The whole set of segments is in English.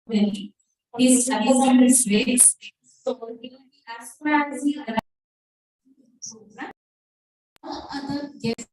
many. He studies in his ways. So he will be as soon as he arrives program, no other guest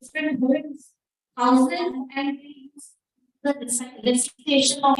different words, houses, and the recitation of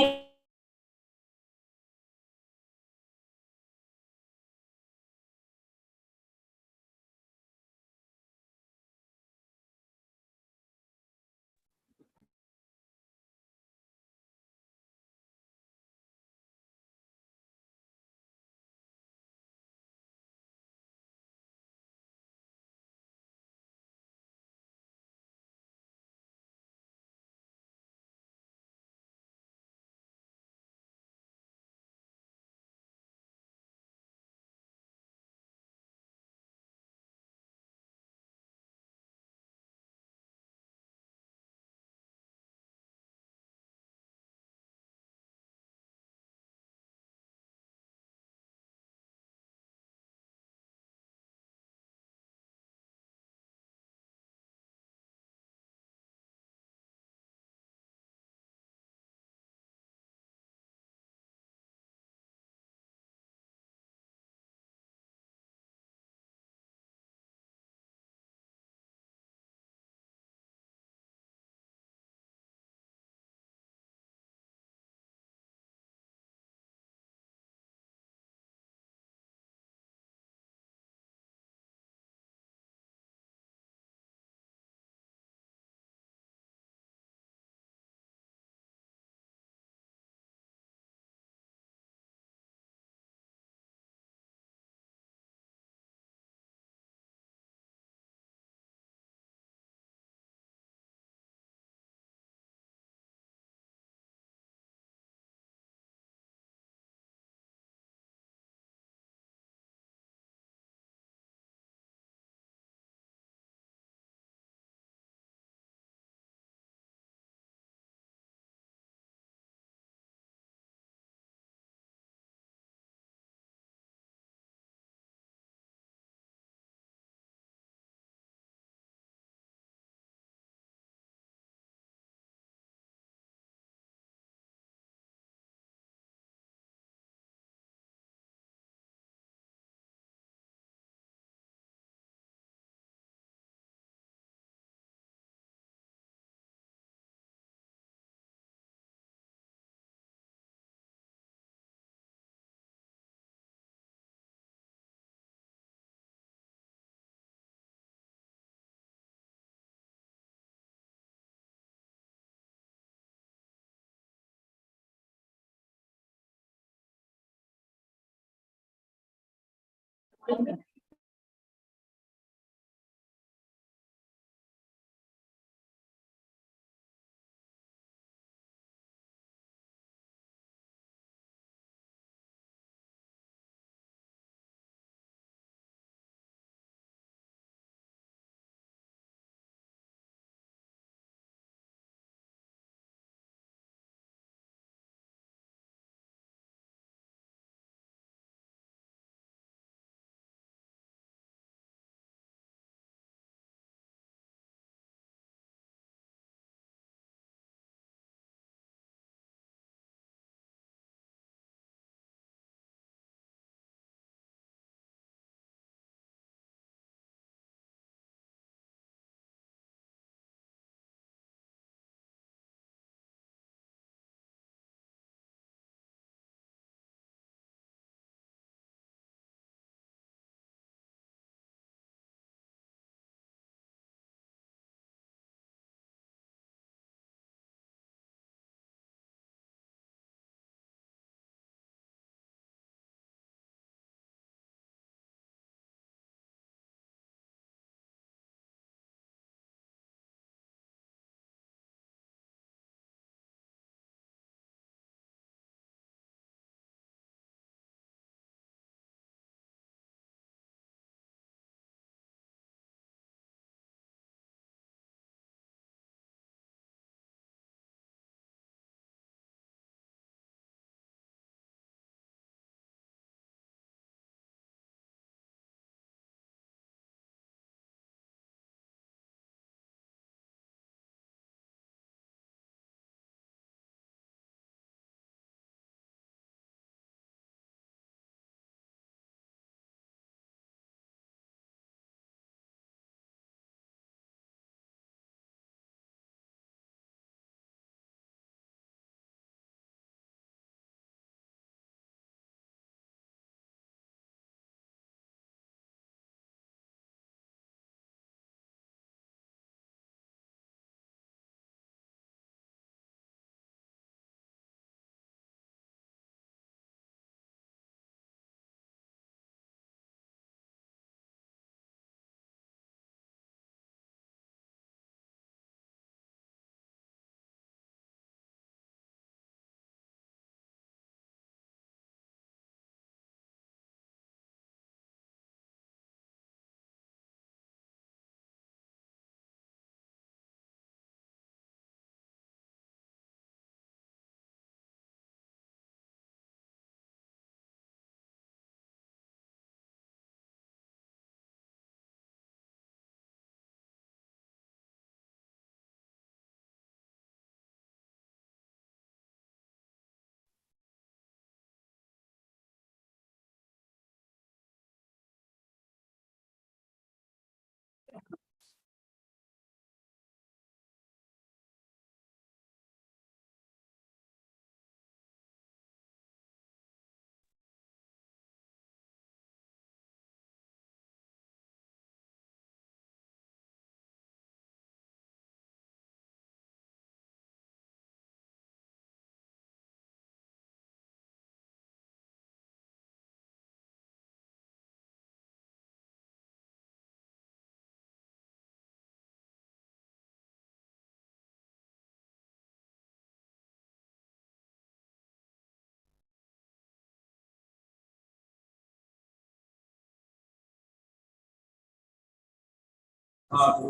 all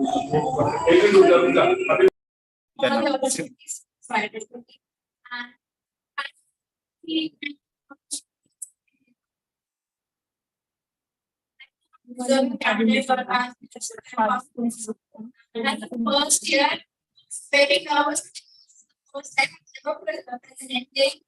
the opportunities provided to me. And the candidate for and the first year, very nervous, was like presenting.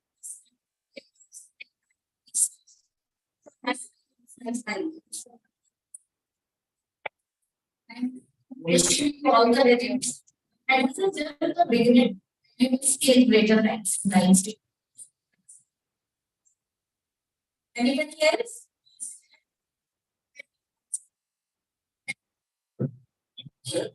And wish you all the reviews. And this is just the beginning. You will scale greater heights. Nice. Anybody else? Yes.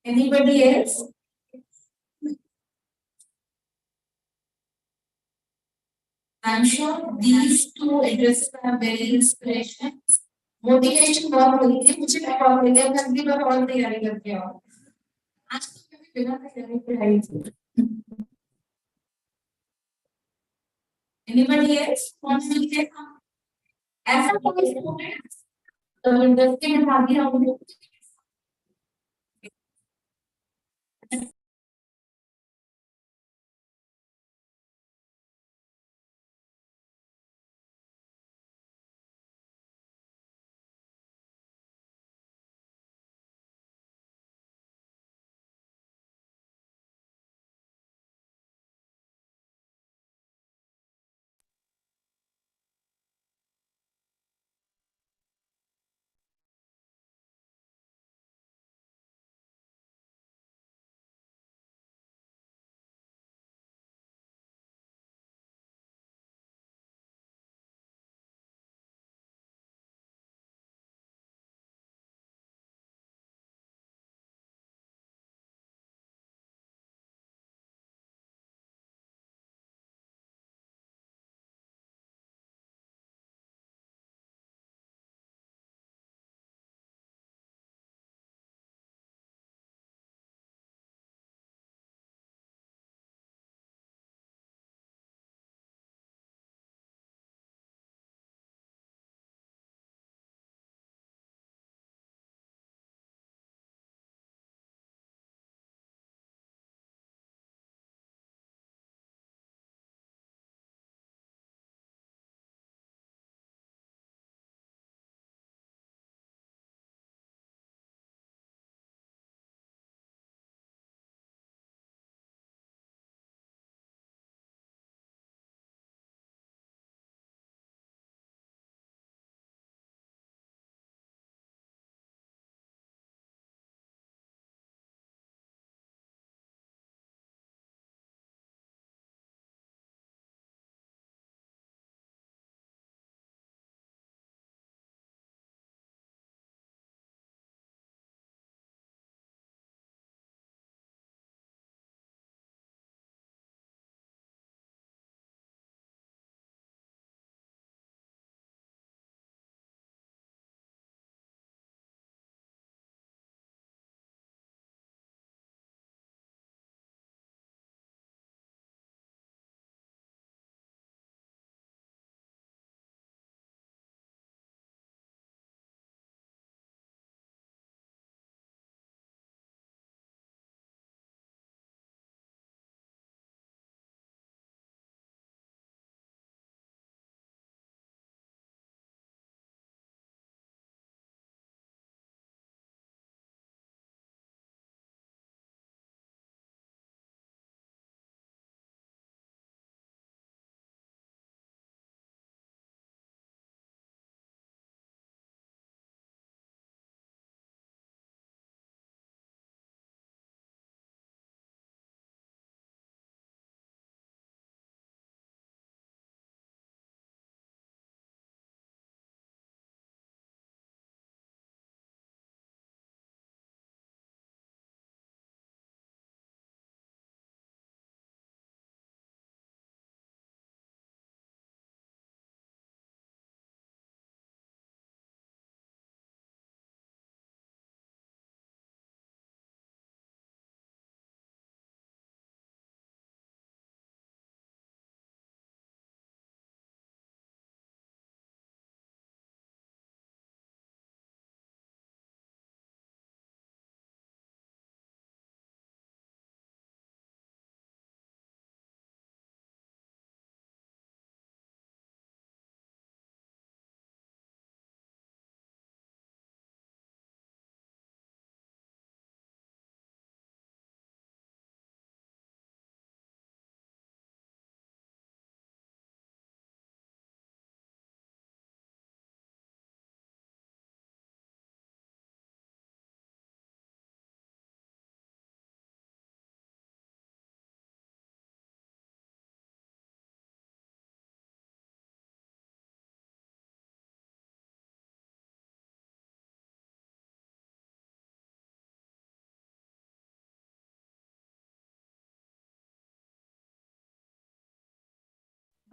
Anybody else? I'm sure these two addresses are very inspirational. Motivation बहुत मिलती है मुझे बहुत मिलती है मैं भी बहुत तैयारी करती हूँ आज तो मैं बिना तैयारी के आई थी anybody else wants to say ऐसा कोई स्टूडेंट इंडस्ट्री में भागी रहूंगी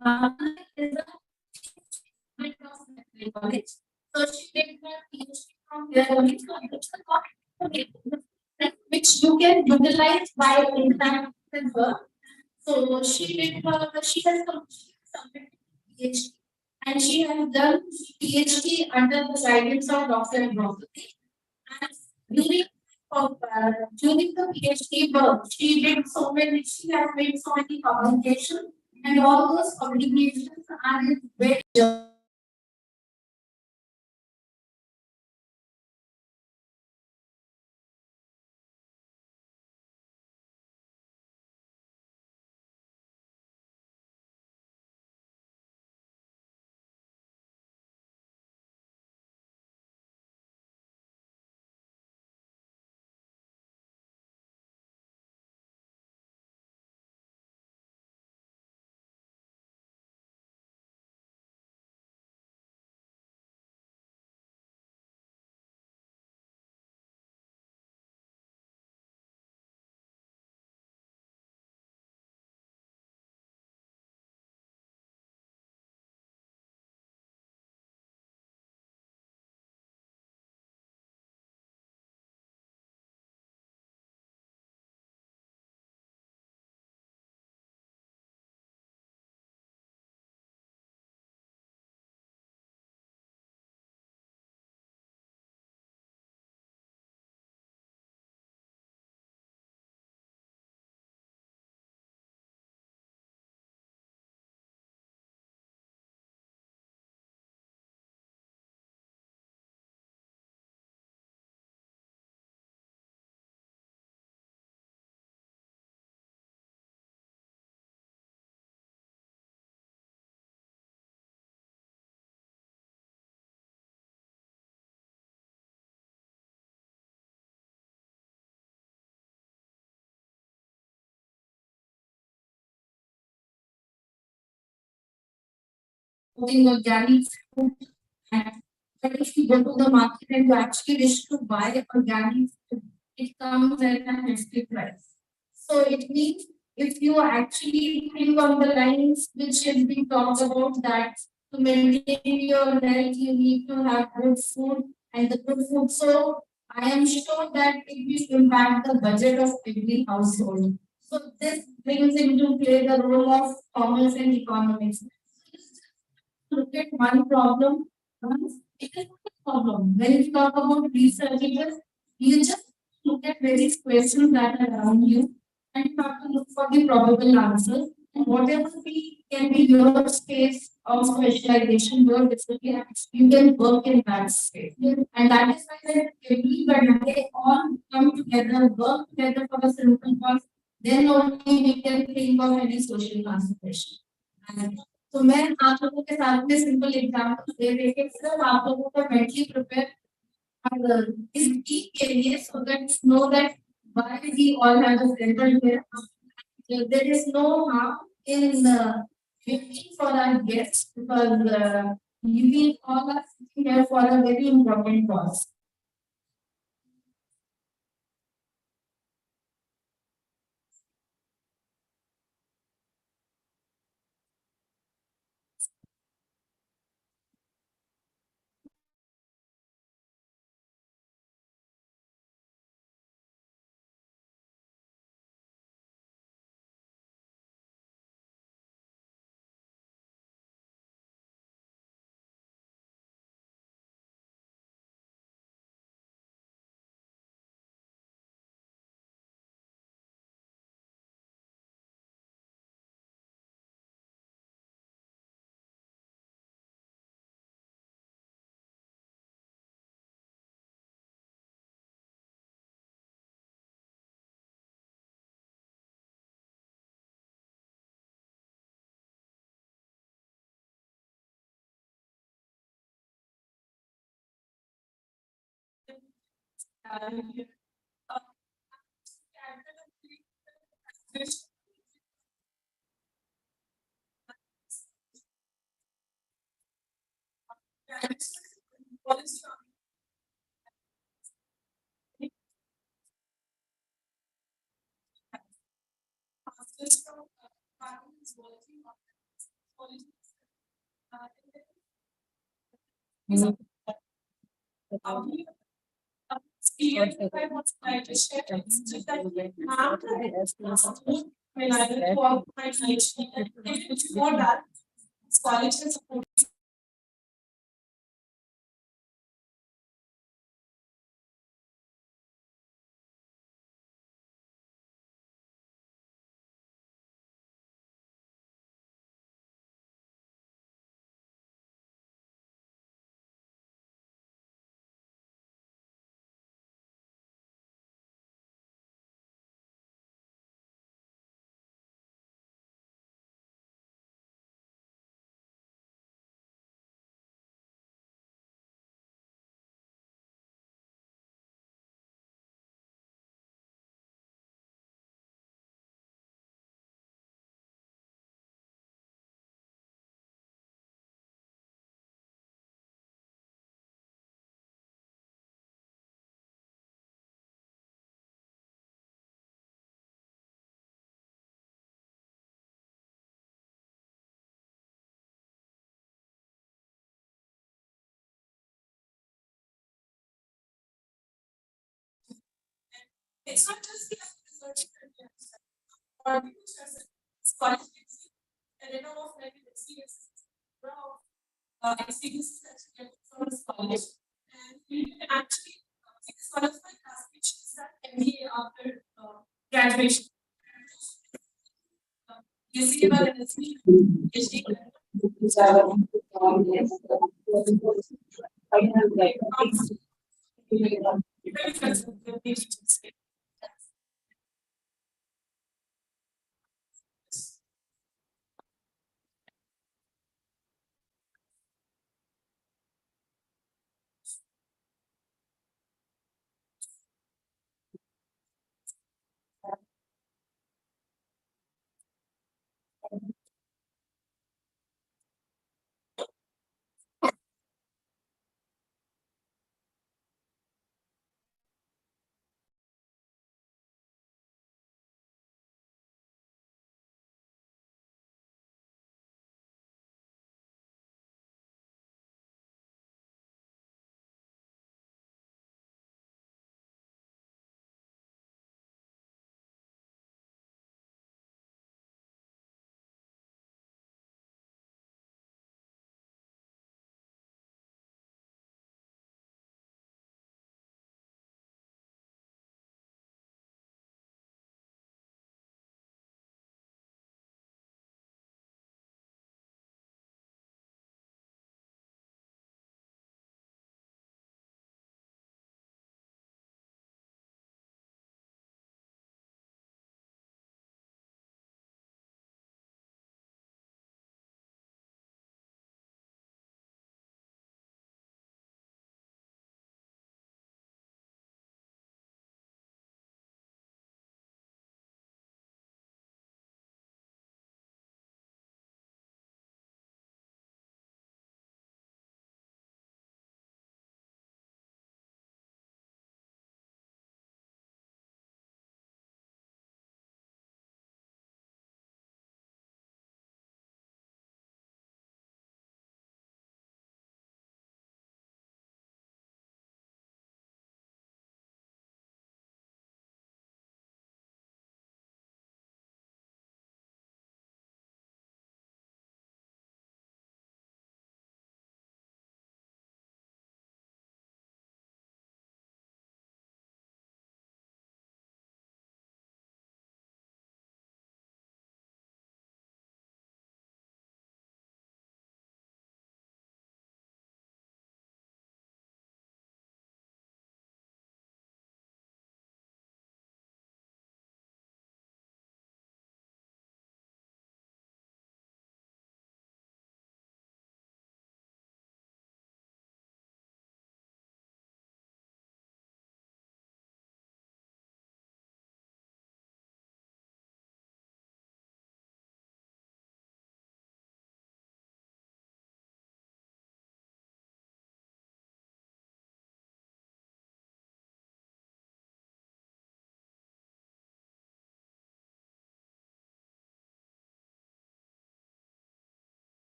Is a student of Maitreyi college. So she did her PhD from there only. So it's a topic which you can utilize by interacting with her. So she has completed PhD and she has done PhD under the guidance of Dr. Maitreyi. And during the PhD work, she has made so many publications, and all those publications are in very cooking organic food. And but if you go to the market and you actually wish to buy organic food, it comes at a hefty price. So it means if you actually think on the lines which has been talked about that to maintain your health, you need to have good food and the good food. So I am sure that it will impact the budget of every household. So this brings into play the role of commerce and economics. Look at one problem. Once it is not a problem. When you talk about researchers, you just look at various questions that are around you and you have to look for the probable answers. And whatever can be your space of specialization, your discipline, you can work in that space. And that is why that everybody they all come together, work together for a simple cause. Then only we can think of any social transformation. And तो मैं आप लोगों के साथ में simple example दे देके सिर्फ आप लोगों को मेंटली प्रिपेयर और इस वीक के लिए so that know that why we all have a center here. There is no harm in waiting for our guests because we all are sitting here for a very important cause.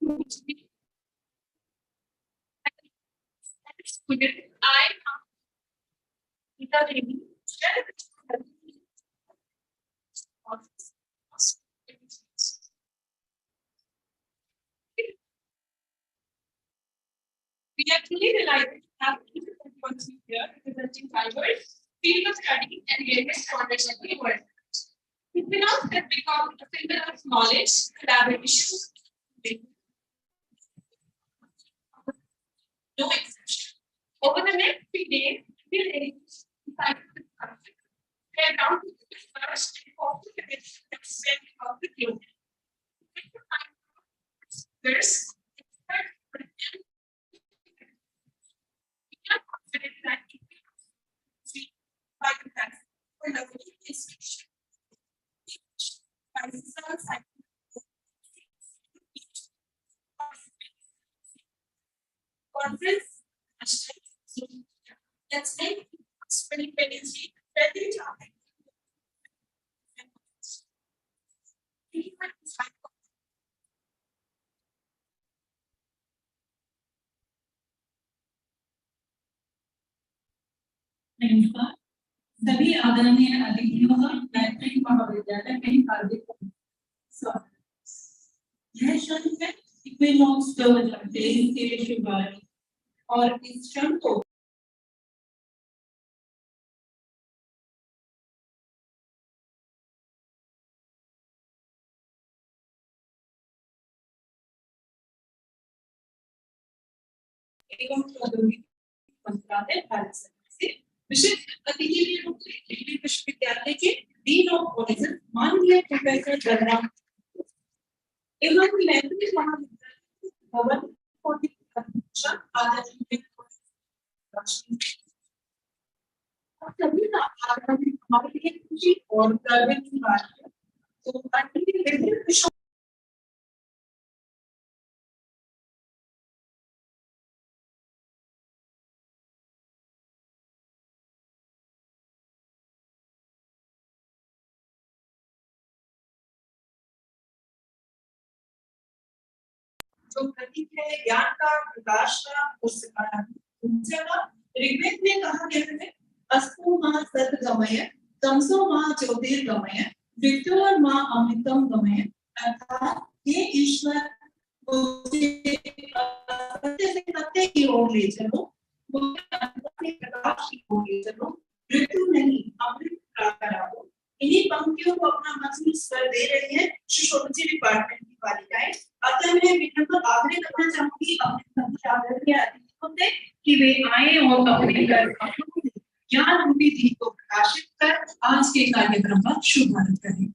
We actually realized that here representing fibers, field of study, and various corners of the world. Equinox has become a symbol of knowledge, collaboration, no exception. Over the next 3 days, we'll inside the country. We're down to the first and also the extent of the globe. There's conference. Let's make 2023 very topic. नमस्कार सभी आदरणीय अतिथियों का मैत्री महाविद्यालय में हार्दिक स्वागत। यह क्षण है इक्विनॉक्स 2023 के शुभारंभ और इस क्षण को एवं प्रौद्योगिकी मंत्रालय भारत सरकार से विशेष अतिथि के रूप में दिल्ली विश्वविद्यालय के डीन ऑफ कॉलेजेस माननीय प्रोफेसर जयराम एवं मैत्री महाविद्यालय भवन को अध्यक्ष आदरणीय सभी का आदरणीय हमारे लिए खुशी और गर्व की बात है। तो आदरणीय विभिन्न विषयों जो प्रतीक है ज्ञान का प्रकाश का और सिखाना का ऋग्वेद में कहा गया है अस्तु मां सतगमय तमसो मां ज्योतिर्गमय विद्योर मां अमृतम गमय अर्थात ये ईश्वर मुझे सत्य से सत्य की ओर ले चलो मुझे अंधकार से प्रकाश की ओर ले चलो मृत्यु नहीं अमृत प्राप्त कराओ। इन्हीं पंक्तियों को अपना मजमून स्वर दे रही है शिशोलॉजी डिपार्टमेंट की बालिकाएं। अतः मैं विनम्र आग्रह करना चाहूंगी अपने आदरणीय अतिथियों से कि वे आए और अपने ज्ञान रूपी दीप को प्रकाशित कर आज के कार्यक्रम का शुभारंभ करें।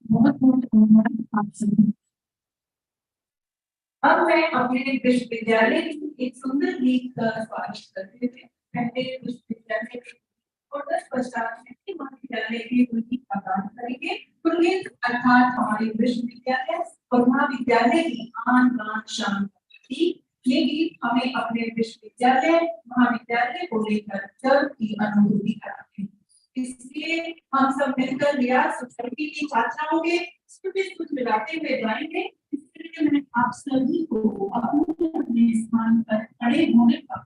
बहुत बहुत धन्यवाद आप सभी। अब मैं अपने विश्वविद्यालय की एक सुंदर गीत का स्वागत करते हुए पहले विश्वविद्यालय और 10 पश्चात महाविद्यालय के कुलगीत का गान करेंगे। कुलगीत अर्थात हमारे विश्वविद्यालय और महाविद्यालय की आन बान शान थी। ये गीत हमें अपने विश्वविद्यालय महाविद्यालय को लेकर गर्व की अनुभूति कराते हैं। इसलिए हम सब मिलकर रियाज सोसाइटी की छात्राओं के कुछ मिलाते हुए गाएंगे। इसलिए मैं आप सभी को अपने अपने स्थान पर खड़े होने का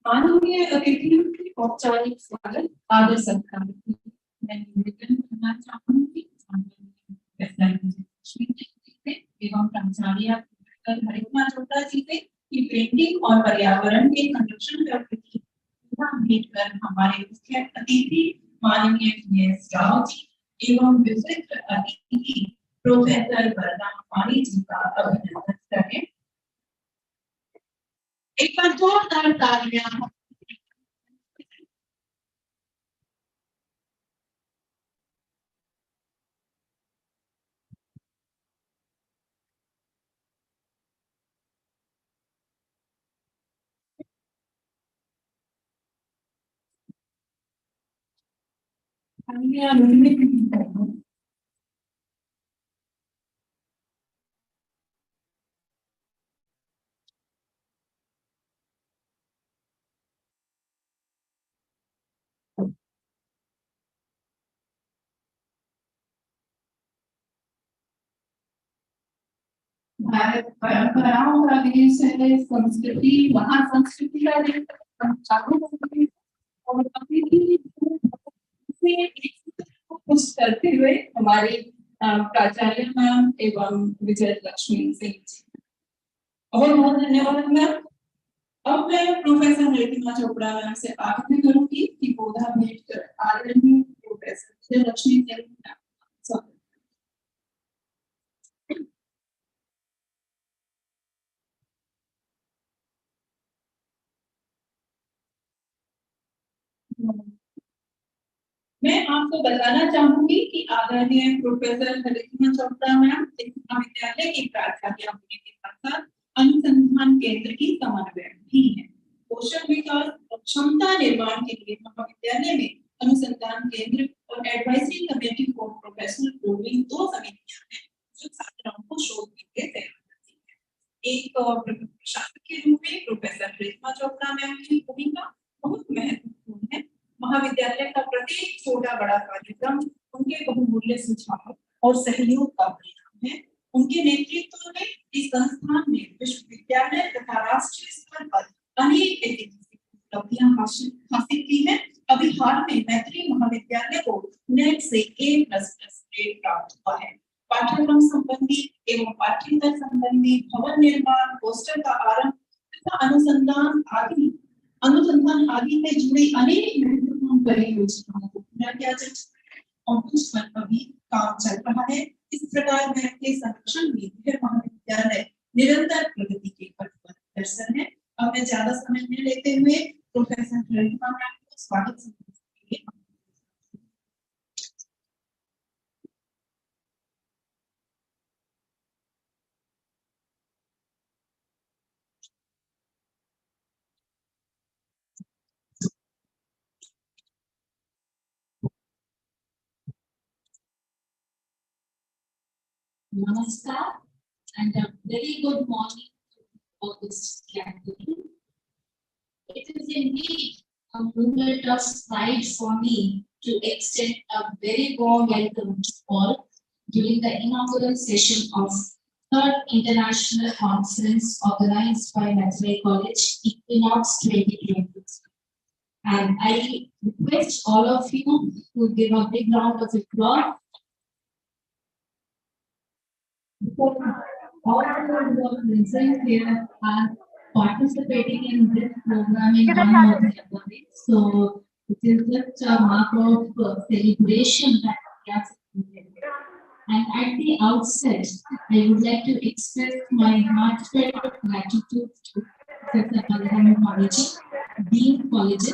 माननीय अतिथियों के औपचारिक स्वागत आदर सत्कार मैं निवेदन करना चाहूंगी एवं प्राचार्य हरिमा चोपड़ा जी से कि पेंटिंग और पर्यावरण के संरक्षण का प्रति भेंट कर हमारे मुख्य अतिथि माननीय राव जी एवं विशिष्ट अतिथि प्रोफेसर वरदान जी का अभिनंदन करें। एक बार जोरदार तालियां। भारत परंपराओं का देश है, संस्कृति महासंस्कृति का देश है और कुछ करते हुए हमारे प्राचार्य मैम एवं विजय लक्ष्मी सिंह जी बहुत बहुत धन्यवाद मैम। अब मैं प्रोफेसर हरिमा चोपड़ा मैम से आग्रह करूंगी कि पौधा भेंट कर आदरणीय प्रोफेसर विजय लक्ष्मी सिंह मैं आपको बताना चाहूंगी कि आदरणीय प्रोफेसर हरिमा चोपड़ा मैम महाविद्यालय की प्राचार्य होने के साथ अनुसंधान केंद्र की समन्वयक भी है। कौशल विकास और क्षमता निर्माण के लिए महाविद्यालय में अनुसंधान केंद्र और advisory committee for professional growing 2 समितियां हैं जो छात्राओं को शोध के लिए तैयार करती है। एक प्रशासक के रूप में प्रोफेसर हरिमा चोपड़ा मैम की भूमिका बहुत महत्वपूर्ण है। महाविद्यालय का प्रत्येक छोटा बड़ा कार्यक्रम उनके बहुमूल्य सुझाव और सहयोग का परिणाम है। उनके नेतृत्व में इस संस्थान ने विश्वविद्यालय तथा राष्ट्रीय स्तर पर अनेक ऐतिहासिक उपलब्धियां हासिल की है। अभी हाल में मैत्रेयी महाविद्यालय को नेट से A++ ग्रेड प्राप्त हुआ है। पाठ्यक्रम संबंधी एवं पाठ्येतर संबंधी भवन निर्माण, हॉस्टल का आरंभ तथा अनुसंधान आदि में जुड़ी अनेक महत्वपूर्ण परियोजनाओं को पूरा किया जा चुका है और कुछ पर अभी काम चल रहा है। इस प्रकार मैथ के संरक्षण में यह महाविद्यालय निरंतर प्रगति के पथ पर अग्रसर है। अब मैं ज्यादा समय नहीं लेते हुए प्रोफेसर हरिमा मैम को स्वागत करने के लिए Namaskar and a very good morning to all this gathering. It is indeed a moment of pride for me to extend a very warm welcome to all during the inaugural session of third international conference organized by Maitreyi College, EQUINOX 2023. And I request all of you to give a big round of applause all who are present here are participating in this program in one or the other way. So it is just a mark of celebration that we are celebrating. And at the outset, I would like to express my heartfelt gratitude to Professor Maitreyi, Dean College,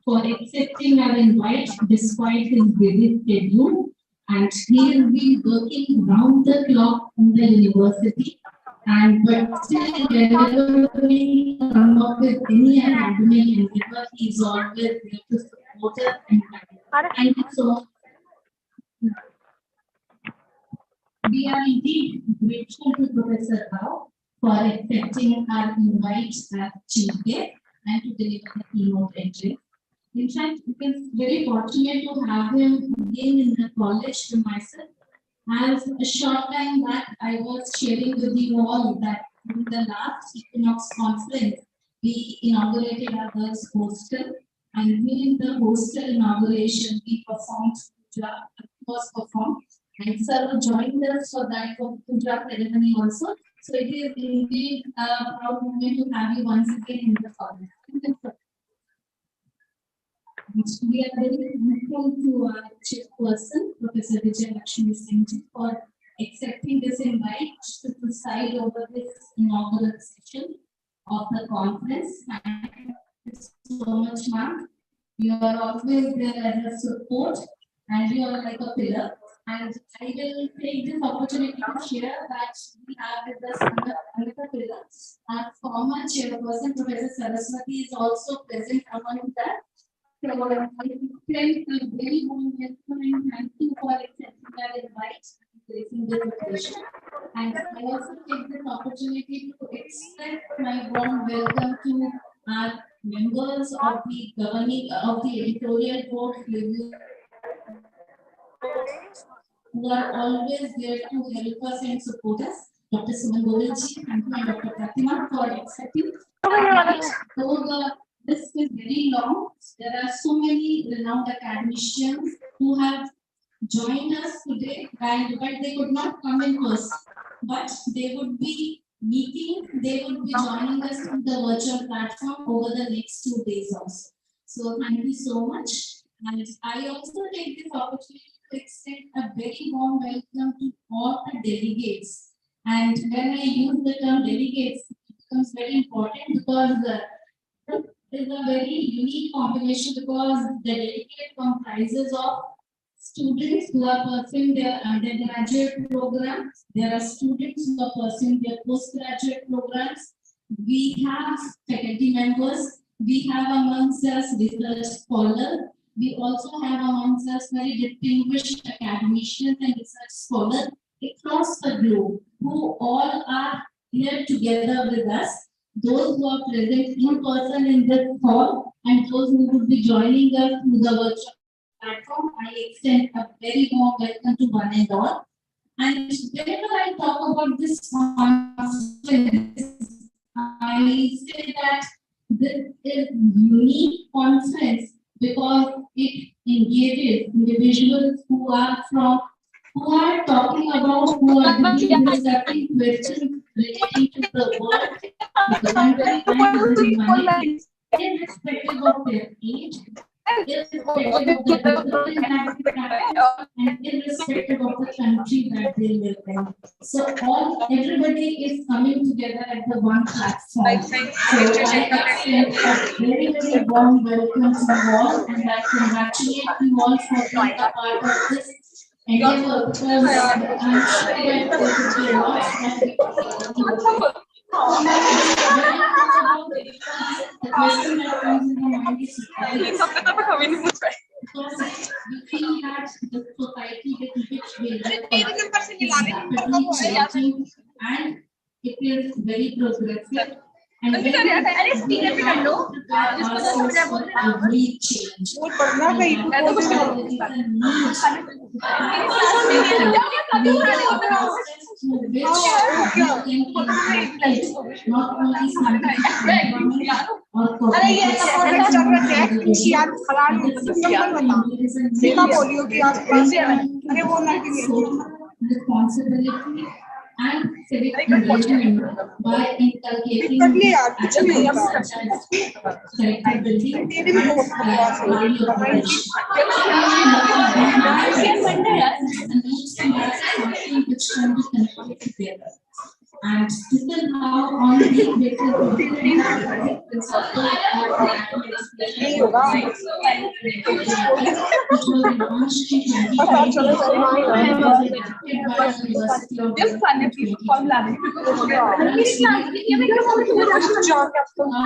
for accepting our invite despite his busy schedule. And he has been working round the clock in the university, and but still whenever we come up with any academic endeavor, he is always there to support us and guide us. Thank you so much. We are indeed grateful to Professor Rao for accepting our invite as chief guest and to deliver the keynote address. In fact, it is very fortunate to have him again in the college to myself. As a short time back, I was sharing with you all that in the last EQUINOX conference, we inaugurated our girls' hostel, and during the hostel inauguration, we performed puja, was performed, and sir joined us for that for puja ceremony also. So it is indeed a proud moment to have you once again in the college. We are very thankful to our chairperson, Professor Vijay Lakshmi Singh, for accepting this invite to preside over this inaugural session of the conference. Thank you so much, ma'am. You are always there as a support, and you are like a pillar. And I will take this opportunity to share that we have with us another pillar. Our former chairperson, Professor Saraswati, is also present among that. So I extend a very warm welcome and thank you for accepting our invite and placing this occasion. And I also take this opportunity to express my warm welcome to our members of the governing of the editorial board who are always there to help us and support us. Dr. Suman Govilji, thank you, and Dr. Pratima for accepting. Though the list is very long, there are so many renowned academicians who have joined us today, and but they could not come in person. But they would be they would be joining us through the virtual platform over the next 2 days also. So thank you so much. And I also take this opportunity to extend a very warm welcome to all the delegates. And when I use the term delegates, it becomes very important because is a very unique combination because the delegate comprises of students who are pursuing their undergraduate programs. There are students who are pursuing their postgraduate programs. We have faculty members. We have amongst us research scholars. We also have amongst us very distinguished academicians and research scholars across the globe who all are here together with us. Those who are present in person in this hall and those who will be joining us through the virtual platform, I extend a very warm welcome to one and all. And whenever I talk about this conference, I say that this is unique conference because it engages individuals who are talking about, who are discussing questions relating to the world, the country, and the humanity, irrespective of their age, irrespective of the discipline that they practice, and irrespective of the country that they live in. So everybody is coming together at the one platform. So I extend a very, very warm welcome to you all, and I congratulate you all for being a part of this endeavor, because I'm sure that there will be a lot that we can the question that comes in the mind is because we feel that the society with which we live is rapidly changing and it is very progressive. And we have to prepare ourselves for every change. Not only responsibility and civic engagement by inculcating attributes such as character building and value operation. And each has something which can be connected together. And this is how on this basis we have principles which was launched in 2020 and was adopted by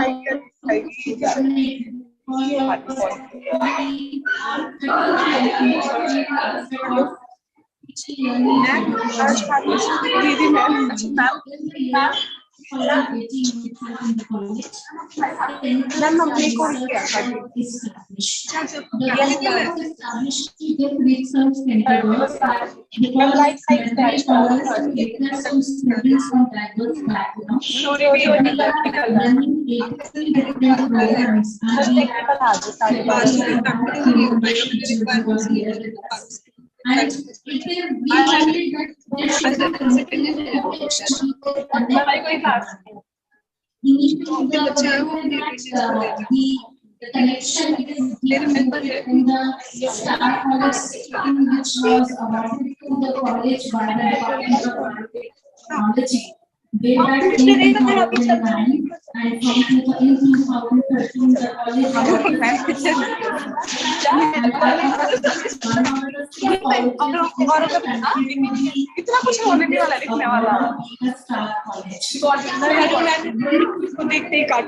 the University of and it is we wanted that there should be communication initially the connection is in the Star College system, which was awarded to the college by the Department of Technology way back in 2009, and from in 2013 the college इतना कुछ होने नहीं वाला लिखने वाला देखते ही काट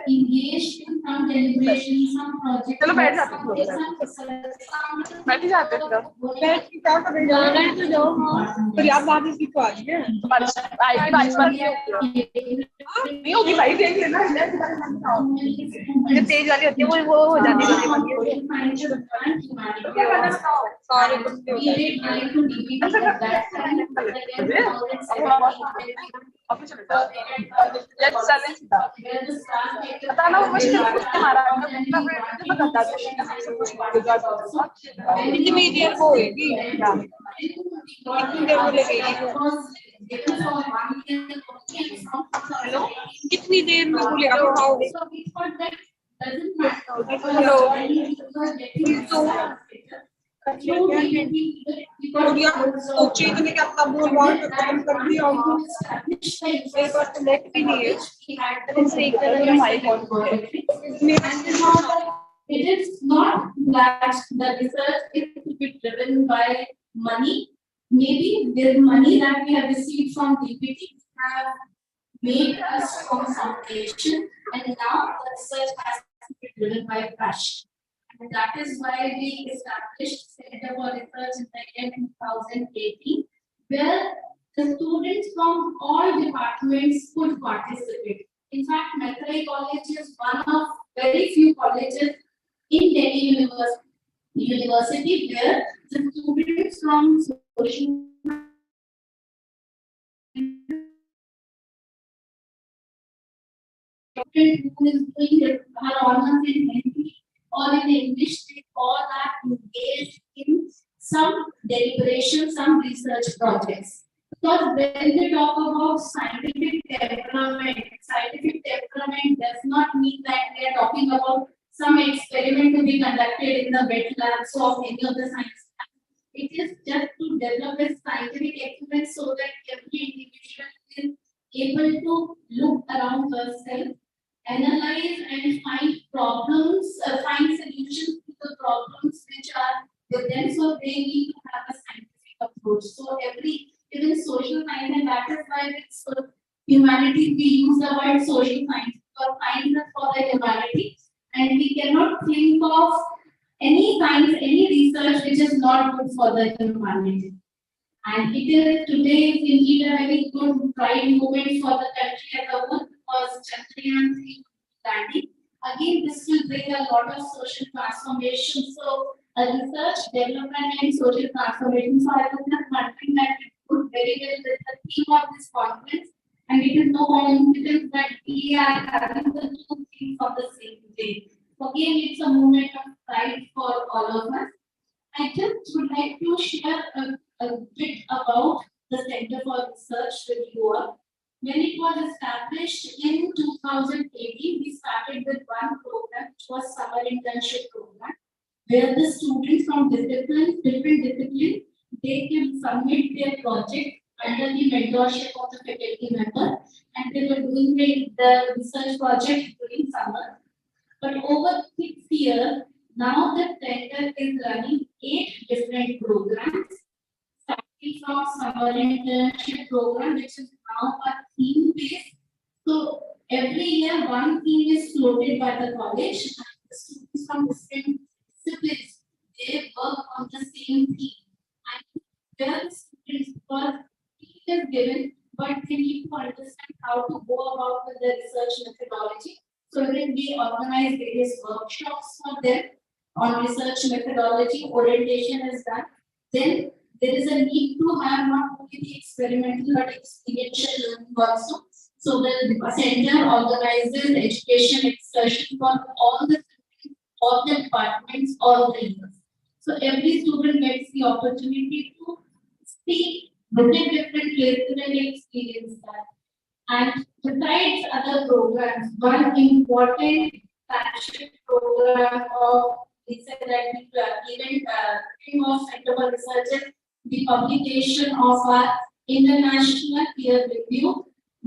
engaged in some deliberations, some projects. चलो बैठ जाते हैं बैठ के क्या करेंगे तो जाओ पर यार बात इसकी तो आ गई है आएगी बारिश नहीं होगी भाई देख लेना जो तेज वाली होती है वो हो जाती कितनी देर वो होगी कितनी देर वो लगेगी हेलो कितनी देर में बोलेगा doesn't matter. Hello. सोचिए तो क्या अपना बोल वॉल पे खत्म कर दिया होगा मेरे पास तो नेट भी नहीं है तुमसे एक तरह mic on It is not that the research is to be driven by money. Maybe the money that we have received from DPT have made a strong foundation, and now the research has to be driven by passion. And that is why we established Center for Research in the year 2018, where the students from all departments could participate. In fact, Maitreyi College is one of very few colleges in Delhi University where the students from social who is doing her honors in Hindi or in English, they all are engaged in some deliberation, some research projects. Because when we talk about scientific temperament does not mean that we are talking about some experiment to be conducted in the wet labs of any of the science labs. It is just to develop a scientific experiment so that every individual is able to look around herself, analyze and find problems, find solutions to the problems which are with them. So they need to have a scientific approach. So even social science, and that is why with humanities we use the word social science, because science is for the humanity, and we cannot think of any science, any research which is not good for the humanity. And it is today is indeed a very good pride moment for the country as a whole, because Chandrayaan 3 landing. Again, this will bring a lot of social transformation. So, research, development, and social transformation. So, I was just wondering that it would very well with the theme of this conference, and it is no coincidence that we are having the two themes of the same day. So, again, it's a moment of pride for all of us. I just would like to share a bit about the Center for Research with you all. When it was established in 2018, we started with one program, which was summer internship program, where the students from different disciplines, they can submit their project under the mentorship of the faculty member, and they were doing the research project during summer. But over 6 years, now the center is running 8 different programs, starting from summer internship program, which is now a theme based. So every year one theme is floated by the college, and the students from different disciplines, they work on the same theme. And where the students, because theme is given, but they need to understand how to go about with the research methodology. So then we organize various workshops for them on research methodology, orientation is done. Then there is a need to have not only the experimental but experiential learning also. So the center organizes education excursion for all the students, all the departments, all the years. So every student gets the opportunity to see visit different places and experience that. And besides other programs, one important flagship program of research that we thing of Center for Research is the publication of our international peer-reviewed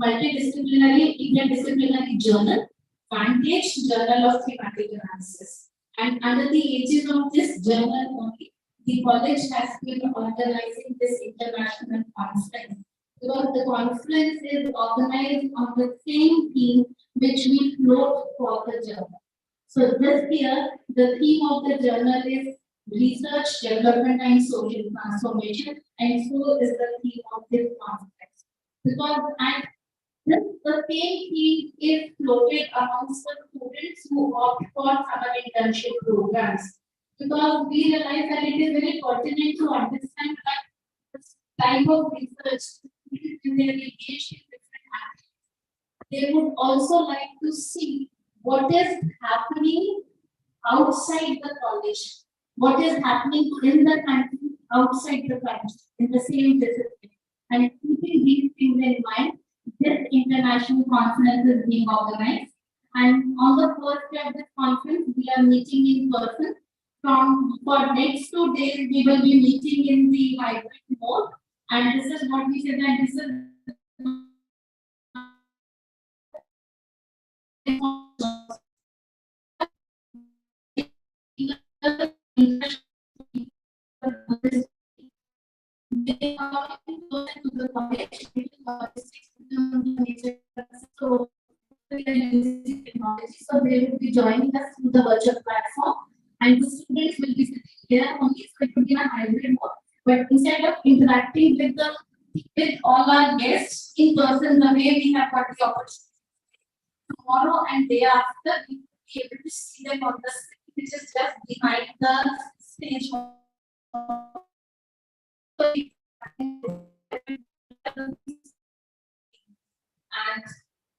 multidisciplinary interdisciplinary journal, Vantage Journal of Thematic Analysis. And under the aegis of this journal only, the college has been organizing this international conference, because the conference is organized on the same theme which we float for the journal. So this year, the theme of the journal is research, development, and social transformation, and so is the theme of this conference. Because the same theme is floated amongst the students who opt for summer internship programs. Because we realize that it is very pertinent to understand that this type of research, when they are engaged in different activities, they would also like to see what is happening outside the college, what is happening in the country, outside the country, in the same discipline. And keeping these things in mind, this international conference is being organized. And on the first day of this conference, we are meeting in person. For next 2 days, we will be meeting in the hybrid mode. And this is what we said that this is they are closer to the college, so we are using technology, so they will be joining us through the virtual platform, and the students will be sitting here only, so it will be a hybrid mode. But instead of interacting with all our guests in person, the way we have got the opportunity tomorrow and day after, we will be able to see them on the screen, which is just behind the stage. And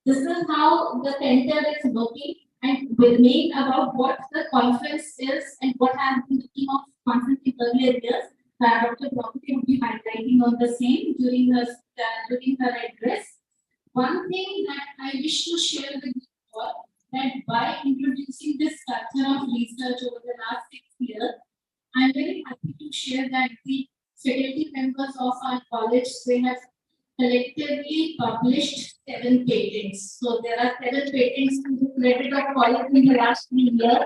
this is how the center is working and will make about what the conference is and what has been the theme of conference in earlier years. Dr. Prabhuti will be highlighting on the same during her address. One thing that I wish to share with you all, that by introducing this structure of research over the last 6 years, I'm very happy to share that the faculty members of our college, they have collectively published 7 patents. So there are 7 patents to the credit of college in the last 3 years.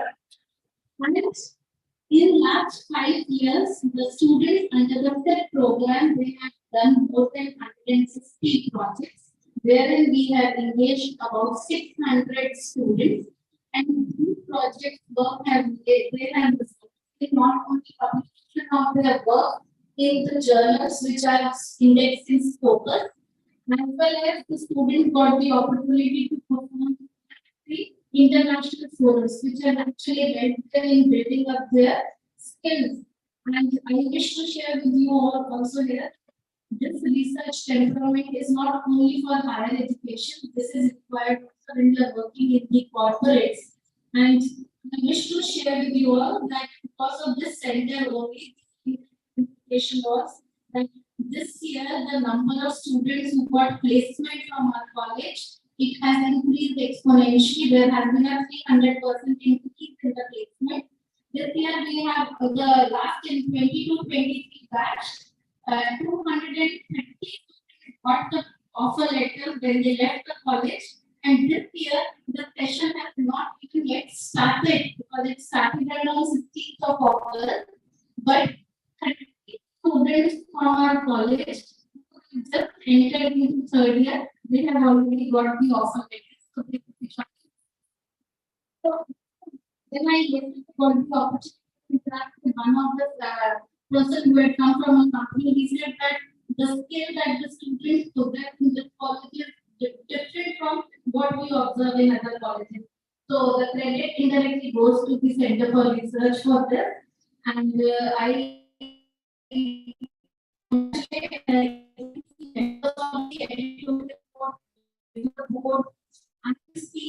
And in last 5 years, the students under the SET program, they have done more than 160 projects, wherein we have engaged about 600 students. And these projects work have they have resulted not only publication of their work in the journals which are indexed in Scopus, as well as the students got the opportunity to perform the international forums, which have actually helped them in building up their skills. And I wish to share with you all also here, this research temperament is not only for higher education, this is required also when you are working in the corporates. And I wish to share with you all that because of this center only, the implication was that this year the number of students who got placement from our college, it has increased exponentially. There has been a 300% increase in the placement. This year we have the last in 22-23 batch, 230 got the offer letter when they left the college, and this year the session has not even yet started because it started around 16th of August. But 30 students from our college who just entered into third year, they have already got the offer letter. So they will be joining. So then I got the opportunity to interact with one of the person who had come from a company. He said that the skill that the students possess in this college is different from what we observe in other colleges. So the credit indirectly goes to the Center for Research for this. And I board and the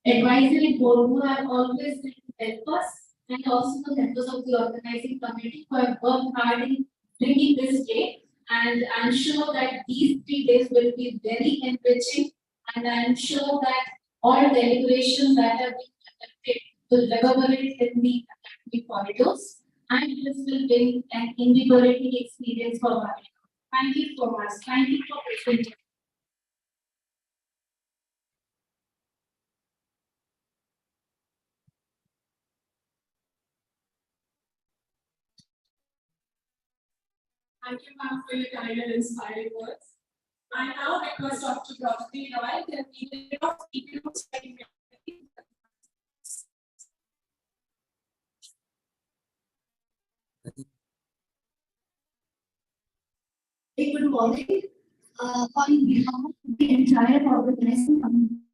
advisory board who have always been to help us, and also the members of the organizing committee who have worked hard in bringing this day. And I'm sure that these 3 days will be very enriching, and I'm sure that all deliberations that have been conducted will reverberate in the academic corridors, and this will bring an invigorating experience for our. Thank you so much. Thank you for listening. Thank you, ma'am, for your kind and inspiring words. I now request Dr. Prabhuti Roy, the leader of EQUINOX. Good morning. On behalf of the entire organization,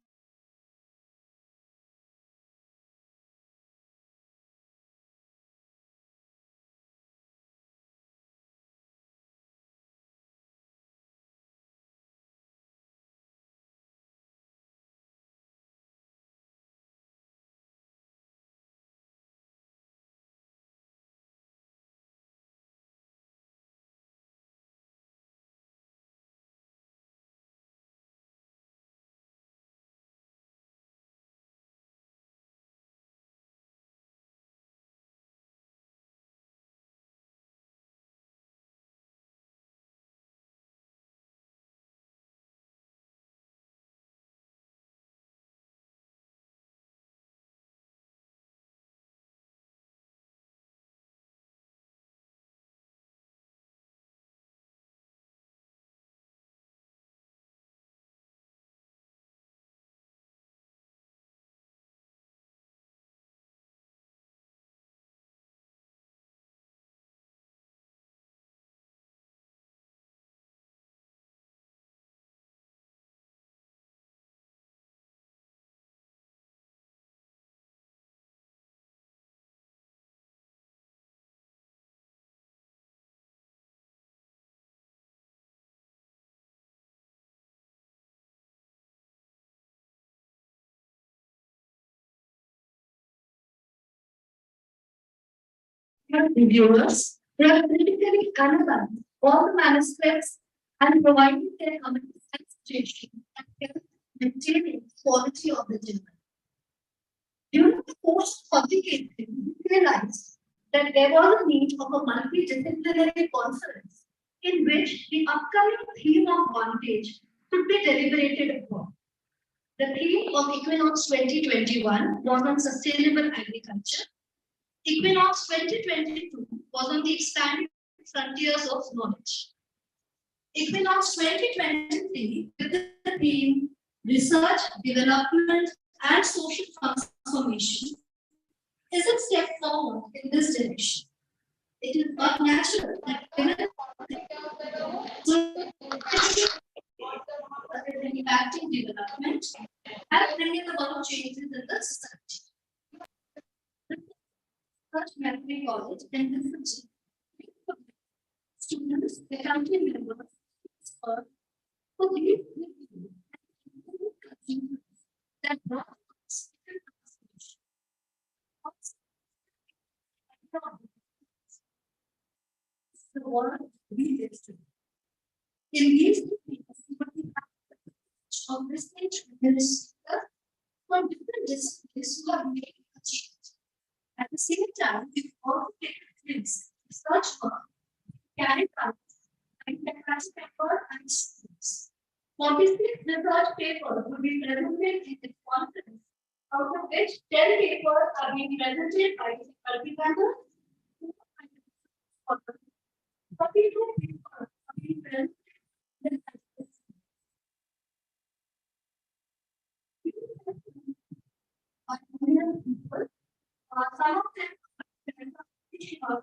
reviewers who have critically analyzed all the manuscripts and provided their comments and suggestions and helped maintaining the quality of the journal. During the course of publication, we realized that there was a need of a multidisciplinary conference in which the upcoming theme of vantage could be deliberated upon. The theme of Equinox 2021 was on sustainable agriculture. Equinox 2022 was on the expanding frontiers of knowledge. Equinox 2023, with the theme Research, Development, and Social Transformation, is a step forward in this direction. It is but natural that impacting development and bringing about changes in the society. Such Maitreyi College envisages students, faculty members, who live that not the world we live in. In these of research ministers from different disciplines who have made a change. At the same time, we also take research work carried out by faculty members and students. 46 research papers will be presented in this conference, out of which 10 papers are being presented by the faculty members. 32 papers are being presented. People, some of them from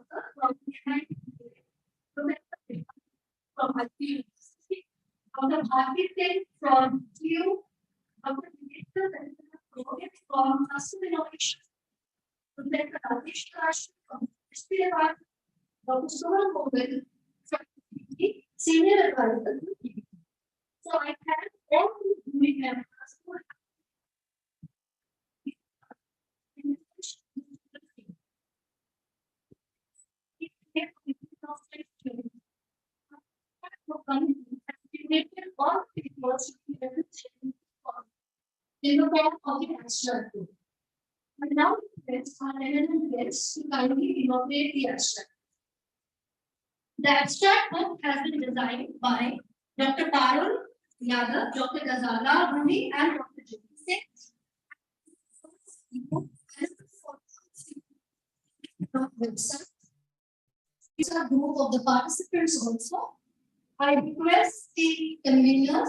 from University, Dr. Bharti Singh from TU, Dr. from Custom Innovation, Professor Rajesh Kash from HPFR, Dr. Suman Mobil from PPT, Senior Advisor to PPT. So I have all the doing members who in the form of the abstract. And now let's our eminent guests to kindly inaugurate the abstract. The abstract book has been designed by Dr. Parul Yadav, Dr. Ghazala Rumi, and Dr. Jyoti Singh. These are group of the participants also. I request the conveners,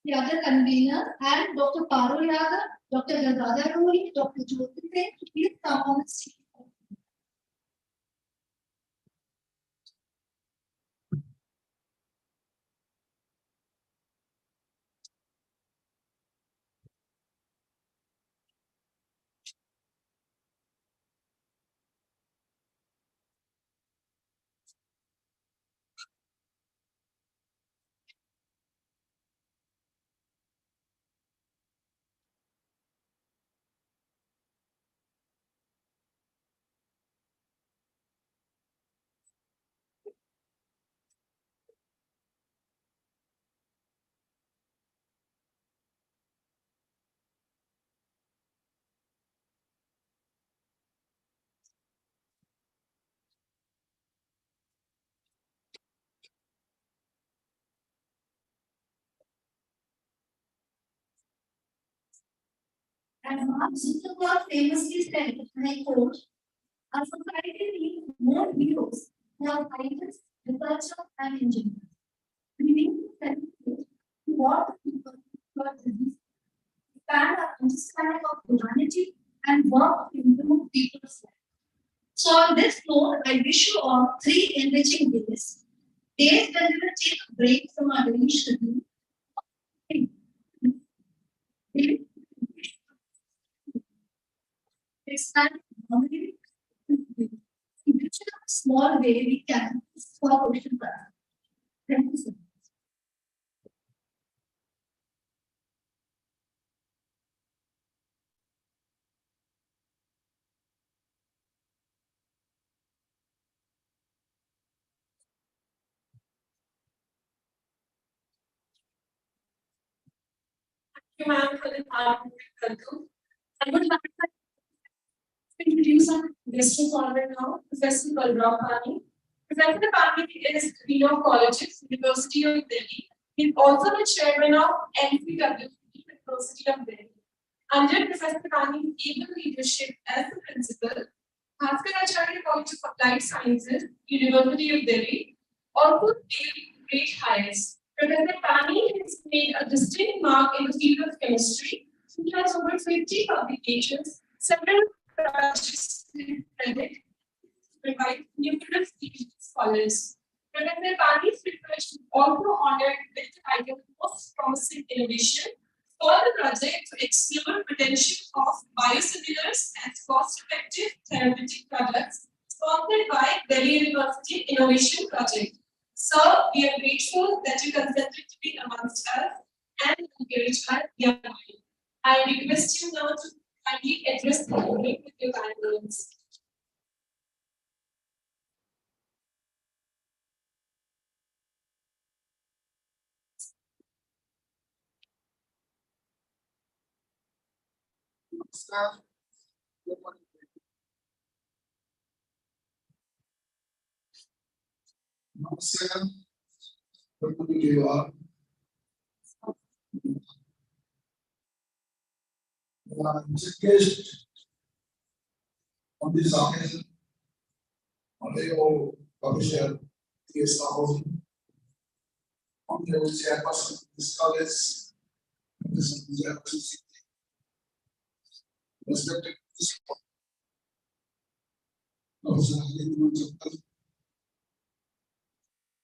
the other convener, and Dr. Parul Yadav, Dr. Ghazala Rumi, Dr. Jyoti Singh to please come on the stage. And Mark Zuckerberg famously said, and I quote, our society needs more heroes who are scientists, researchers, and engineers. We need to celebrate what people who are disease, expand our understanding of humanity, and work to improve people's lives. So, on this note, I wish you all 3 enriching days. Days when we will take a break from our daily schedule. Expand in which small way we can for question. Thank you so much. you, ma'am, for the welcome. I would like to introduce our guest speaker now, Professor Balram Pani. Professor Pani is Dean of Colleges, University of Delhi. He is also the chairman of NCW, University of Delhi. Under Professor Pani's able leadership as the principal, Bhaskar Acharya College of Applied Sciences, University of Delhi, also achieved great heights. Professor Pani has made a distinct mark in the field of chemistry. He has over 50 publications, several projects credit, provide numerous PhD scholars. Professor Pani's research was also honored with the title Most Promising Innovation for the project to explore potential of biosimilars as cost-effective therapeutic products, sponsored by Delhi University Innovation Project. Sir, we are grateful that you consented to be amongst us and encourage our young mind. I request you now to kindly address the meeting with your kind words. Namaskar. Welcome to you all. Guest on this occasion, Honorable Publisher T.S. Rahul, Honorable Chairperson of this college, respected Professor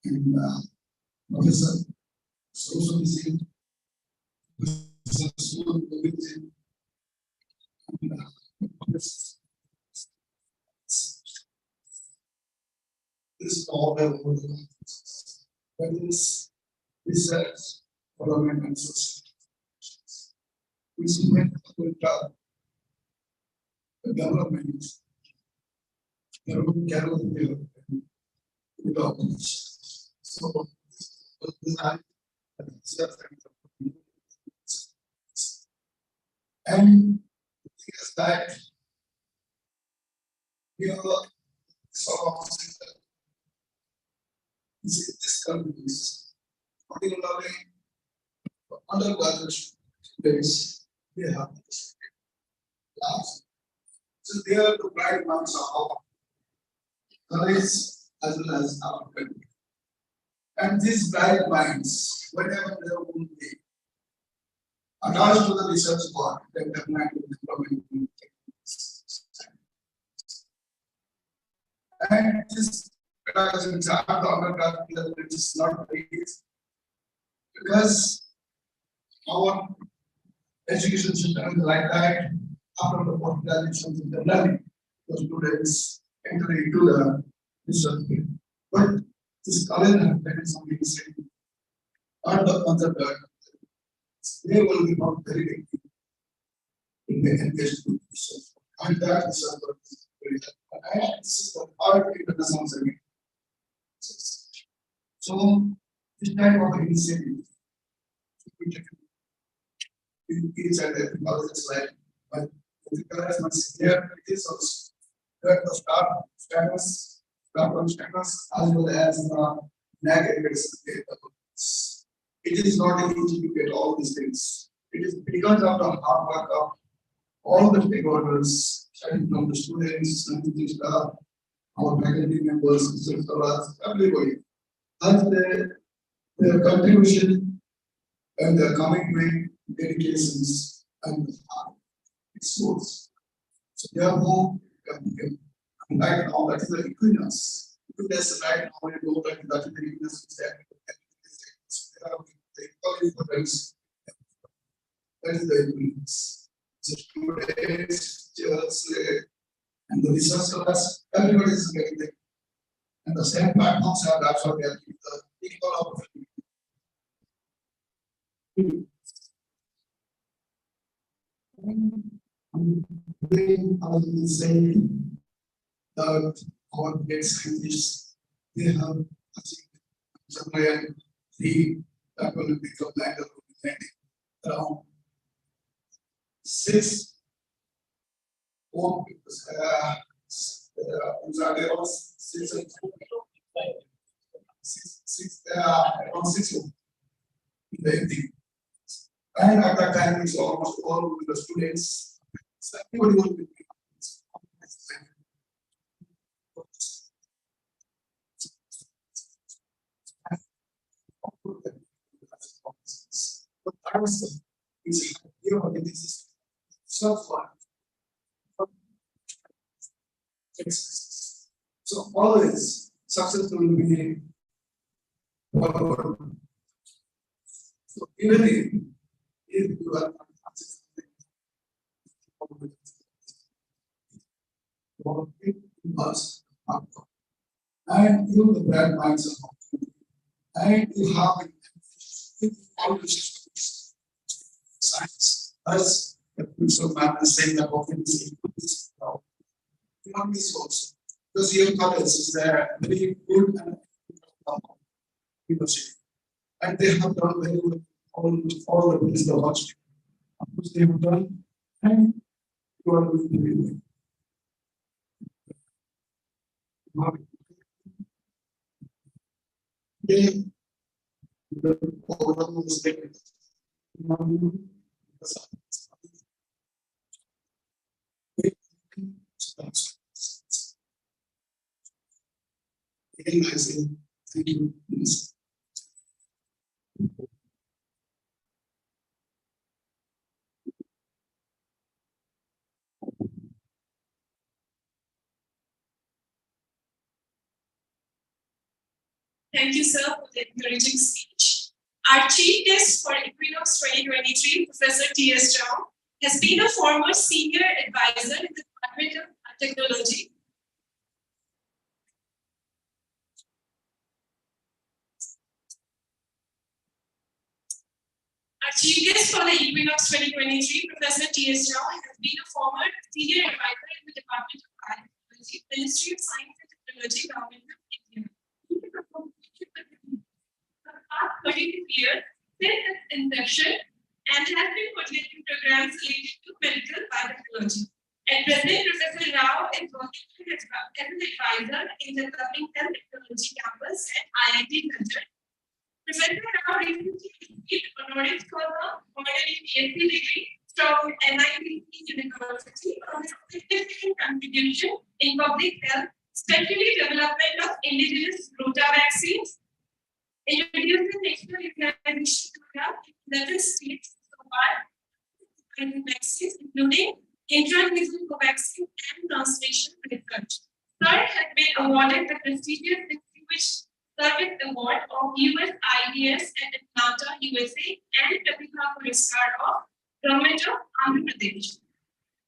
and Professor Saraswati Singh, Professor Suman Govind Singh, and this is all the conferences. That is research, development, and social. Which meant the development, development. So, and because that we are sort of this countries, particularly undergraduate students, they have this class. So they are the bright minds of our college as well as our country. And these bright minds, whatever their own way, attached to the research work, they definitely implement. And this is not very easy because our education system is like that. After the post-graduation of the learning, the students enter into the research field. But this college has taken some initiative. And the concept they will be not very big in the engagement research. And that research is very helpful. And this is the part international survey. So this type of initiative should be taken in each and every college's life. But the college must clear it is also the staff status as well as the NAC accreditation. It is not easy to get all these things. It is because of the hard work of all the stakeholders, starting from the students, the staff, our faculty members, everybody. That's their contribution and their commitment, dedications, and exports. So therefore, right now that is the EQUINOX. EQUINOX right now we know that is the EQUINOX that is the EQUINOX. Students, teachers, and the research class, everybody is getting there. And the same platforms are also there with the equal opportunity. I will say that our great scientists, they have achieved the that will become like around 6 4 there was 6 and 4. 6 around 6 in the evening. And at that time, it's almost all the students. So everybody was with me. But I was this is so fun. So always success will be one. So even if you are you must have and you the brand mindset and you have all this science. As the principal man is saying that often is economics also. Because your college is very good and university. And they have done very good all the things the watch which they have done and you are going to be doing. The overall mistake. Again, I say thank you. Thank you, sir, for the encouraging speech. Our chief guest for EQUINOX 2023, Professor T.S. Rao, has been a former senior advisor in the Department of Technology. Our chief guest for the EQUINOX 2023, Professor T.S. Rao, has been a former senior advisor in the Department of Biotechnology, Ministry of Science and Technology, Government of India. For the past 32 years since its inception and has been coordinating programs related to medical biotechnology. At present, Professor Rao is working as an advisor in developing health technology campus at IIT London. Professor Rao recently received honoris causa honorary PhD degree from MIT University for his significant contribution in public health, especially development of indigenous rota vaccines, introducing national immunization program in 11 states so far, vaccines, including intranasal vaccine and translation research. Sir has been awarded the prestigious Distinguished Service Award of USIDS at Atlanta, USA, and Pratibha Puraskar of Government of Andhra Pradesh.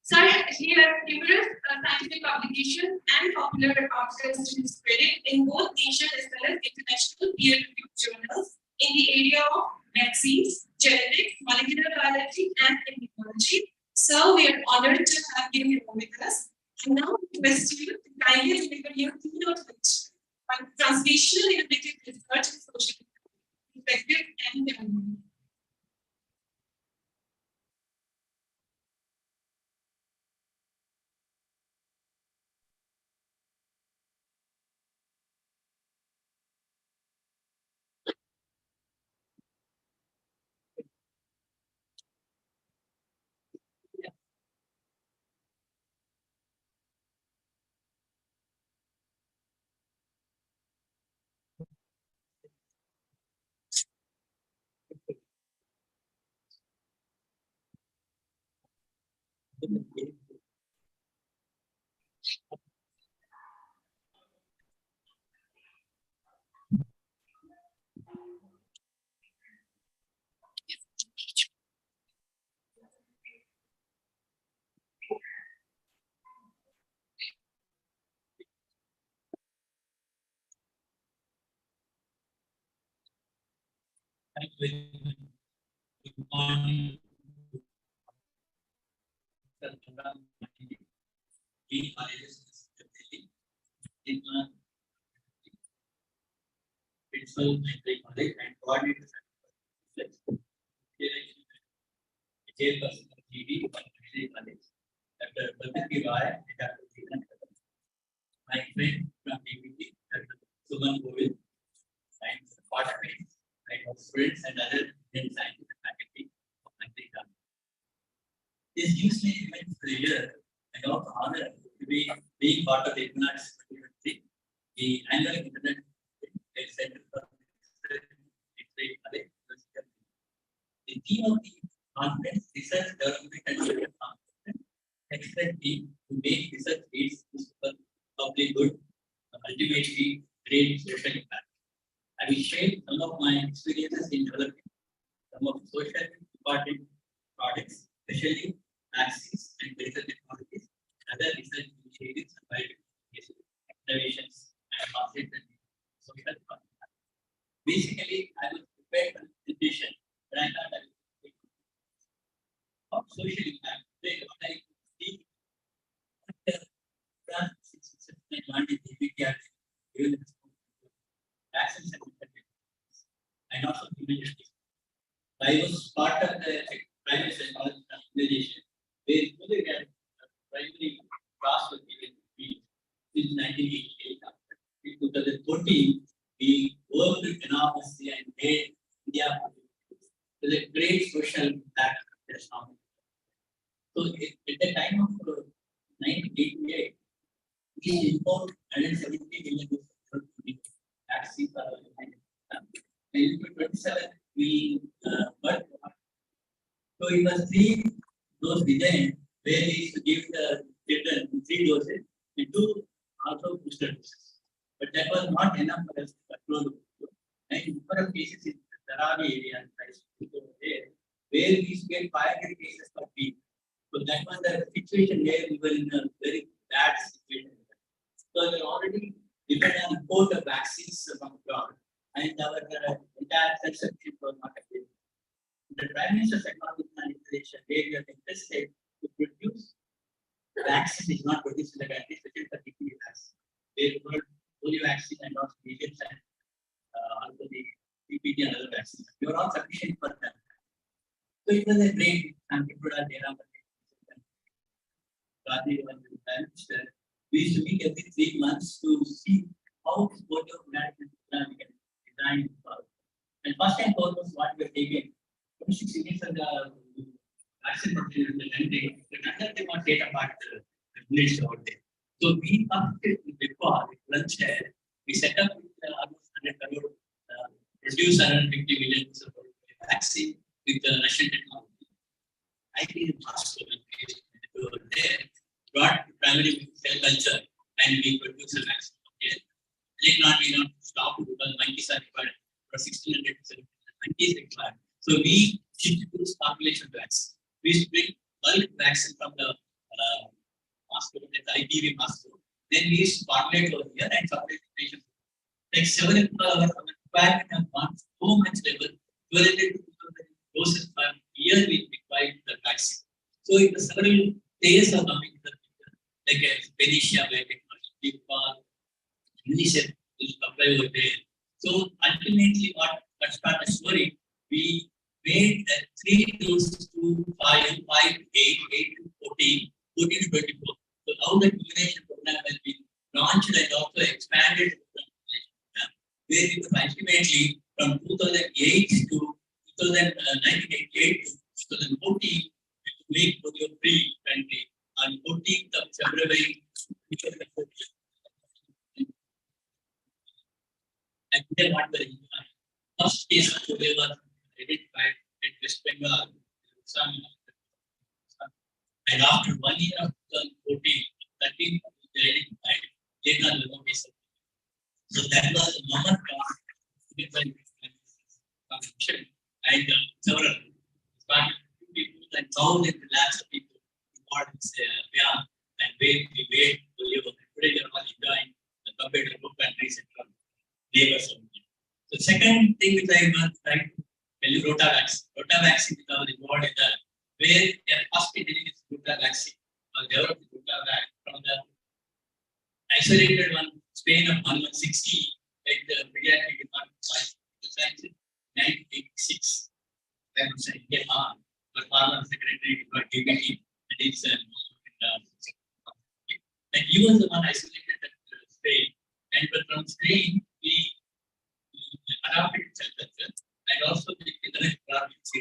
Sir, he has numerous scientific publications and popular articles to his credit in both national as well as international peer-reviewed journals in the area of vaccines, genetics, molecular biology, and immunology. Sir, we are honored to have you here with us. I now request you to kindly deliver your keynote lecture on translational innovative research and social perspective and development. Good morning. Principal Maitreyi College and coordinator chairperson GD College. Dr. Maitreyi, Dr. my friend from DPT, Dr. Suman Govil, and participants, my friends and other scientific faculty of Maitreyi. This gives me immense pleasure and also honor to be being part of the EQUINOX 2023, the annual Internet Center for Maitreyi College. The theme of the conference, research, development, and social conference, expert team to make research aids to public good, ultimately create social impact. I will share some of my experiences in developing some of the social important products, especially vaccines and medical technologies, other research initiatives and biotechnology innovations and concentrated social impact. Basically, I was prepared for the presentation, but I thought I would take of social impact. What I see and also immediately. I was part of the private technology organization where we had primary class was given since 1988. In 2014, we worked enormously and made India with a great social impact. So at the time of 1988, we import 170 million vaccines for our in 27 we worked. So it was 3 dose design where we used to give the children 3 doses and 2 also booster doses. But that was not enough for us to control the flu. And in number of cases in the Dharavi area, where we used to get 500 cases per week. So that was the situation where we were in a very bad situation. So we already depended on import of vaccines from abroad, and our entire consumption was not available. The Prime Minister's Economic Manipulation, where we are interested to produce vaccine is not produced in the country, especially for TB vaccine. They were polio vaccine and also measles and also the TPD and other vaccines. They were all sufficient for them. So it was a great and people are there. We used to meet every 3 months to see how polio management plan we can design. And first and foremost, what we are taking 26 units of the vaccine in the country, they want data part the village out there. So we started before lunch we set up almost 100 crore, produce 150 million of vaccine with the Russian technology. I think hospital there brought primary cell culture and we produce a vaccine. Okay. Later on, we not stop because monkeys are required for 1600 monkeys required. So we introduce population vaccine. We used to bring bulk vaccine from the hospital, the IPV hospital. Then we used to populate over here and supply the patients. Like 7 hours of requirement have gone so much level, 1200 doses per year we required the vaccine. So it was several days of coming to the picture, like a Venetia biotechnology, UNICEF will supply over there. So ultimately, what started the story, we made 3 doses to 5, 5 to 8, 8 to 14, 14 to 24. So now the immunization program has been launched and also expanded, where it was ultimately from 2008 to 1988 to 2014 to make polio free country on 14th of February. And then what the first case of polio was identified in West Bengal. And after 1 year of 2014, 13th they identified, later on the case. So that was the moment and several started people and thousands and lakhs of people bought and wait to live. Today they are all enjoying compared to both countries and neighbors. The second thing which I want to try to tell you, Rota vaccine. Rota vaccine is our involved in that, where they are first introduced Rota vaccine, developed Rota vaccine from the isolated one, Spain of 1160, like the pediatric department of science in 1986. I would say India, but Parliament Secretary did not give me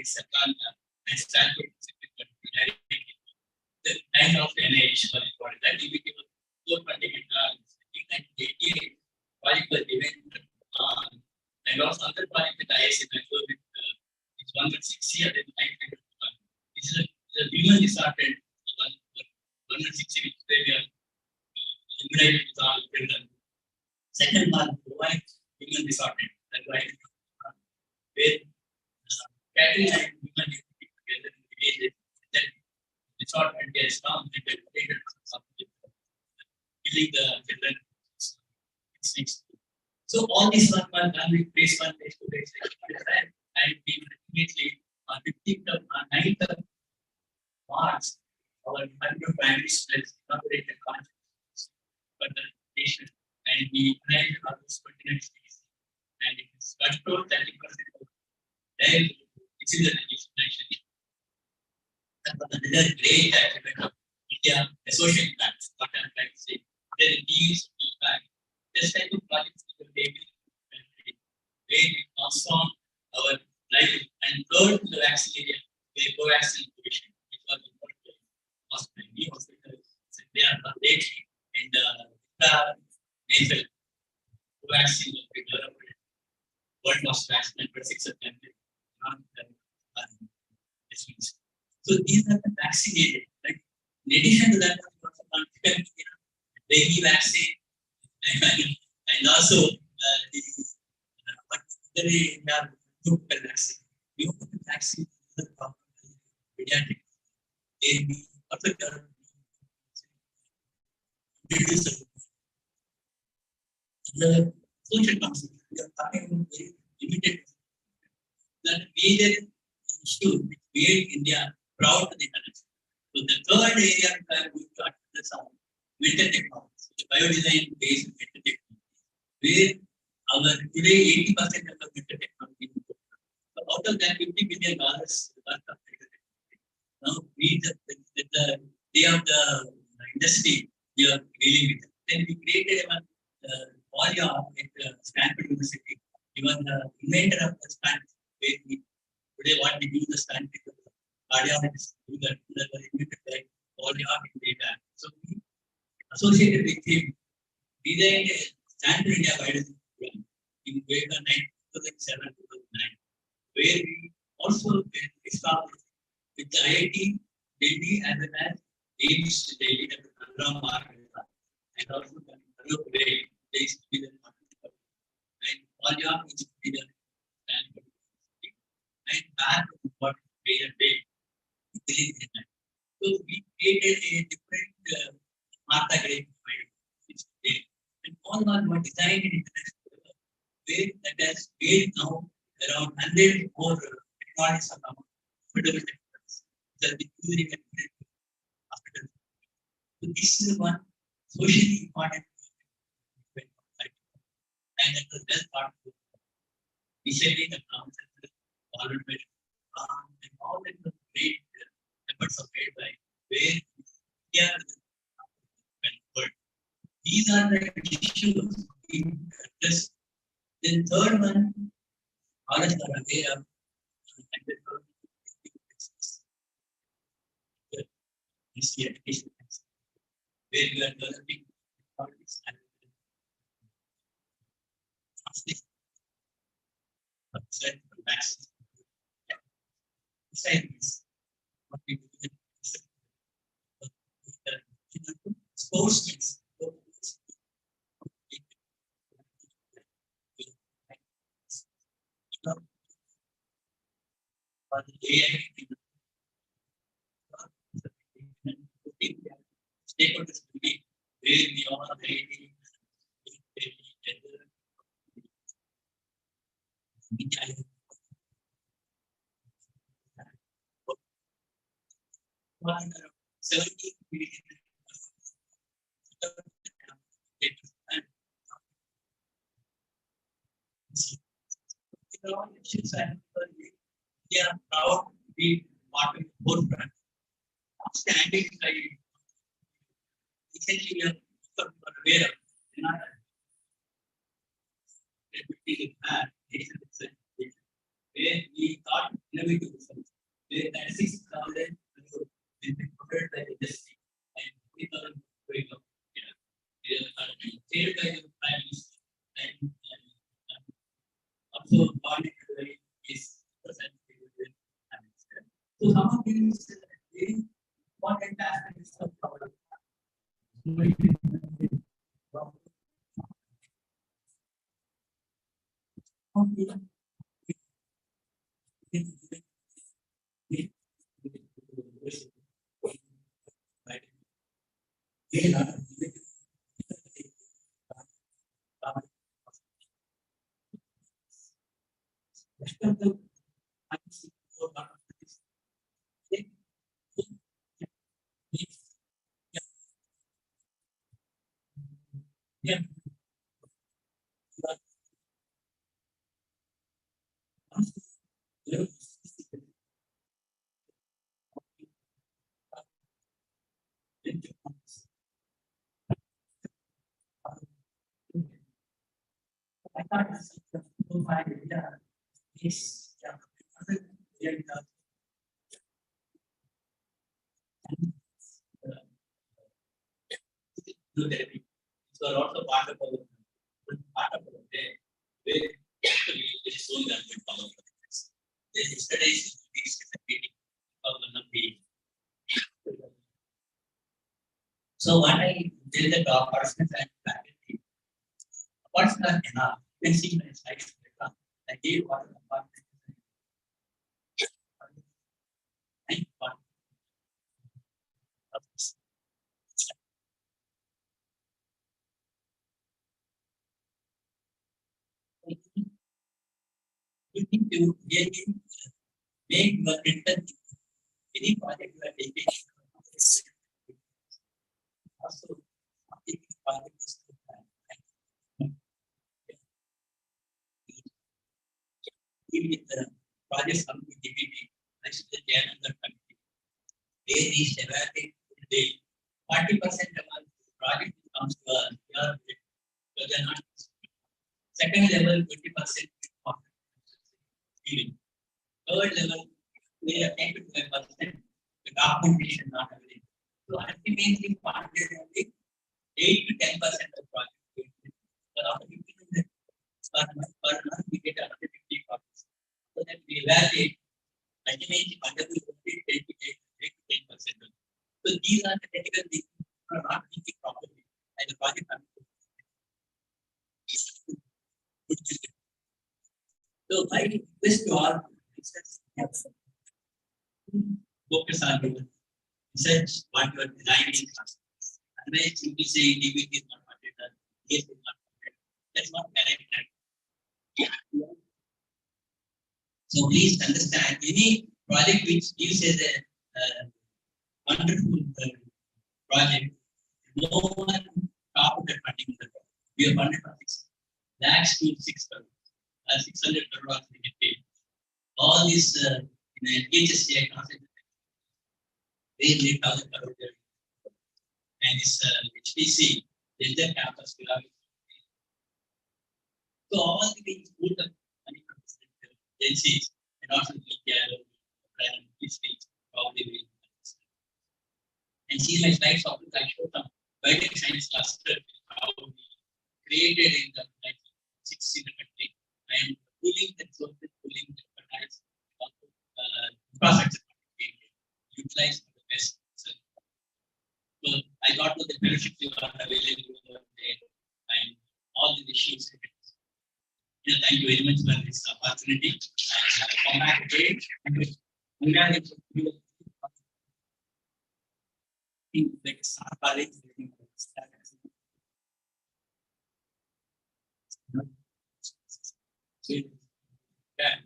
Sakana and Stanford the time of NIH for that we became a core funding in 1988 project was given and also other project with ISC that was with it's 116 and this is a human disordered 116 which they are immunized with all children. Second one provide human disordered that why where catering and human together in villages that disordered gets found and then killing the children. So all these one done with phase 1, phase 2, phase 3, and we ultimately on 15th of 9th of March, our primary students inaugurated consciousness for the patient, and we tried almost 29 days, and it is controlled 30% of then this is a legislation. And another great aspect of India, the social impact, what I'm trying to say, there is impact. This type of projects we will take where we transform our life and third to the vaccine area, the co-vaccine innovation, which was important hospital, new hospitals, they are lately in the nasal co-vaccine will be developed. World was vaccinated for 6 of them. So these are the vaccine areas. Like in addition to that, we also want dengue vaccine and also the pneumococcal vaccine. Pneumococcal vaccine is the problem pediatric. They be also the social concept. We are talking about very limited. That major issue which made India proud to the country. So the third area we are going to address are mental technology, biodesign based mental technology, where our today 80% of the mental technology. So out of that $50 billion worth of mental technology. Now we the day of the industry we are dealing with. Then we created one poly at Stanford University. Even the inventor of the Stanford, where we today what we do the Stanford cardiologists do that like polyartic data. So we associated with him, designed a Stanford India biology program in 2007 2009, where we also established with the IIT Delhi as well as AIMS Delhi and and also today there is to be the and polyartic is to be the Stanford and back to what we are doing. So we created a different Martha grade and all were designed in international where that has made now around 100 more technologies are now affordable technologies that we using at hospitals. So this is one socially important and that was best part of it. Recently the council followed by and all that was great efforts of made by where India world. These are the issues we address. Then third one, all of are aware of this education where we are developing technologies and vaccines. Besides this, what we do is sports means stakeholders will be where we all are ready. They are proud to be part of the forefront. Standing like essentially we are aware of where where we thought innovative results, where 96,000 will be prepared by the industry and 3,000 going up. Chaired by the Prime Minister and also coordinated by his present. So some of these very important aspects of our yeah. I thought it's yes, yeah. Do therapy. So lots of part of our day where we show them with power. Yesterday's meeting of one of the. So when I did the top person and faculty, what's not enough? You can see my slides. I gave one of the part. And one. You think you really make your written any project you are taking. Also, taking project is even if the projects come to DPP, I should get another committee. They reach evaluate the 40% of our project comes to us, but they're not. Second level, 20% of feeling. Third level, they are 10 to 12%. The documentation not available. So ultimately, funded only 8 to 10% of project. But after 15 per month, we get another 50 copies. So that we evaluate, ultimately, funded will only 8 to 10%. So these are the technical things that are not thinking properly. And the project so I request to all focus on your research, what you are designing. Otherwise, you will say DBT is not funded, yes, is not funded. That's not correct. So please understand any project which gives us a wonderful project, no one top of the funding. We are funded for 6 lakhs to 6 crores. 600 crores we get paid. All this in the HSCI concept, they made 1,000 crores. And this HPC, they just campus. So all the things put the money from the agencies and also the and these things probably will. And see my slides of I showed some biotech science cluster how we created in the 1960s in the country. I am pulling the sources, pulling the infrastructure utilize for the best. So I got to the fellowship you are available there and all the issues. Thank you very much for this opportunity. And come back again. Like Star College. Yeah.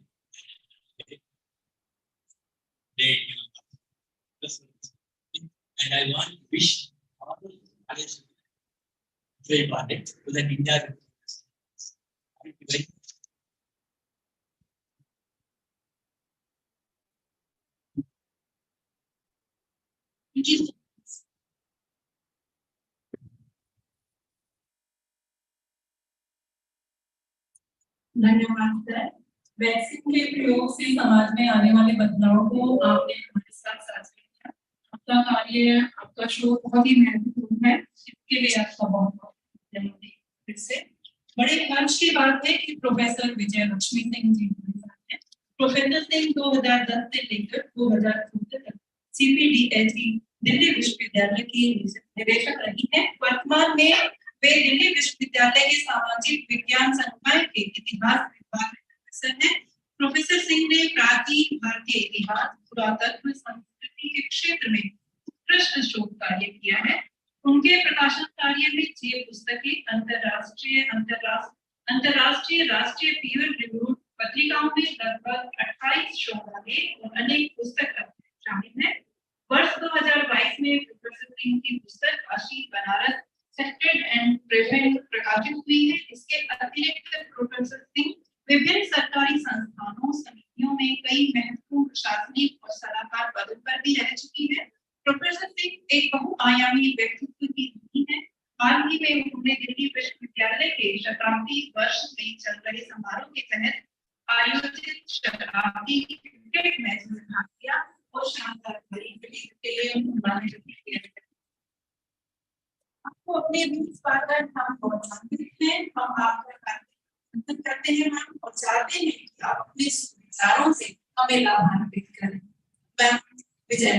And I want to wish all the colleges very important so that India. धन्यवाद sir. Vaccine के प्रयोग से समाज में आने वाले बदलाव को आपने हमारे साथ साझा किया। आपका कार्य, आपका शो बहुत ही महत्वपूर्ण है, इसके लिए आपका बहुत बहुत धन्यवाद। फिर से बड़े हर्ष की बात है कि प्रोफेसर विजय लक्ष्मी सिंह जी हमारे साथ हैं। प्रोफेसर सिंह 2010 से लेकर 2014 तक CPDHE दिल्ली विश्वविद्यालय की निदेशक रही हैं। वर्तमान में वे दिल्ली विश्वविद्यालय के सामाजिक विज्ञान संकाय के इतिहास विभाग में प्रोफेसर हैं। प्रोफेसर सिंह ने प्राचीन भारतीय इतिहास, पुरातत्व, संस्कृति के क्षेत्र में उत्कृष्ट शोध कार्य किया है। उनके प्रकाशन कार्य में 6 पुस्तकें अंतरराष्ट्रीय राष्ट्रीय पीयर रिव्यूड पत्रिकाओं में लगभग 28 शोधालेख और अनेक पुस्तक शामिल हैं। वर्ष 2022 में प्रोफेसर सिंह की पुस्तक काशी बनारस सेक्टेड एंड प्रेजेंट प्रकाशित हुई है। इसके अतिरिक्त प्रोफेसर सिंह विभिन्न सरकारी संस्थानों समितियों में कई महत्वपूर्ण प्रशासनिक और सलाहकार पदों पर भी रह चुकी है। प्रोफेसर सिंह एक बहुआयामी व्यक्तित्व की धनी है। हाल ही में उन्होंने दिल्ली विश्वविद्यालय के शताब्दी वर्ष में चल रहे समारोह के तहत आयोजित शताब्दी क्रिकेट मैच में भाग लिया और शानदार क्रिकेट के लिए उन्होंने आपको अपने इस बात पर हम बहुत आनंदित हैं। हम आपका कार्य करते हैं मैम और चाहते हैं कि आप अपने विचारों से हमें लाभान्वित करें। Ma'am Vijay.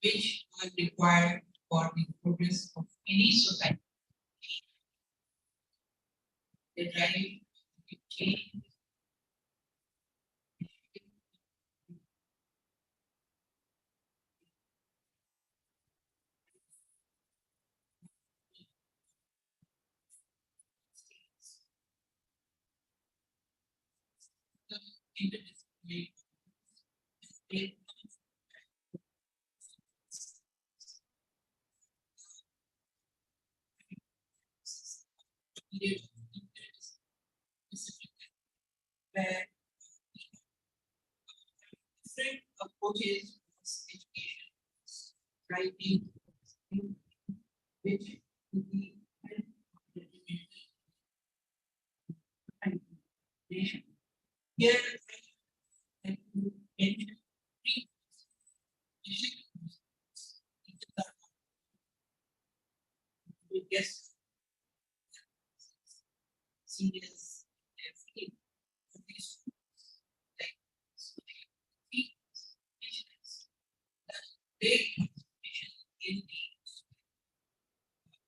Which are required for the progress of any society. They drive change. Interdisciplinary where different approaches to education, writing, which will be here I will mention 3 yes seniors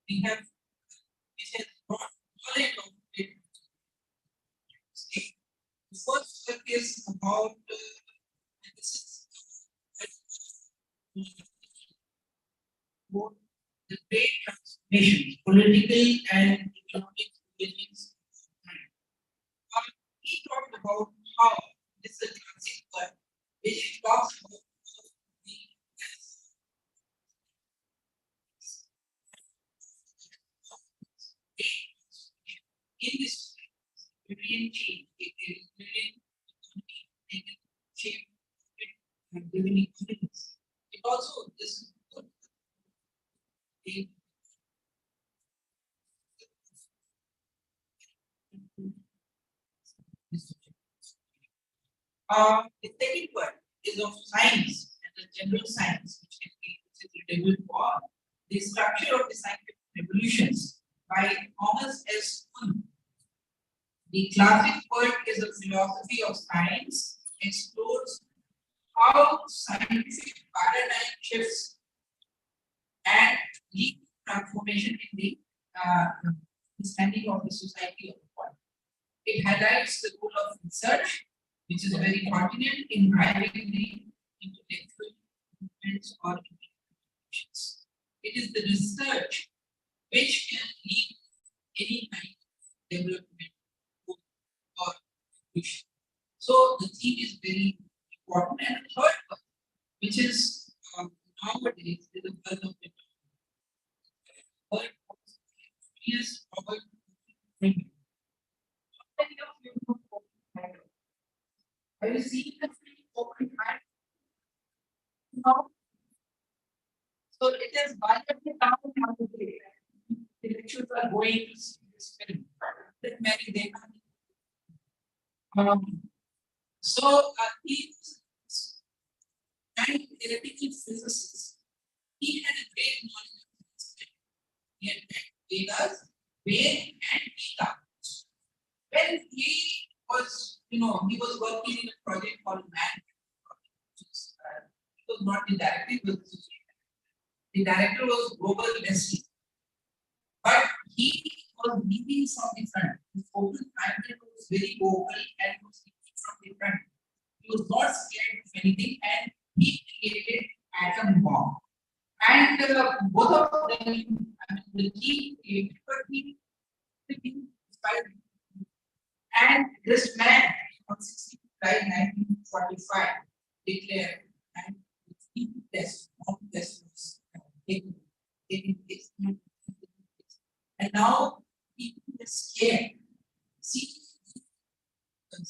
we have which has brought knowledge of it. The first work is about this is about the great transformation, political and economic changes. He talked about how this is a classic work which talks about the in this European change, shape and giving economics. It also this the second one is of science and the general science, which is related for the structure of the scientific Revolutions by Thomas S. Kuhn. The classic work is a philosophy of science, explores how scientific paradigm shifts and lead to transformation in the understanding of the society of the world. It highlights the role of research, which is very pertinent in driving the intellectual movements or innovations. It is the research which can lead to any kind of development or evolution. So the theme is very important. And the third one, which is nowadays is the birth of the world of experience of thinking. How many of you know open mind? Have you seen the open mind? No. So it is by the time of the day, the lectures are going to see this film. That many they so he was and theoretical physicist. He had a great knowledge of physics. He had Vedas, Ved and Gita. When he was, he was working in a project called Man. It was not the director, it was the director was Global Leslie. But he was leading from the front. His open minded was very vocal and was leading from the front. He was not scared of anything and he created atom bomb. And both of them, I mean, the key created, but he inspired. And this man on 16th July 1945 declared and the test of test was taken place. And now people are scared. See, it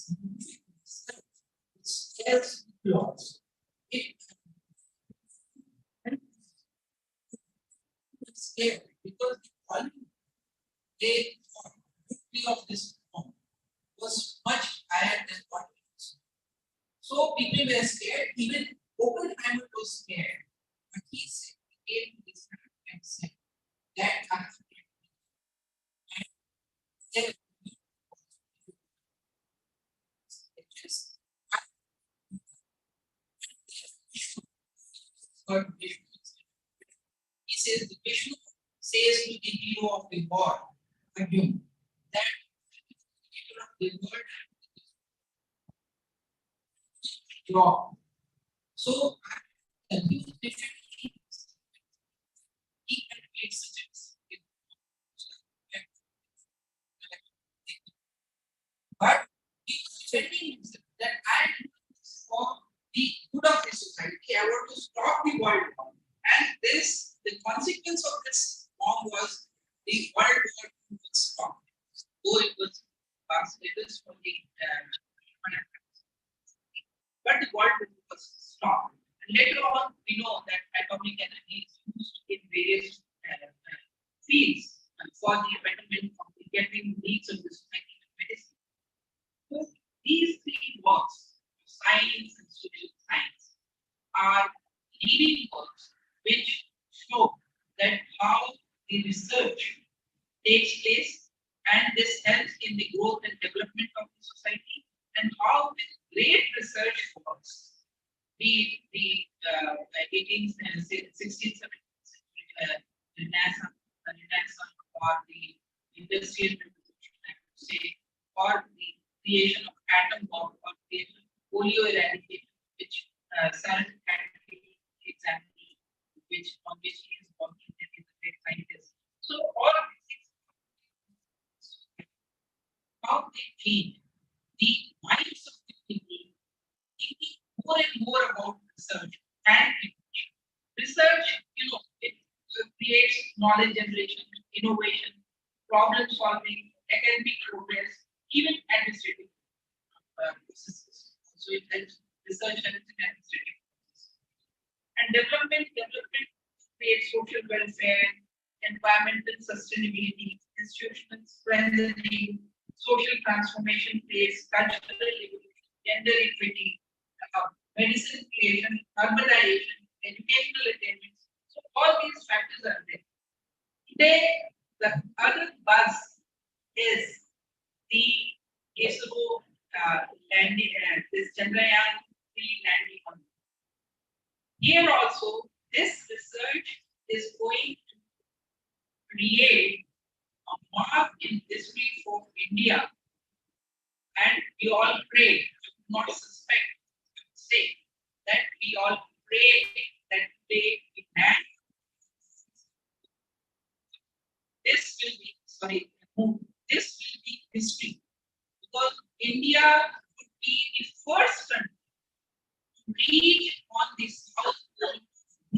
scares people also. It's scared because the volume of this bomb was much higher than what it was. So people were scared, even Oppenheimer was scared. But he said, he came to this man and said, that I'm scared. And then he says the Vishnu says to the hero of the war, Arjun, that the hero of the world draw. So the new different things he had made suggests. But he was defending himself that I am doing this for the good of the society. I want to stop the world war. And this, the consequence of this bomb was the world war was stopped. Though it was status for the but the world war was stopped. And later on, we know that atomic energy is used in various fields for the betterment of the getting needs of the society and medicine. So these three works, science and social science, are leading works which show that how the research takes place and this helps in the growth and development of the society and how with great research works, be the 18th and 16th, 17th century Renaissance or the industrial revolution, I would say, or the creation of atom bomb or creation of polio eradication, which Sarah had exactly on which he is working and is a great scientist. So all of these things, how they change the minds of the people, thinking more and more about research and innovation. Research, it creates knowledge generation, innovation, problem solving, academic progress, even administrative processes. So it helps research and administrative processes. And development creates social welfare, environmental sustainability, institutional strengthening, social transformation creates cultural evolution, gender equity, medicine creation, urbanization, educational attainment. So all these factors are there. Today, the other buzz is the ISRO landing, this Chandrayaan-3 landing on. Here also, this research is going to create a mark in history for India, and we all pray, not suspect, say that we all pray that today we land. This will be, this will be history, because India would be the first country to reach on the south pole of the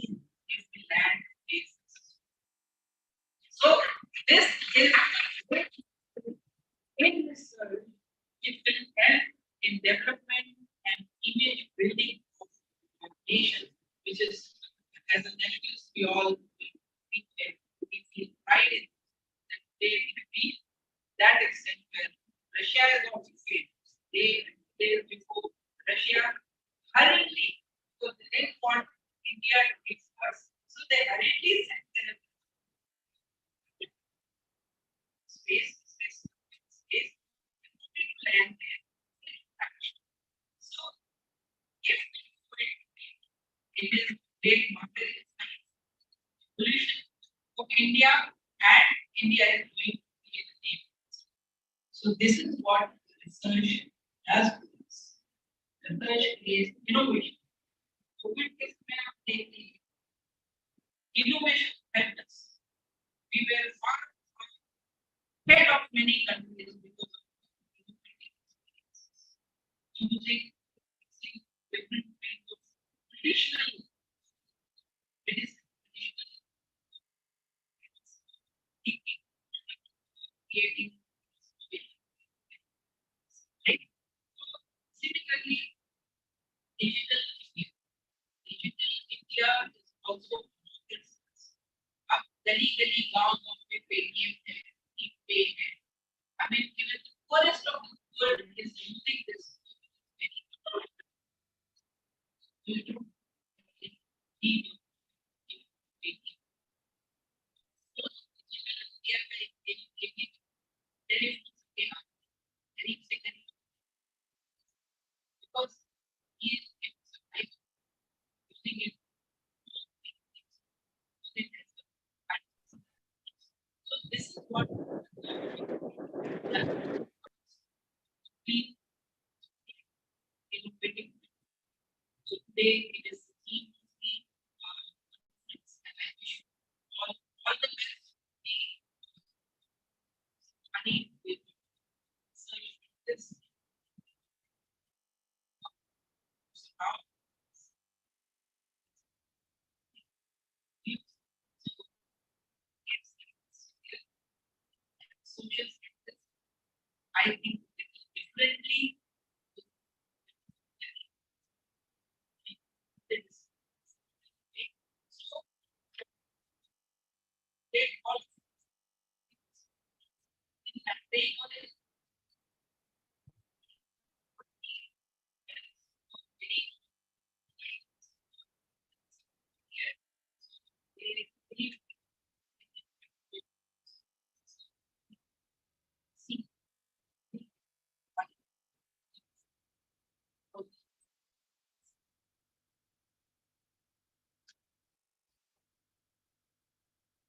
moon if we land safely. So this is in research, it will help in development and image building of our nation, which is, as a nationalist, we all we feel pride in that they will be that extent where Russia is also failed. They before Russia hurriedly, because they didn't want India to be first, so they hurriedly sent their space, and moving to land there. So, if it is great market solution for India, and India is doing the same. So this is what research does. Research is innovation. COVID is innovation helped us. We were far ahead of many countries because of using different kinds of traditional medicine, creating. Similarly, digital India. Digital India is also up gully gaon mein Paytm hai, ePay hai. I mean, even the poorest of the world is using this. Because he is using it. So this is what we innovating. So today it is key to see and I wish all the best. Money with research this. Now, social sciences, I think differently. So they all in that way college.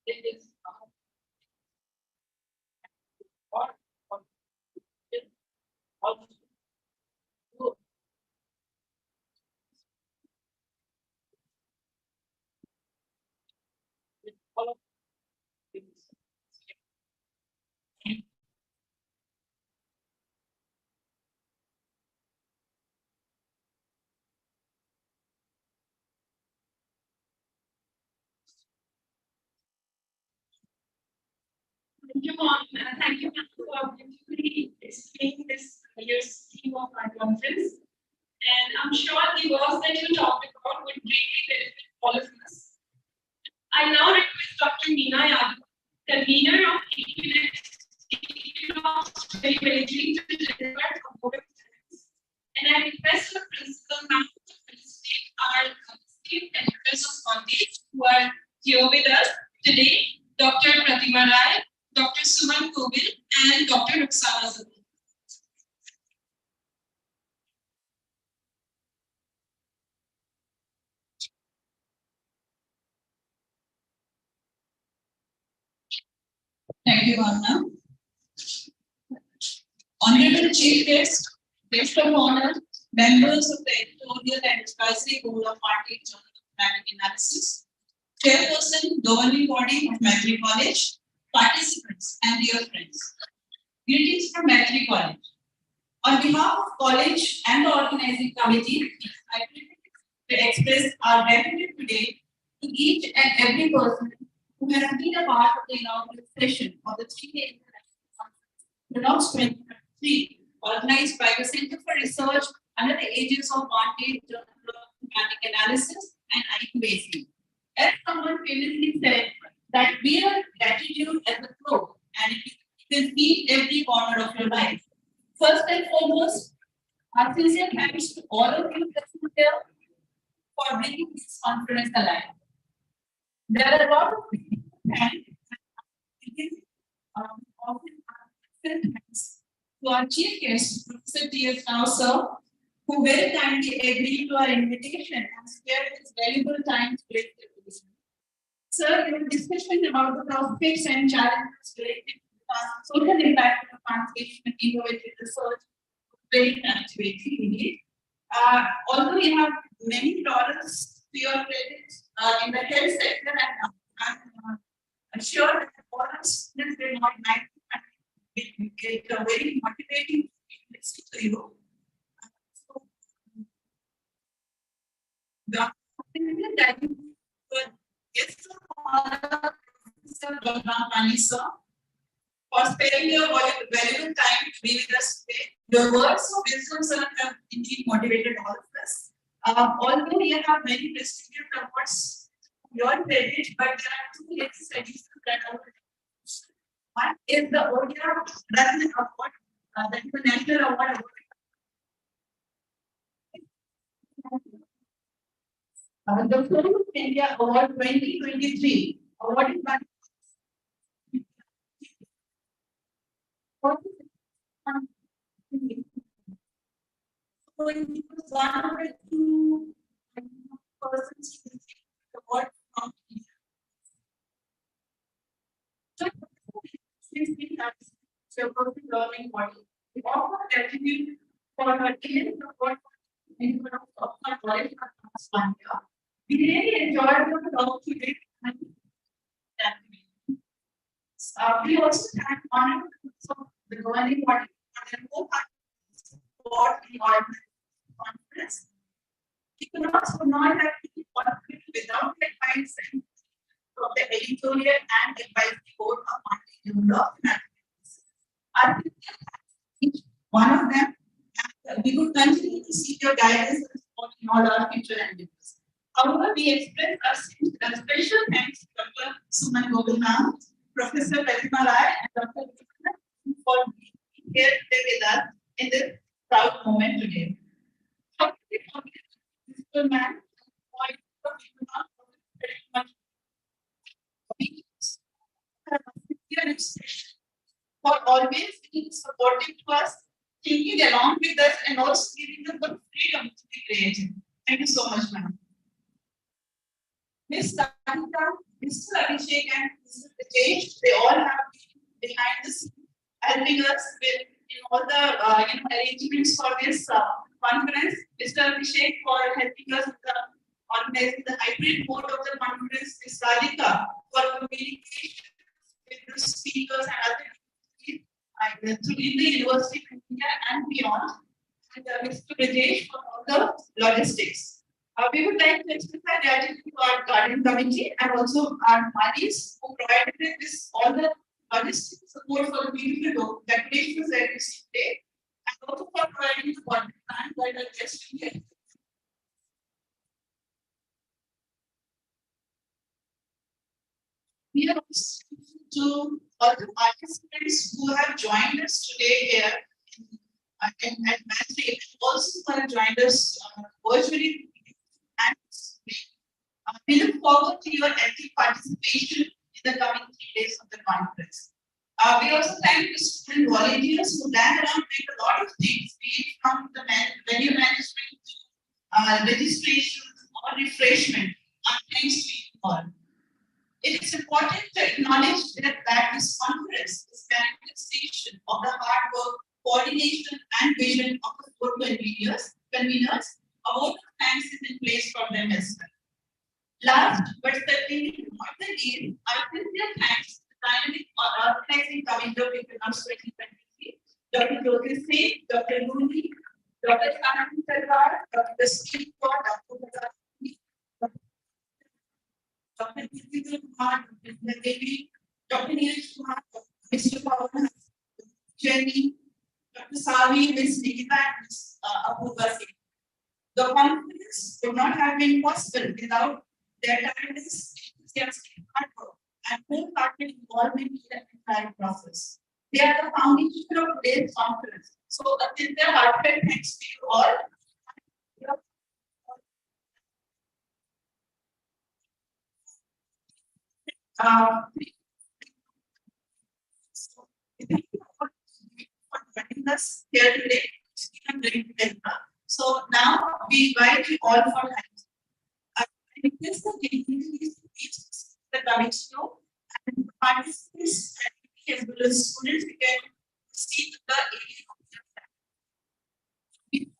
It is or also with all of things. Thank you, Mom. Thank you, ma'am, for beautifully explaining this year's theme of our conference. And I'm sure the works that you talked about would greatly benefit all of us. I now request Dr. Meena Yadav, convener of EQUINOX 2023, to deliver a vote of thanks. And I request the principal ma'am to felicitate our esteemed members of Congress who are here with us today. Dr. Pratima Rai, Dr. Suman Kobil, and Dr. Ruxana Zabi. Thank you, Anna. Honorable Chief Guest, guest of honor, members of the editorial and advisory board of Maitreyi Journal of Mathematics Analysis, chairperson, governing body of Maitreyi College, participants, and dear friends. Greetings from Maitreyi College. On behalf of college and the organizing committee, I to express our gratitude today to each and every person who has been a part of the inaugural session of the 3-day International Conference, EQUINOX 2023, organized by the Center for Research under the aegis of Maitreyi Journal of Mathematics Analysis and IQAC. As someone previously said, that we are gratitude as a flow, and it will feed every corner of your life. First and foremost, our sincere thanks to all of you present here for bringing this conference alive. There are a lot of people and thanks to our chief guest, Professor T.S. Rao, sir, who very kindly agreed to our invitation and spared his valuable time to break the position. Sir, your discussion about the prospects and challenges related to the social impact of translation and innovative research was very captivating indeed. Although you have many laurels to your credit in the health sector, and I'm sure that all our students will not mind and get a very motivating to listen to you. So, the yes, Professor Dr. sir, for sparing your valuable time to be with us today. Your words of wisdom, sir, have indeed motivated all of us. Although we have many prestigious awards, your credit, but there are two legacy studies that are. One is the Odia Ratna Award, that is the National Award. The Film of India Award 2023, awarded by so it was one of the two persons who received the award from India. So, learning body. We offer gratitude for her immense support in front of our college for the past 1 year. We really enjoyed the talk today. We also thank honorable members of the governing body for their support in our conference. EQUINOX would not have been possible without the advice from the editorial and advisory board of Maitreyi Journal of Mathematics. I think each one of them, and we would continue to seek your guidance and support in all our future endeavors. However, we express our special thanks to Dr. Suman Kobil, Professor Pratima Rai, and Dr. Ruxana for being here today with us in this proud moment today. Mr. Man, very much for always being supportive to us, thinking along with us, and also giving us the freedom to be creative. Thank you so much, ma'am. Ms. Sarita, Mr. Abhishek, and Mr. Rajesh, they all have been behind the scenes, helping us with all the arrangements for this conference. Mr. Abhishek for helping us with organizing the hybrid mode of the conference. Ms. Sarita for communication with the speakers and other people in the University of India and beyond. And Mr. Rajesh for all the logistics. We would like to express our gratitude to our guardian committee and also our Malis who provided this all the logistic support for the beautiful decorations that we see today, and also for providing the content and that are guests here. We are also to all the participants who have joined us today here at Maitreyi, and also who have joined us virtually. And we look forward to your active participation in the coming 3 conference. We also thank the student volunteers who ran around did a lot of things, be it from the venue management to registration or refreshment. Thanks to you all. It is important to acknowledge that this conference is a manifestation of the hard work, coordination, and vision of the four conveners. A vote of thanks is in place for them as well. Last but certainly not the least, our sincere thanks to the dynamic organizing committee of EQUINOX 2023, Dr. Jyoti Singh, Dr. Mooney, Dr. Sanam Sarkar, Dr. Steve Kaur, Dr. Bhagati, Dr. Nitish Kumar, Dr. Devi, Dr. Neeraj Kumar, Mr. Pawan, Jenny, Dr. Savi, Ms. Nikita, and Ms. Apurva Singh. The conference would not have been possible without their tireless, enthusiastic hard work and wholehearted involvement in the entire process. They are the foundation of today's conference. So, a sincere heartfelt thanks to you all. Thank you for joining us here today. So now we invite you all for lunch. I request the dignitaries to please the coming show and participants as well as students who can see the area of the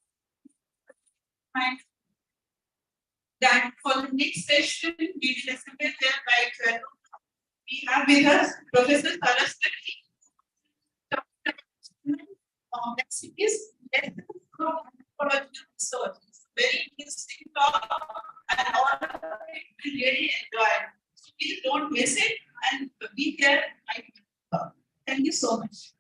and that for the next session we will assemble there by 12 o'clock. We have with us Professor Saraswati. Next is anthropological research. It's a very interesting talk and all of it will really enjoy. So please don't miss it and be there. Thank you so much.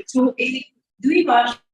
So एक द्विभाषी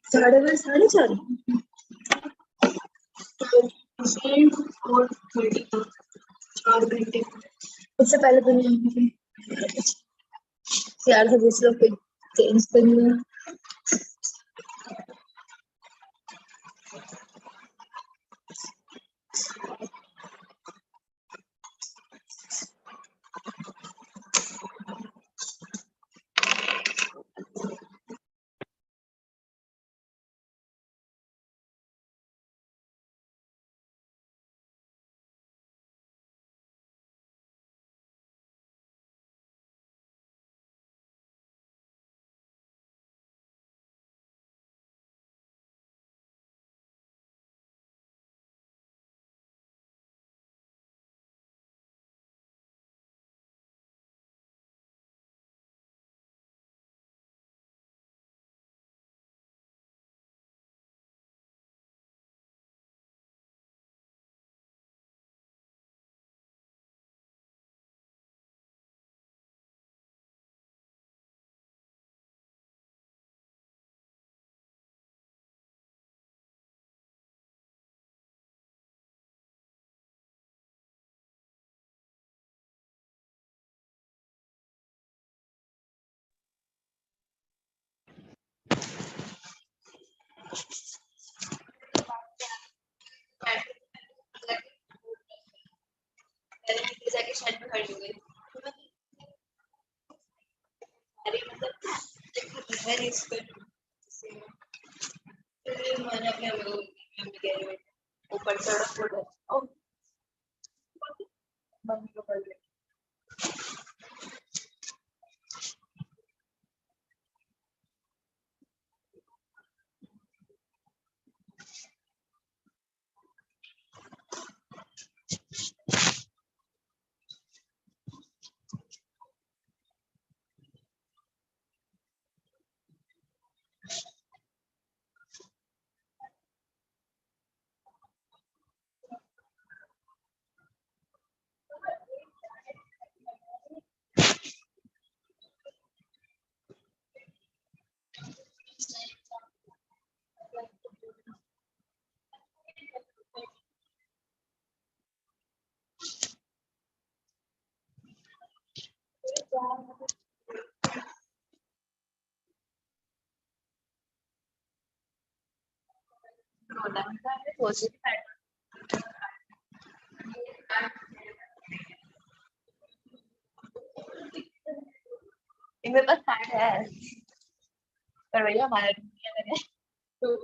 साढ़े बारह साढ़े चार और 4 घंटे उससे पहले तो नहीं यार सब इस लोग चेंज करनी है जाके शर्ट में खड़ी हो गई अरे मतलब वेरी एक्सपर्ट फिर मैंने अपने मम्मी कह रही ऊपर चढ़ा फोटो ओ मम्मी को पड़ गई इनमें बस कार्ड है पर भैया हमारा क्या करें तो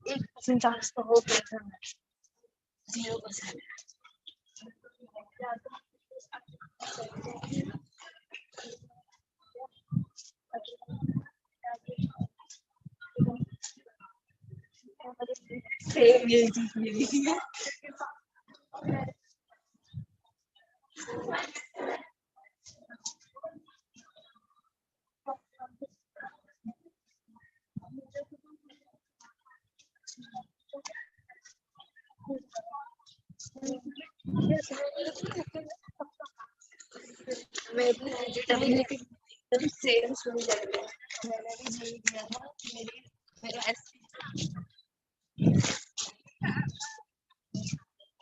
एक परसेंट चांस तो हो गया 0%. सेम ये चीज मिली है मैं भी तभी लेके एकदम सेम सुन लग रहा है मैंने भी यही किया था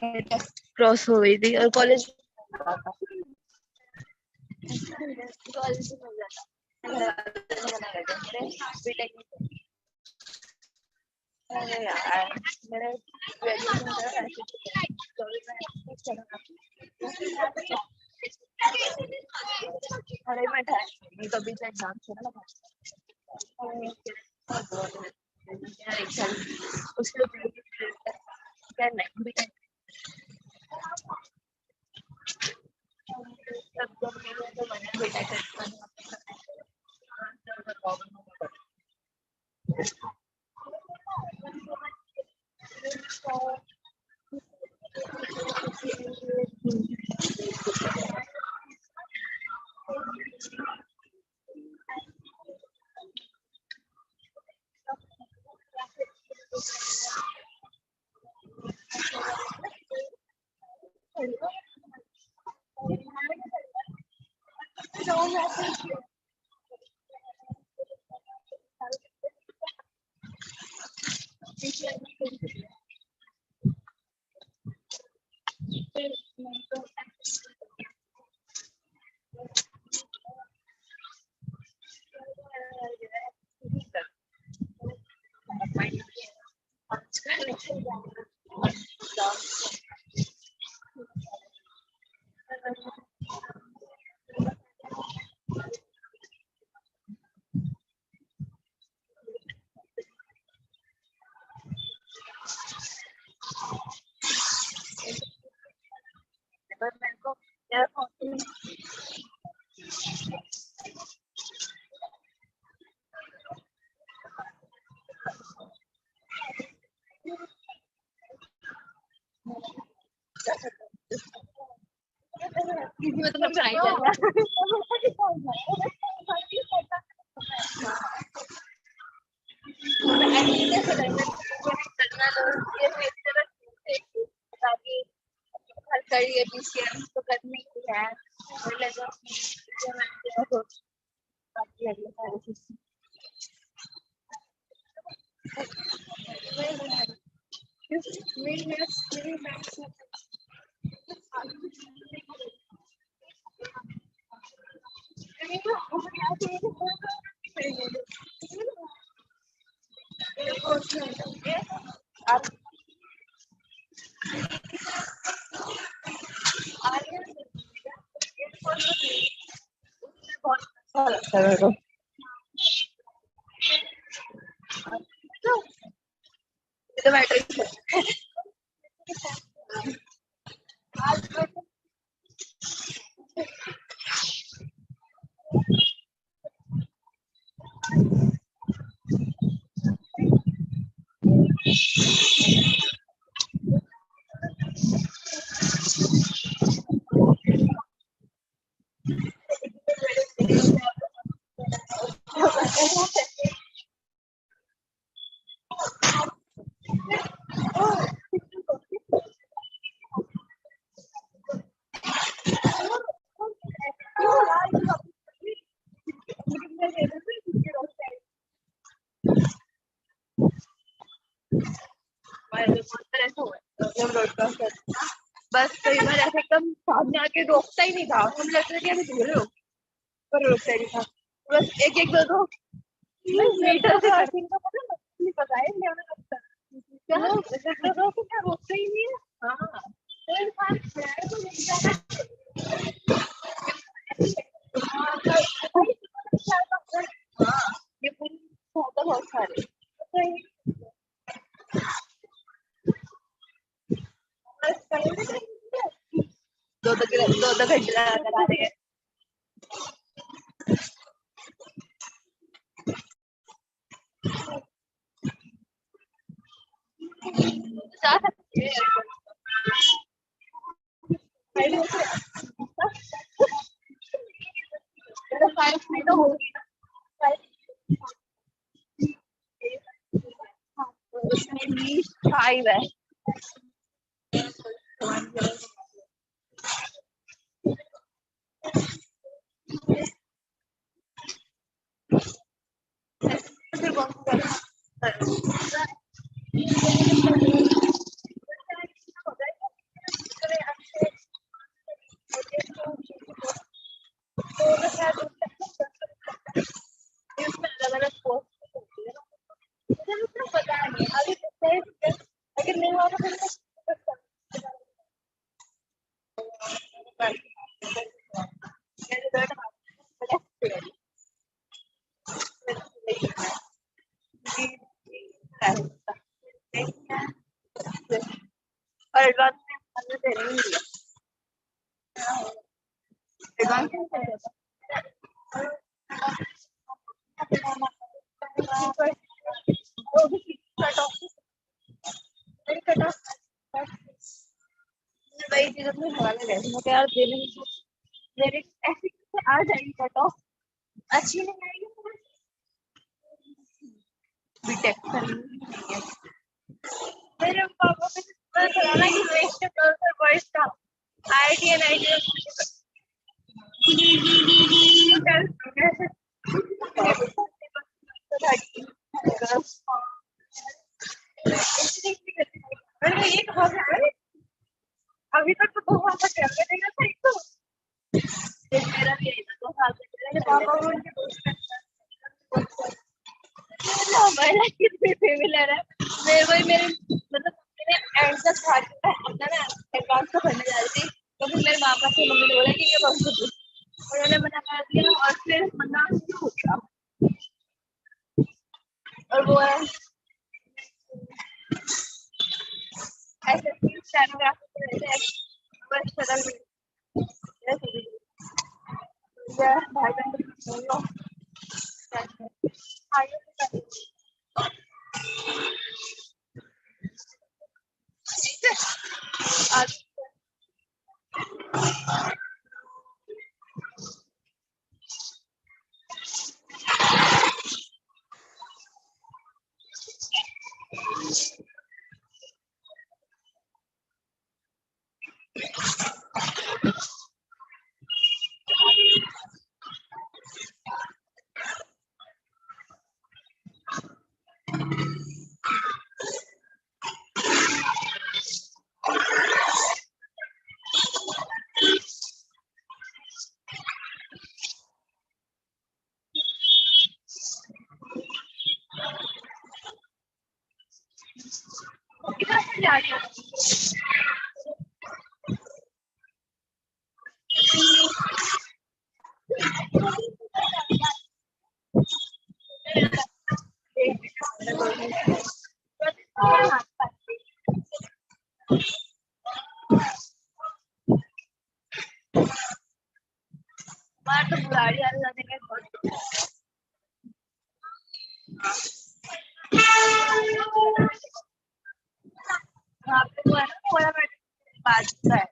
मेरा क्रॉस हो गई थी और कॉलेज कॉलेज में जाता अरे यार मेरा ग्रेजुएशन अरे मैं कभी तो एग्जाम से ना उसके नहीं तो करने की है बहुत अच्छा लगता है मेरे को। तो मैट्रिक्स बस कई बार ऐसे एकदम सामने आके रोकता ही नहीं था, मुझे लगता था कि अभी धीरे रोक, पर रोकता ही नहीं था। बस एक एक दो दो मीटर से नहीं पता है क्या क्या रोकता ही नहीं है। हाँ तो इंसान है तो नहीं जाना। हाँ ये पूरी बहुत सारे दो घंटे लगाकर आ रहे हैं। जा सकते हैं। तो होगी ना उसमें भी 5 है। फिर कौन सा इसमें अलग-अलग पोस्ट होती है ना, मुझे उतना पता नहीं अभी अगर नहीं हुआ तो फिर और एडवांस में हमने देने नहीं दिया। एडवांस में वही चीज अपने हवाले रहती है यार, देने मेरे ऐसे आ जाएगी कट ऑफ अच्छी नहीं आएगी बीटेक करनी है। मेरे पापा को पता चला कि वेस्ट गर्ल्स और बॉयज का आईटी एंड आईटी ये कहा अभी तक तो 2 साल तक चल देगा था एक तो मेरा भी नहीं था 2 साल तक मेरे पापा को उनके दोस्त महिला कितनी फेमिलर है मेरे को मेरे मतलब मैंने एंड तक था अपना ना एडवांस का भरने जा रही थी तो फिर मेरे मामा से मम्मी ने बोला कि ये बस उन्होंने मना कर दिया और फिर मना शुरू हो गया और वो है ऐसे स्टेनोग्राफी बस सरल बाहर तो बुराड़ी आ जाने का बहुत वहाँ पे वो है ना थोड़ा बात का है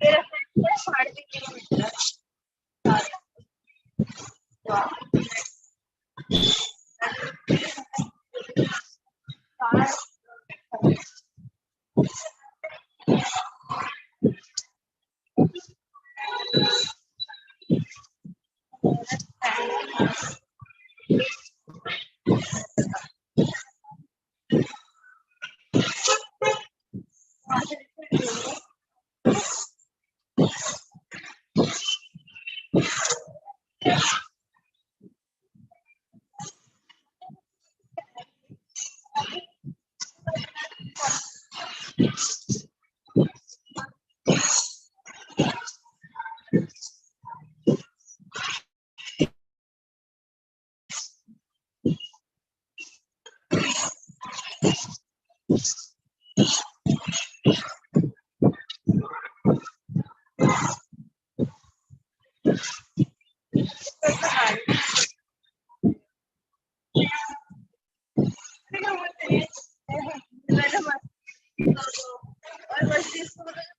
तेरा फ्रेंड 3.5 किलोमीटर और बस इसको मतलब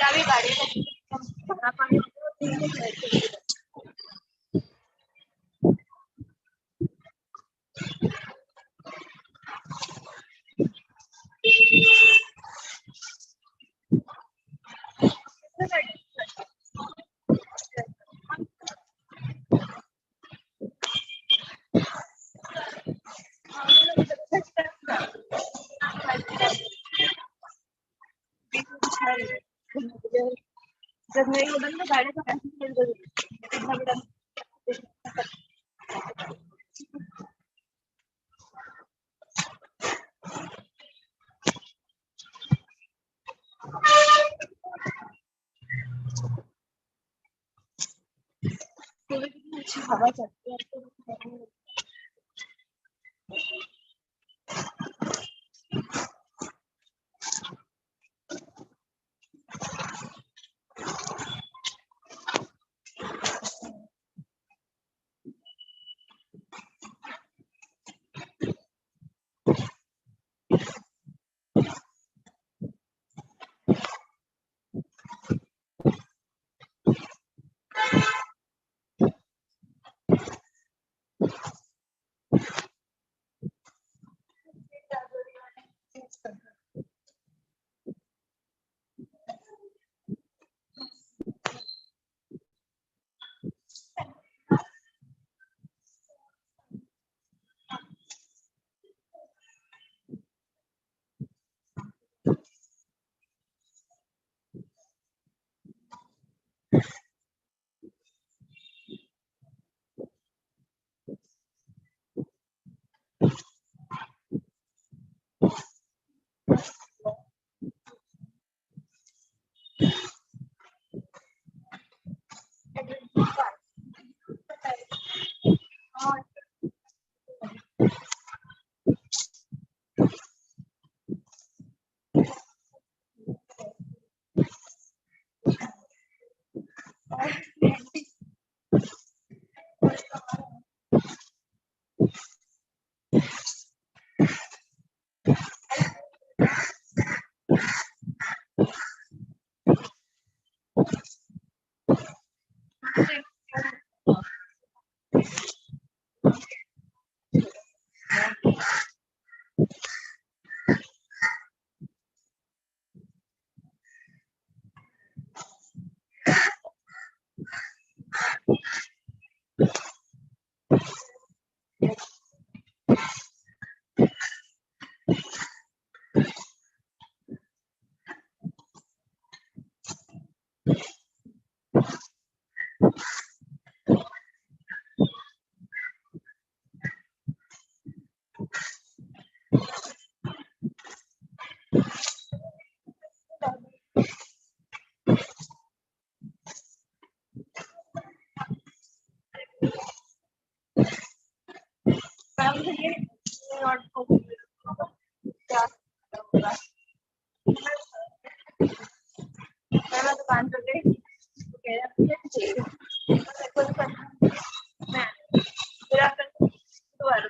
पहली बार एकदम हाथ पड़ रहा है और हमें देखा जब मेरी उड़न में गाड़ी का पैसेंजर हवा चलती है तो मैं दुकान पर गई तो कह रहा मुझे चाहिए मैं पूरा कर दोबारा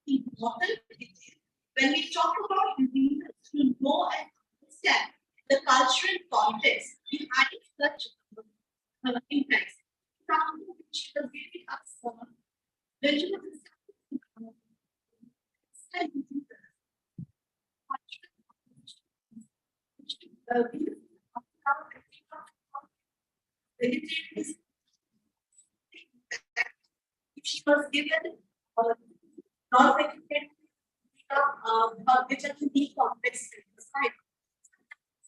important it is when we talk about leaders to know and understand the cultural context behind such impacts. Example which was giving us visual she was given non-vegetarian which are unique complex right?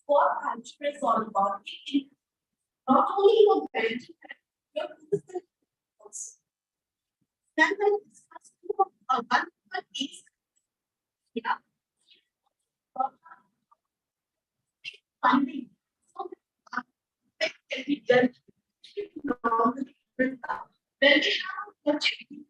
What culture is all about. Not only your parenting, your physical also. Then I discussed one case. Yeah. Funding. So that can be done. When we have a checking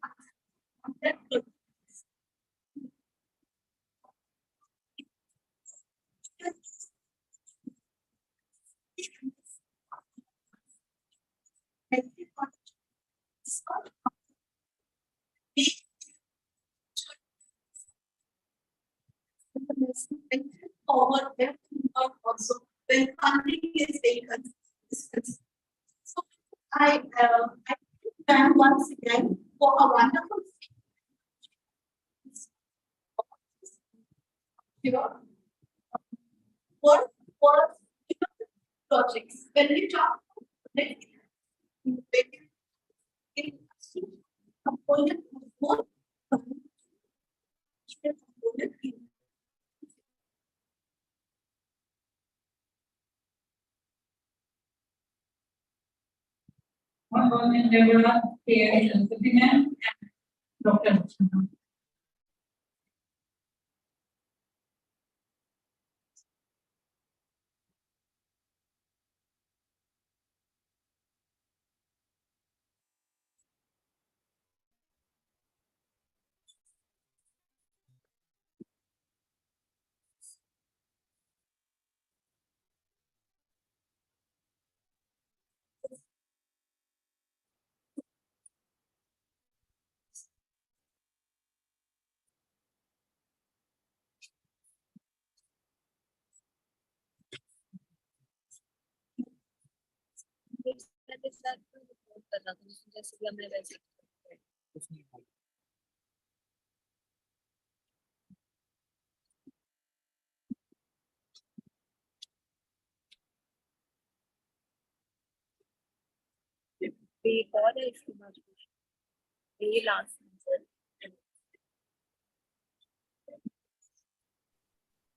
forward there also when funding is taken. So I thank once again for a wonderful what was projects when we talk about component more One was in Deborah, here in Sutina, and Dr.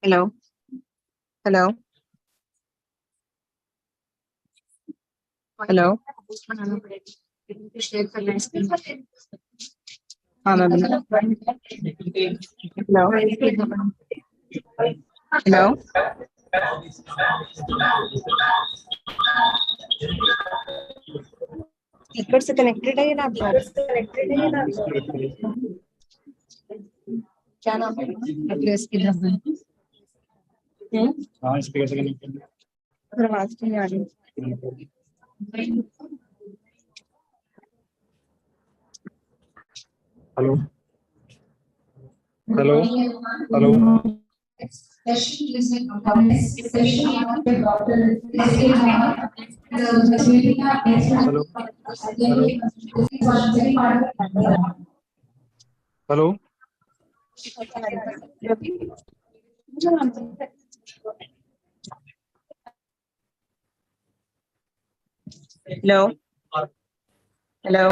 Hello. Hello. Hello. हाँ ma'am hello hello speaker से connected है ये laptop क्या नाम है address की हाँ speaker से कनेक्टेड है आवाज नहीं आ रही hello hello hello hello hello hello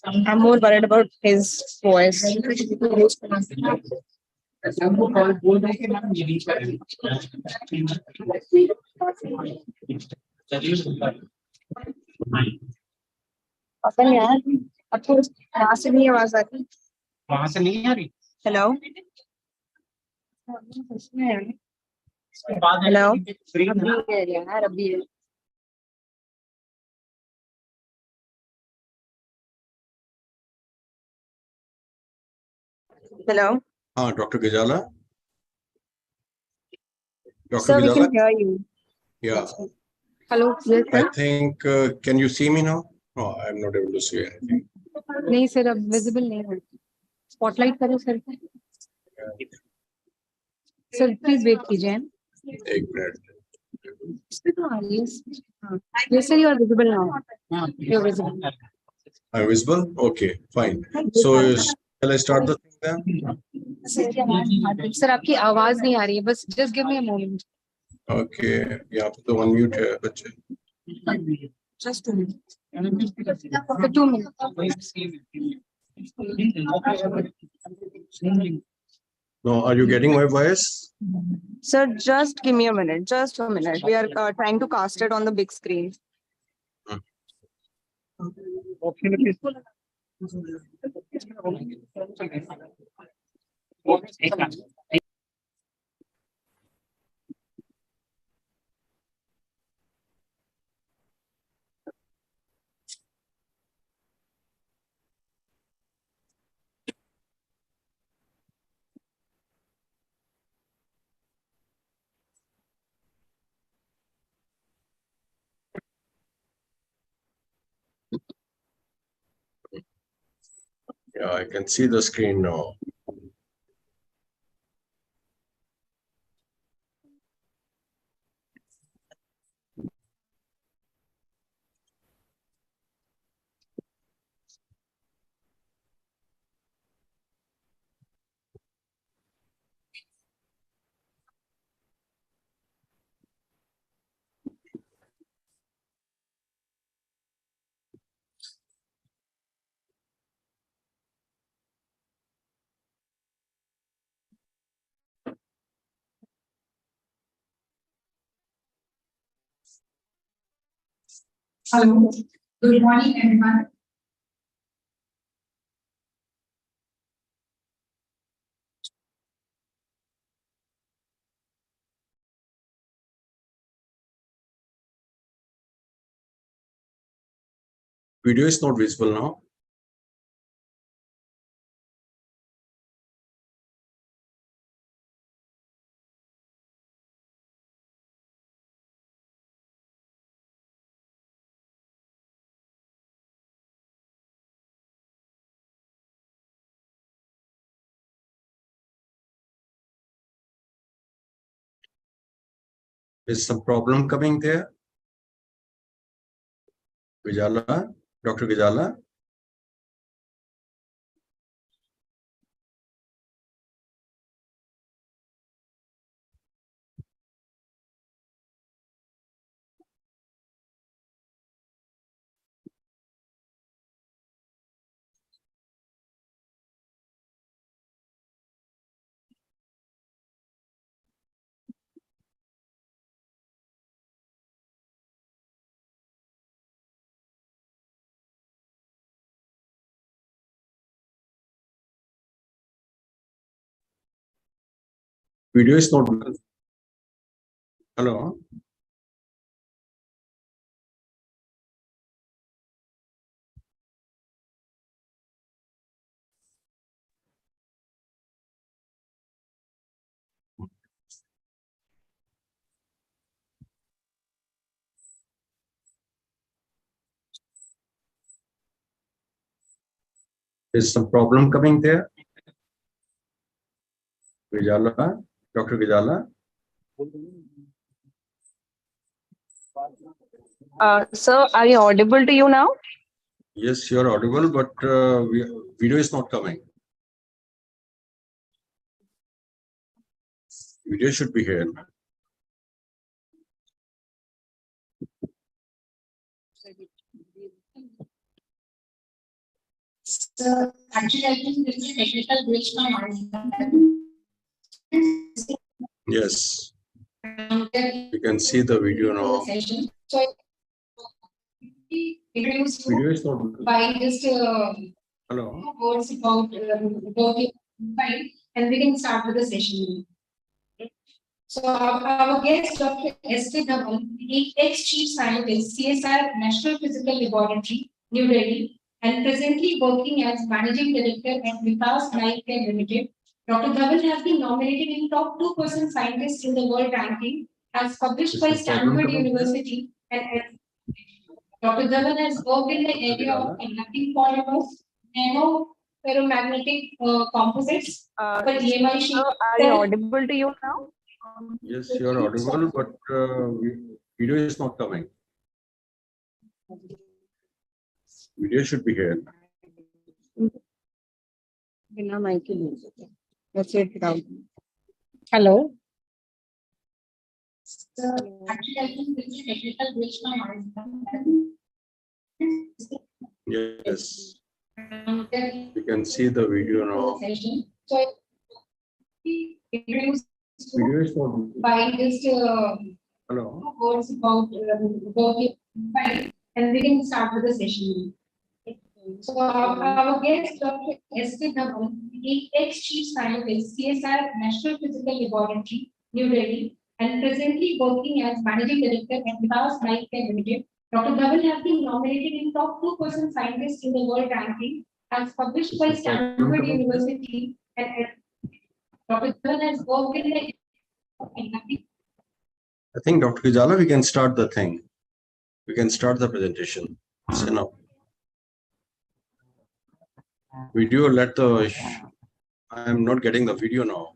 I'm more worried about his voice. अपन यार आपको वहां से नहीं आवाज आती वहां से नहीं आ रही हेलो हेलो यार अभी Hello. Dr. Gajala. Dr. Sir, Gajala. we can hear you. Yeah. Hello. Yes, I think, can you see me now? Oh, I'm not able to see anything. नहीं सर अब विजिबल नहीं है spotlight करो sir sir please wait कीजिए एक minute. इस पे तो आ रही है yes sir you are visible now you are visible I'm visible? Okay, fine. So, shall I start the thing then? Sir आपकी आवाज नहीं आ रही है बस just give me a moment Okay, यहाँ पे तो unmute है बच्चे. Just 2 minute 2 minute No, are you getting my voice? Sir, just give me a minute. Just a minute. We are trying to cast it on the big screen. Yeah, I can see the screen now. Hello, good morning everyone. Video is not visible now. Is some problem coming there? Gajala, Dr. Gajala? Video is not visible. Hello? Is some problem coming there? Gajala, Dr. Gajala? Sir, are you audible to you now? Yes, you're audible, but video is not coming. Video should be here. So actually, I think this is a technical glitch from our end. Yes. You can see the video now. So introduced Video is not visible. by just Hello? words about the fine, and we can start with the session. So our guest, Dr. S.K. Dhawan, ex-chief scientist, CSR National Physical Laboratory, New Delhi, and presently working as managing director at Vikas Eye Care Limited. Dr. Dhawan has been nominated in top 2% scientists in the world ranking, as published by Stanford University and Dr. Dhawan has worked in the area of conducting polymers, ferromagnetic composites for EMI sheet. Are you audible to you now? Yes, you are audible, but video is not coming. Video should be here. Let's check it out. Hello. Actually, I think this is technical glitch from our Yes, you can see the video now. session. So, introduced Video is not. by just Hello. words about it, and we can start with the session. So our guest, Dr. S.K. Dhawan, ex-chief scientist, CSR National Physical Laboratory, New Delhi, and presently working as managing director at Vikas Life Care Limited. Dr. Dhawan has been nominated in top 2% scientists in the world ranking, as published by Stanford University, and Dr. Dhawan has worked in the I think Dr. Gijala, we can start the thing. We can start the presentation. So now, video. I am not getting the video now.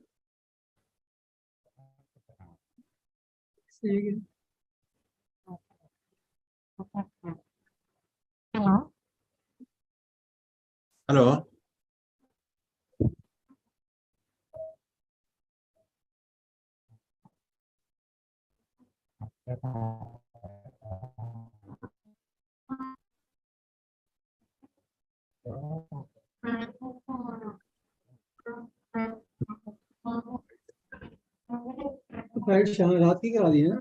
Hello. Hello. रात की करा दी है ना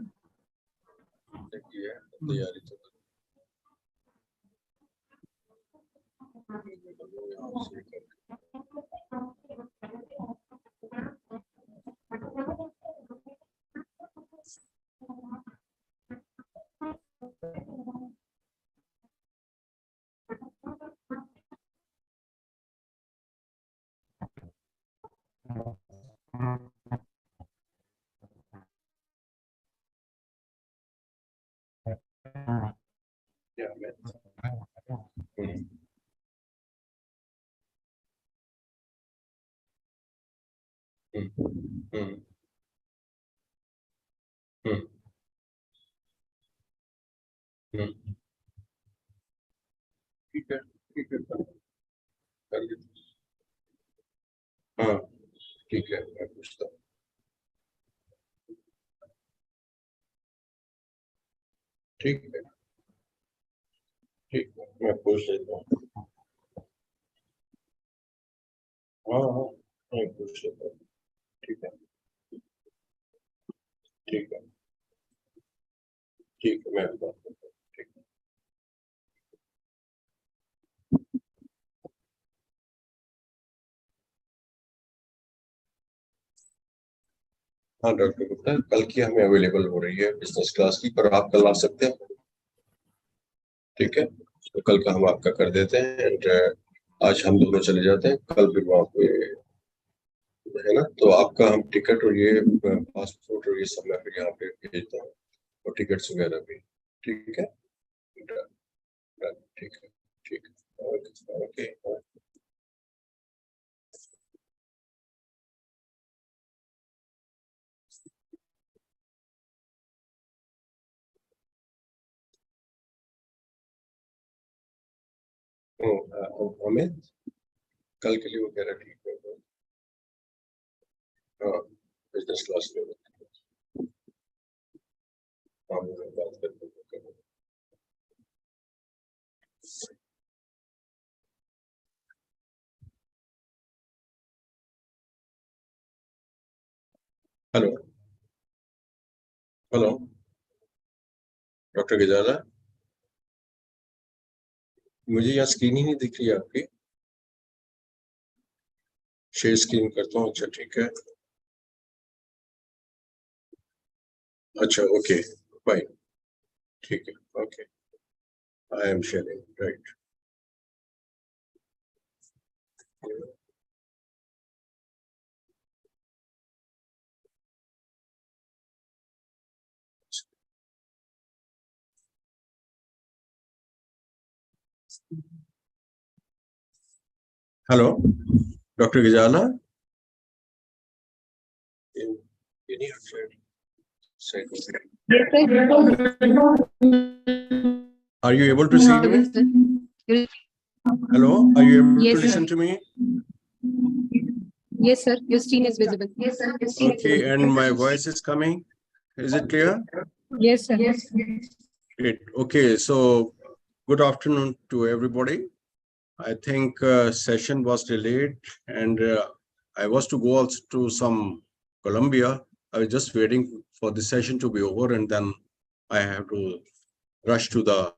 ठीक है कर लेते हाँ ठीक है मैं पूछता हूँ ठीक है मैं पूछ लेता हूँ हाँ मैं पूछ लेता हूँ ठीक है ठीक है मैं बात करता हूँ ठीक है हाँ डॉक्टर गुप्ता कल की हमें अवेलेबल हो रही है बिजनेस क्लास की पर आप कल आ सकते हैं ठीक है तो कल का हम आपका कर देते हैं एंड आज हम दोनों चले जाते हैं कल फिर वहाँ पे है ना तो आपका हम टिकट और ये पासपोर्ट और ये सब मैं फिर यहाँ पे भेजता हूँ और टिकट्स वगैरह भी ठीक है ठीक है ओके अमित कल के लिए वो कह रहा ठीक है हाँ बिजनेस क्लास में हाँ मैं बात करते हैं हेलो हेलो डॉक्टर गिजाला मुझे यहाँ स्क्रीन ही नहीं दिख रही है आपकी शेयर स्क्रीन करता हूँ अच्छा ठीक है अच्छा ओके फाइन ठीक है okay I am sharing right Hello, Dr. Gijala. Are you able to see me? Hello, are you able to listen to me? Yes, sir. Your screen is visible. Yes, sir. Okay, and my voice is coming. Is it clear? Yes, sir. Great. Okay, so good afternoon to everybody. I think session was delayed, and I was to go also to some Colombia. I was just waiting for the session to be over, and then I have to rush to the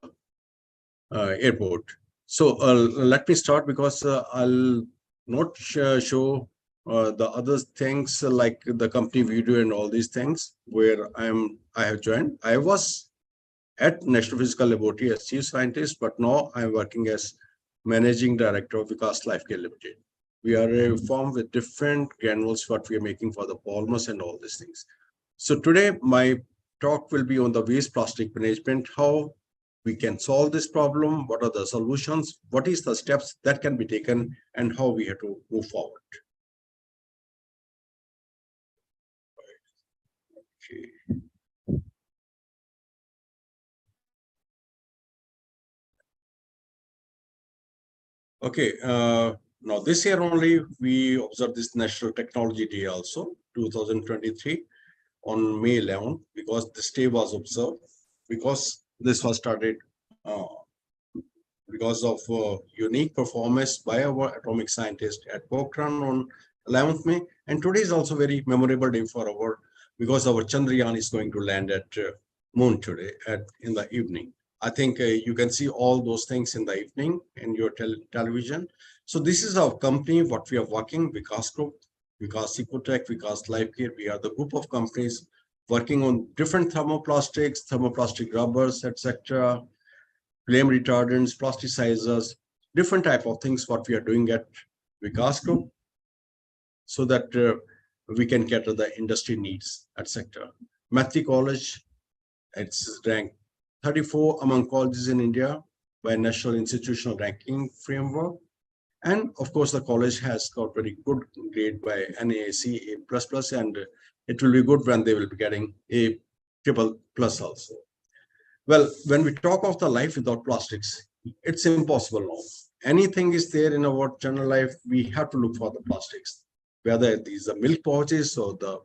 airport. So let me start because I'll not show the other things like the company video and all these things where I have joined. I was at National Physical Laboratory as chief scientist, but now I'm working as managing director of Vikas Lifecare Limited. We are a firm with different granules what we are making for the polymers and all these things. So today my talk will be on the waste plastic management, how we can solve this problem, what are the solutions, what is the steps that can be taken, and how we have to move forward. Okay. Okay, now this year only we observed this National Technology Day also, 2023, on May 11th, because this day was observed, because this was started because of unique performance by our atomic scientist at Pokhran on 11th May. And today is also very memorable day for our, because our Chandrayaan is going to land at moon today in the evening. I think you can see all those things in the evening in your television. So this is our company, what we are working, Vikas Group, Vikas Ecotech, Vikas Lifecare. We are the group of companies working on different thermoplastics, thermoplastic rubbers, etc., flame retardants, plasticizers, different type of things what we are doing at Vikas Group, so that we can cater the industry needs, etc. Maitreyi College, it's ranked 34 among colleges in India by National Institutional Ranking Framework. And of course, the college has got very good grade by NAAC A++, and it will be good when they will be getting A++ also. Well, when we talk of the life without plastics, it's impossible now. Anything is there in our general life, we have to look for the plastics. Whether these are milk pouches or the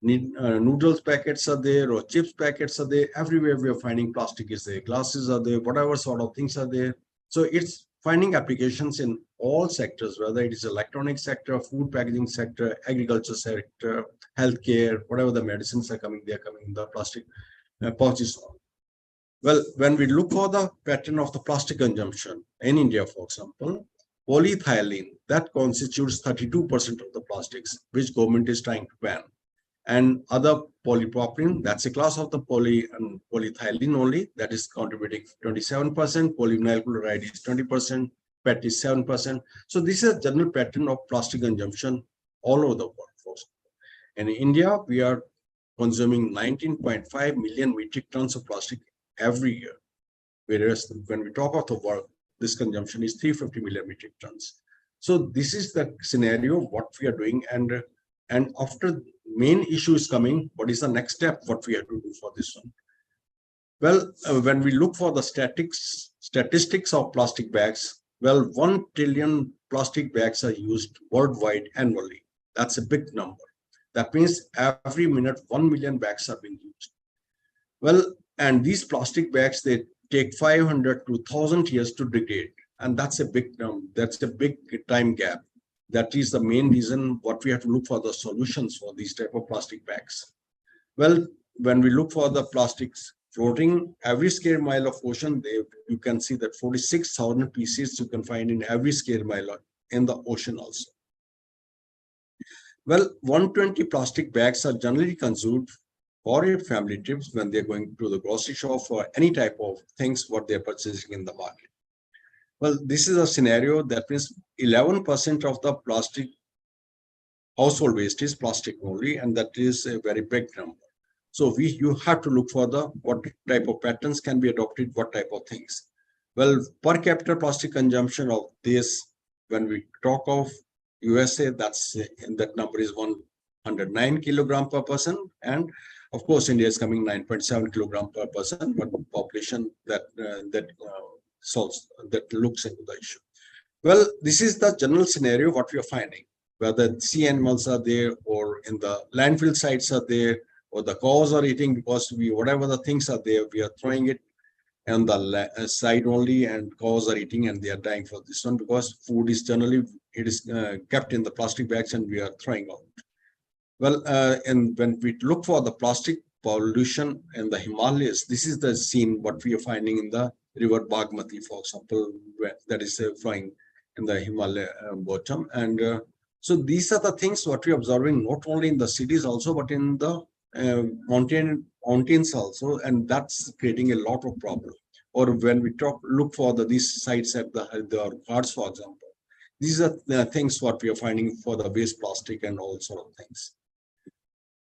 noodles packets are there or chips packets are there, everywhere we are finding plastic is there, glasses are there, whatever sort of things are there. So it's finding applications in all sectors, whether it is electronic sector, food packaging sector, agriculture sector, healthcare, whatever the medicines are coming, they are coming in the plastic pouches. Well, when we look for the pattern of the plastic consumption in India, for example, polyethylene, that constitutes 32% of the plastics, which government is trying to ban. And other polypropylene, that's a class of the polyethylene only, that is contributing 27%, polyvinyl chloride is 20%, PET is 7%. So this is a general pattern of plastic consumption all over the world. In India, we are consuming 19.5 million metric tons of plastic every year, whereas when we talk of the world, this consumption is 350 million metric tons. So this is the scenario what we are doing, and after main issue is coming, what is the next step, what we have to do for this one? Well, when we look for the statistics of plastic bags, well, 1 trillion plastic bags are used worldwide annually. That's a big number. That means every minute 1 million bags are being used. Well, and these plastic bags, they take 500 to 1,000 years to degrade, and that's a big that's a big time gap. That is the main reason what we have to look for the solutions for these type of plastic bags. Well, when we look for the plastics floating, every square mile of ocean, you can see that 46,000 pieces you can find in every square mile in the ocean also. Well, 120 plastic bags are generally consumed for your family trips when they're going to the grocery shop for any type of things what they're purchasing in the market. Well, this is a scenario that means 11% of the plastic household waste is plastic only, and that is a very big number. So you have to look for the what type of patterns can be adopted, what type of things. Well, per capita plastic consumption of this, when we talk of USA, that's that number is 109 kilogram per person, and of course India is coming 9.7 kilogram per person, but population that solves that looks into the issue. Well, this is the general scenario what we are finding, whether sea animals are there or in the landfill sites are there, or the cows are eating because whatever the things are there, we are throwing it on the side only, and cows are eating and they are dying for this one, because food is generally kept in the plastic bags and we are throwing out. Well, and when we look for the plastic pollution in the Himalayas, this is the scene what we are finding in the river Bagmati, for example, that is flowing in the Himalaya bottom. And so these are the things what we are observing not only in the cities also, but in the mountains also, and that's creating a lot of problem. Or when we look for these sites at the cards, for example, these are the things what we are finding for the waste plastic and all sort of things.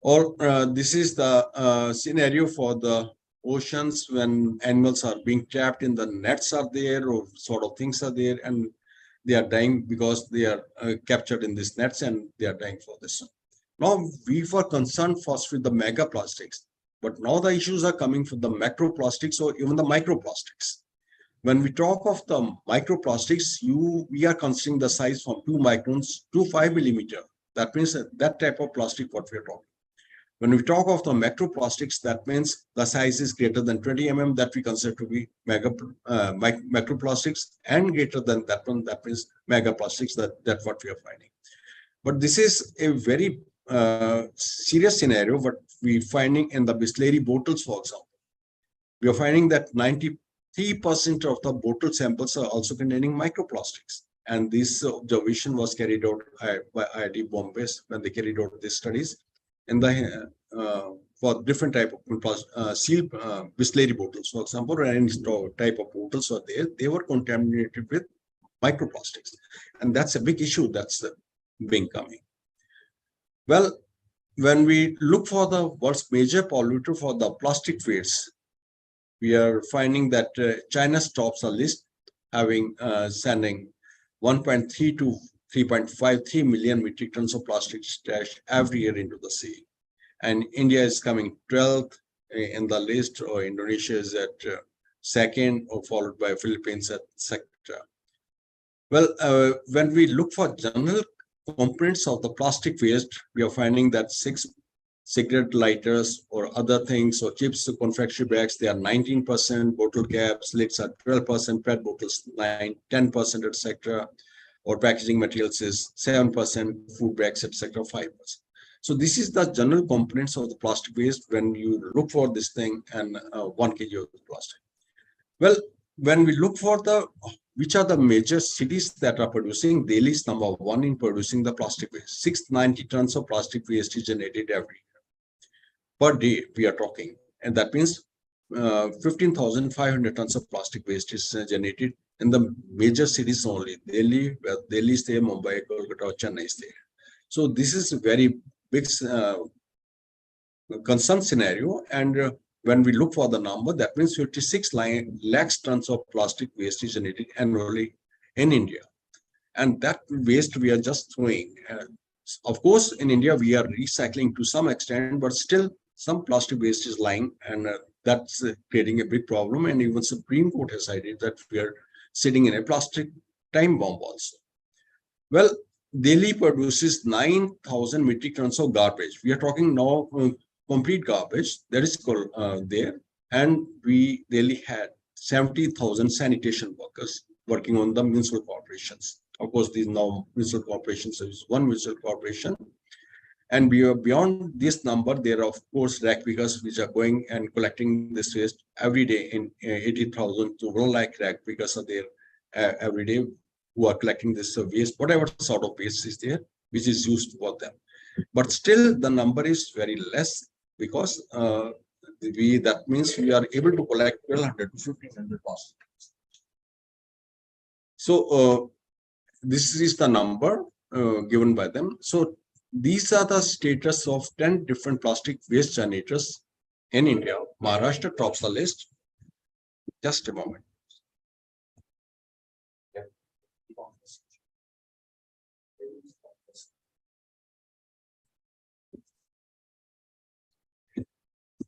Or this is the scenario for the oceans when animals are being trapped in the nets are there, or sort of things are there, and they are dying because they are captured in these nets and they are dying for this. Now, we were concerned first with the mega plastics, but now the issues are coming from the macroplastics or even the microplastics. When we talk of the microplastics, we are considering the size from 2 microns to 5 millimeter. That means that type of plastic what we are talking. When we talk of the macroplastics, that means the size is greater than 20 mm that we consider to be macroplastics, and greater than that one, that means megaplastics, that's what we are finding. But this is a very serious scenario what we're finding in the Bisleri bottles, for example. We are finding that 93% of the bottle samples are also containing microplastics. And this observation was carried out by IIT Bombay when they carried out these studies. And for different type of sealed Bisleri bottles, for example, or any type of bottles are there, they were contaminated with microplastics. And that's a big issue that's being coming. Well, when we look for the world's major polluter for the plastic waste, we are finding that China tops the list, having sending 1.3 to 3.53 million metric tons of plastic trash every year into the sea. And India is coming 12th in the list, or Indonesia is at second, or followed by Philippines at second. Well, when we look for general components of the plastic waste, we are finding that 6 cigarette lighters or other things, or chips, confectionery bags, they are 19%, bottle caps, lids are 12%, PET bottles 10%, etc. Or packaging materials is 7%, food bags, etc. 5%. So this is the general components of the plastic waste when you look for this thing, and 1 kg of plastic. Well, when we look for which are the major cities that are producing, Delhi is number 1 in producing the plastic waste. 690 tons of plastic waste is generated every year. Per day, we are talking. And that means 15,500 tons of plastic waste is generated in the major cities only. Delhi is there, Mumbai, Kolkata, Chennai is there. So this is a very big concern scenario. And when we look for the number, that means 56 lakhs tons of plastic waste is generated annually in India. And that waste we are just throwing. Of course, in India, we are recycling to some extent, but still some plastic waste is lying, and that's creating a big problem. And even Supreme Court has decided that we are sitting in a plastic time bomb also. Well, Delhi produces 9,000 metric tons of garbage. We are talking now complete garbage that is there, and Delhi had 70,000 sanitation workers working on the municipal corporations. Of course, these now municipal corporations is one municipal corporation, and beyond this number, there are of course rag pickers which are going and collecting this waste every day. In 80,000 to 1 lakh rag pickers are there every day who are collecting this waste, whatever sort of waste is there, which is used for them. But still, the number is very less, because that means we are able to collect 1,200 to 1,500 plastic. So this is the number given by them. So these are the status of 10 different plastic waste generators in India. Maharashtra tops the list. Just a moment.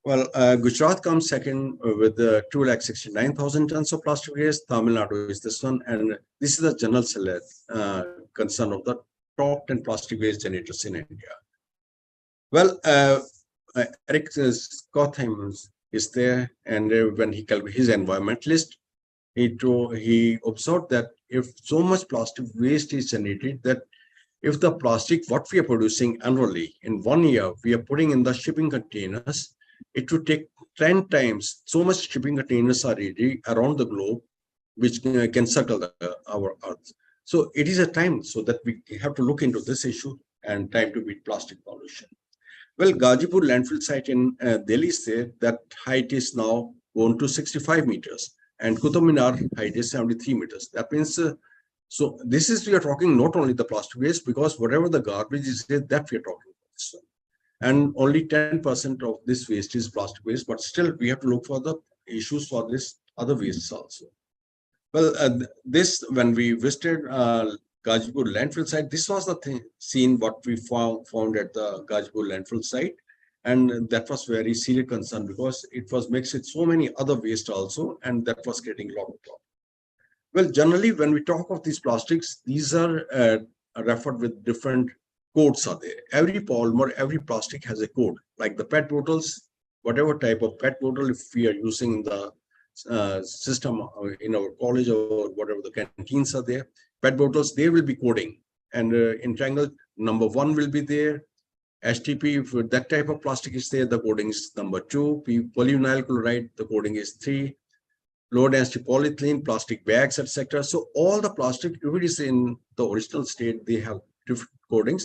Well, Gujarat comes second with 269,000 tons of plastic waste. Tamil Nadu is this one, and this is the general concern of the top 10 plastic waste generators in India. Well, Eric Scotham is there, and when he calculated his environmentalist, he observed that if so much plastic waste is generated, that if the plastic what we are producing annually in 1 year we are putting in the shipping containers, it would take 10 times so much shipping containers are ready around the globe, which can circle our earth. So it is a time so that we have to look into this issue and time to beat plastic pollution. Well, Gazipur landfill site in Delhi said that height is now gone to 65 meters and Qutub Minar height is 73 meters. That means, so this is, we are talking not only the plastic waste, because whatever the garbage is there, that we are talking about. So, and only 10% of this waste is plastic waste, but still we have to look for the issues for this other wastes also. Well, this, when we visited Gazipur landfill site, this was the scene what we found at the Gazipur landfill site. And that was very serious concern because it was mixed with so many other waste also, and that was creating a lot of problems. Well, generally, when we talk of these plastics, these are referred with different codes are there. Every polymer, every plastic has a code, like the PET bottles, whatever type of PET bottle, if we are using the system in our college or whatever the canteens are there, PET bottles, there will be coding. And in triangle, number 1 will be there. HTP, if that type of plastic is there, the coding is number 2. Polyvinyl chloride, the coding is 3. Low density polyethylene, plastic bags, etc. So all the plastic, if it is in the original state, they have different codings.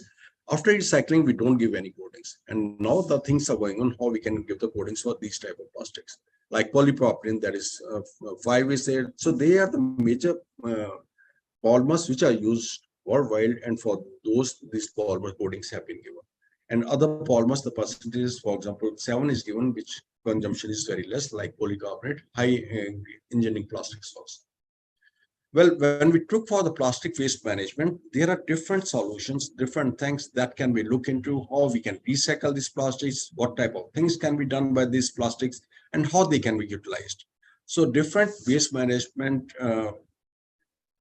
After recycling, we don't give any coatings. And now the things are going on how we can give the coatings for these type of plastics. Like polypropylene, that is 5 is there. So they are the major polymers which are used worldwide, and for those, these polymer coatings have been given. And other polymers, the percentages, for example, 7 is given, which consumption is very less, like polycarbonate, high engineering plastics also. Well, when we look for the plastic waste management, there are different solutions, different things that can be looked into, how we can recycle these plastics, what type of things can be done by these plastics, and how they can be utilized. So different waste management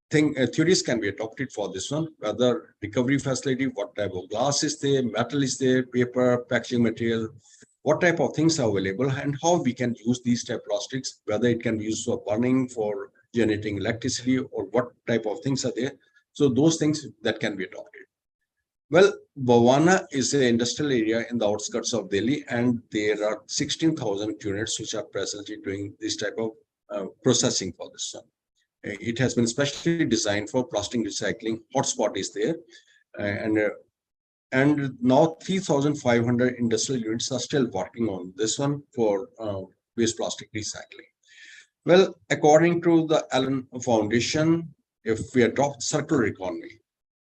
theories can be adopted for this one, whether recovery facility, what type of glass is there, metal is there, paper, packaging material, what type of things are available, and how we can use these type of plastics, whether it can be used for burning, for generating electricity, or what type of things are there. So those things that can be adopted. Well, Bhawana is an industrial area in the outskirts of Delhi, and there are 16,000 units which are presently doing this type of processing for this one. It has been specially designed for plastic recycling. Hotspot is there, and now 3,500 industrial units are still working on this one for waste plastic recycling. Well, according to the Allen Foundation, if we adopt circular economy,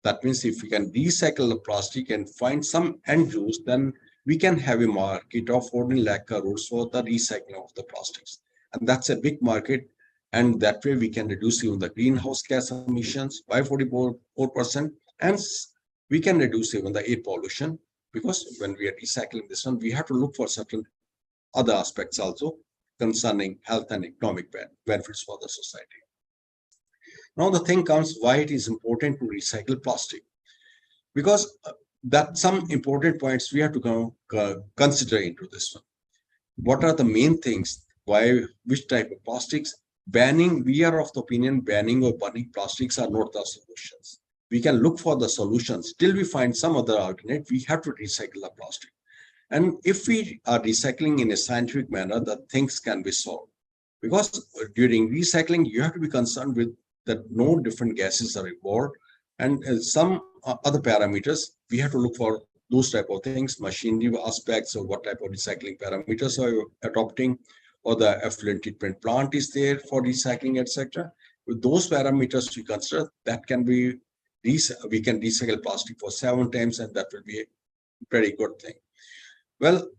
that means if we can recycle the plastic and find some end use, then we can have a market of 14 lakh crores for the recycling of the plastics. And that's a big market. And that way we can reduce even the greenhouse gas emissions by 44%. And we can reduce even the air pollution, because when we are recycling this one, we have to look for certain other aspects also concerning health and economic benefits for the society. Now the thing comes, why it is important to recycle plastic, because that some important points we have to consider into this one. What are the main things? Why, which type of plastics? Banning, we are of the opinion banning or burning plastics are not the solutions. We can look for the solutions till we find some other alternate. We have to recycle the plastic. And if we are recycling in a scientific manner, the things can be solved. Because during recycling, you have to be concerned with that no different gases are involved, and some other parameters. We have to look for those type of things, machinery aspects, or what type of recycling parameters are you adopting, or the effluent treatment plant is there for recycling, etc. With those parameters we consider, that can be, we can recycle plastic for 7 times, and that will be a pretty good thing. Well,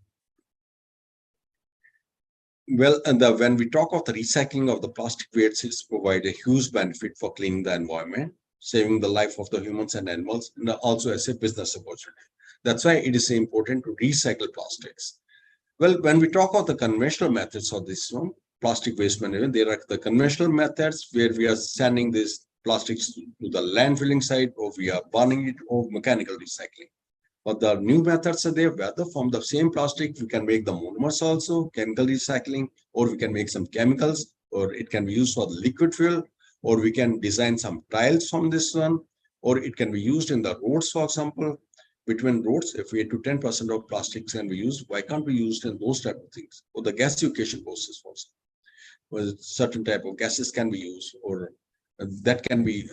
and when we talk of the recycling of the plastic waste, it's provide a huge benefit for cleaning the environment, saving the life of the humans and animals, and also as a business opportunity. That's why it is important to recycle plastics. Well, when we talk of the conventional methods of this one, plastic waste management, there are the conventional methods where we are sending these plastics to the landfilling site, or we are burning it, or mechanical recycling. But the new methods are there, whether from the same plastic, we can make the monomers also, chemical recycling, or we can make some chemicals, or it can be used for the liquid fuel, or we can design some tiles from this one, or it can be used in the roads, for example. Between roads, if we 8 to 10% of plastics can be used, why can't we use it in those type of things? Or the gasification process also, where certain type of gases can be used, or that can be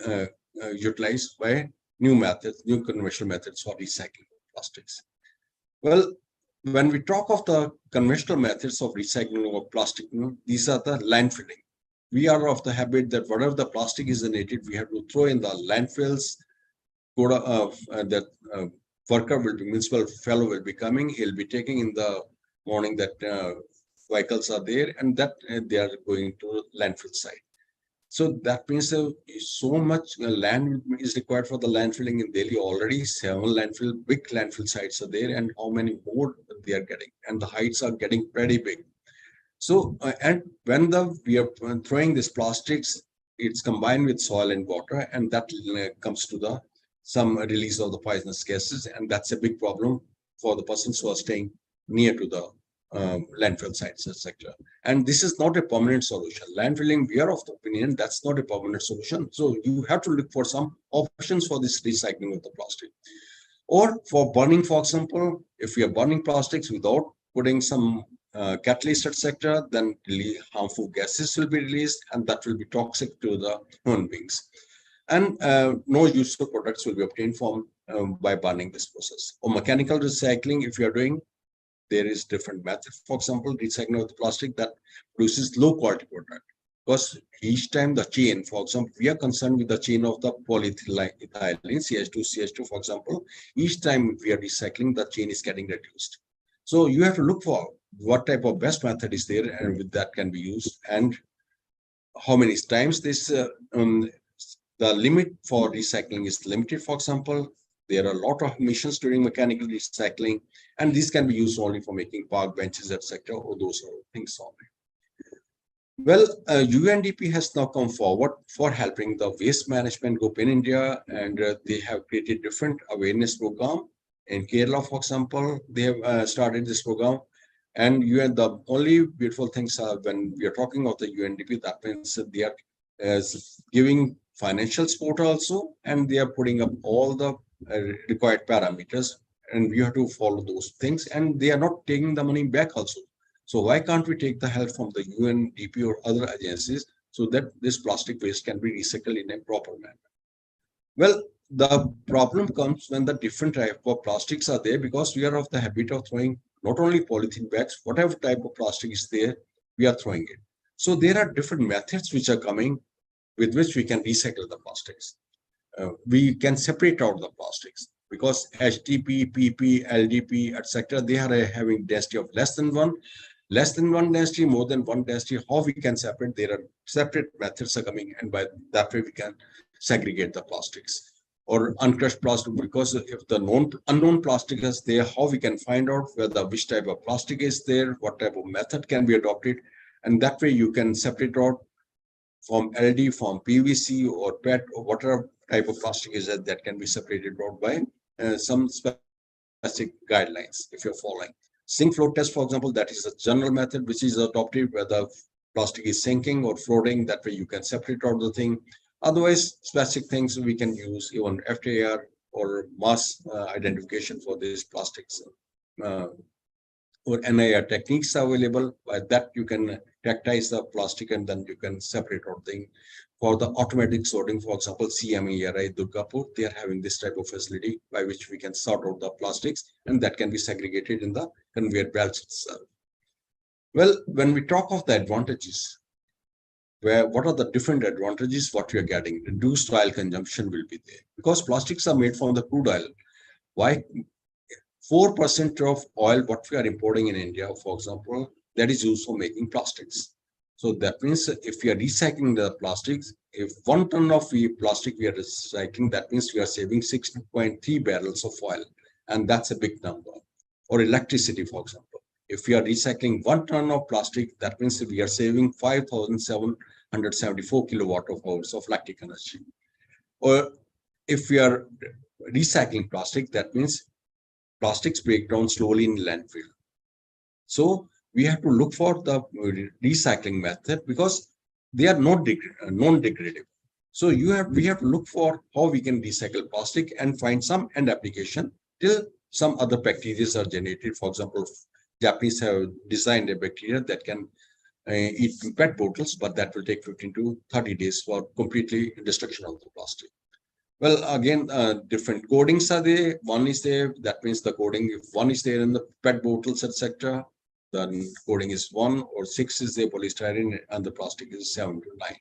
utilized by new methods, new conventional methods for recycling plastics. Well, when we talk of the conventional methods of recycling of plastic, these are the landfilling. We are of the habit that whatever the plastic is donated, we have to throw in the landfills. That worker will be, municipal fellow will be coming, he'll be taking in the morning that vehicles are there, and that they are going to landfill site. So that means so much land is required for the landfilling in Delhi. Already 7 big landfill sites are there, and how many more they are getting, and the heights are getting pretty big. So and when we are throwing these plastics, it's combined with soil and water, and that comes to some release of the poisonous gases, and that's a big problem for the persons who are staying near to the landfill sites, etc. And this is not a permanent solution. Landfilling, we are of the opinion that's not a permanent solution. So you have to look for some options for this recycling of the plastic. Or for burning, for example, if we are burning plastics without putting some catalyst, etc., then really harmful gases will be released, and that will be toxic to the human beings. And no useful products will be obtained from by burning this process. Or mechanical recycling, if you are doing, there is different methods. For example, recycling of the plastic that produces low quality product. Because each time the chain, for example, we are concerned with the chain of the polyethylene, CH2, for example, each time we are recycling, the chain is getting reduced. So you have to look for what type of best method is there, and with that can be used, and how many times this, the limit for recycling is limited. For example, there are a lot of emissions during mechanical recycling, and these can be used only for making park benches, etc., or those sort of things only. Well, UNDP has now come forward for helping the waste management group in India, and they have created different awareness program. In Kerala, for example, they have started this program. And the only beautiful things are when we are talking of the UNDP, that means they are giving financial support also, and they are putting up all the required parameters, and we have to follow those things, and they are not taking the money back also. So why can't we take the help from the UNDP or other agencies so that this plastic waste can be recycled in a proper manner? Well, the problem comes when the different type of plastics are there, because we are of the habit of throwing not only polythene bags, whatever type of plastic is there, we are throwing it. So there are different methods which are coming with which we can recycle the plastics. We can separate out the plastics, because HDP, PP, LDP, etc., they are having density of less than one density, more than one density. How we can separate? There are separate methods are coming, and by that way we can segregate the plastics. Or uncrushed plastic, because if the unknown plastic is there, how we can find out whether which type of plastic is there, what type of method can be adopted, and that way you can separate out from LD, from PVC or PET, or whatever type of plastic is that can be separated out by some specific guidelines if you're following. Sink float test, for example, that is a general method which is adopted where the plastic is sinking or floating. That way you can separate out the thing. Otherwise, specific things we can use, even FTIR or mass identification for these plastics. Or NIR techniques are available. By that you can tactize the plastic, and then you can separate out thing. For the automatic sorting, for example, CMERI Durgapur, they are having this type of facility by which we can sort out the plastics, and that can be segregated in the conveyor belts itself. Well, when we talk of the advantages, what are the different advantages what we are getting? Reduced oil consumption will be there, because plastics are made from the crude oil. Why? 4% of oil what we are importing in India, for example, that is used for making plastics. So that means if we are recycling the plastics, if 1 ton of plastic we are recycling, that means we are saving 6.3 barrels of oil, and that's a big number. Or electricity, for example. If we are recycling 1 ton of plastic, that means we are saving 5,774 kilowatt of hours of electric energy. Or if we are recycling plastic, that means plastics break down slowly in landfill. So we have to look for the recycling method because they are not non-degradable. So we have to look for how we can recycle plastic and find some end application till some other bacteria are generated. For example, Japanese have designed a bacteria that can eat PET bottles, but that will take 15 to 30 days for completely destruction of the plastic. Well, again, different codings are there. One is there, that means the coding, if one is there in the PET bottles, etc., then coding is 1, or 6 is there polystyrene, and the plastic is 7 to 19.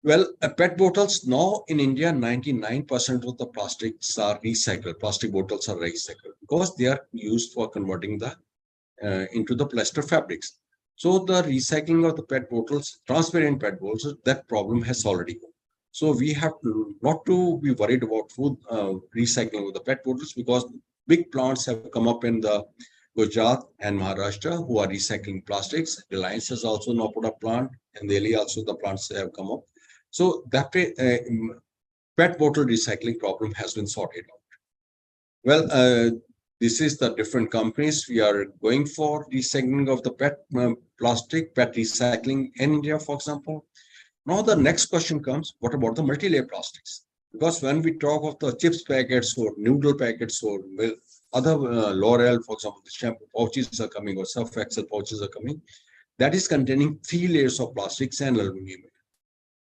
Well, PET bottles now in India, 99% of the plastics are recycled. Plastic bottles are recycled because they are used for converting the into the polyester fabrics. So the recycling of the PET bottles, transparent PET bottles, that problem has already gone. So we have to not to be worried about food recycling of the PET bottles because big plants have come up in the Gujarat and Maharashtra who are recycling plastics. Reliance has also now put a plant, and Delhi also the plants have come up. So that way, PET bottle recycling problem has been sorted out. Well, this is the different companies we are going for recycling of the PET plastic, PET recycling in India, for example. Now the next question comes, what about the multi-layer plastics? Because when we talk of the chips packets or noodle packets or other L'Oreal, for example, the shampoo pouches are coming or Surf Excel pouches are coming, that is containing 3 layers of plastics and aluminum.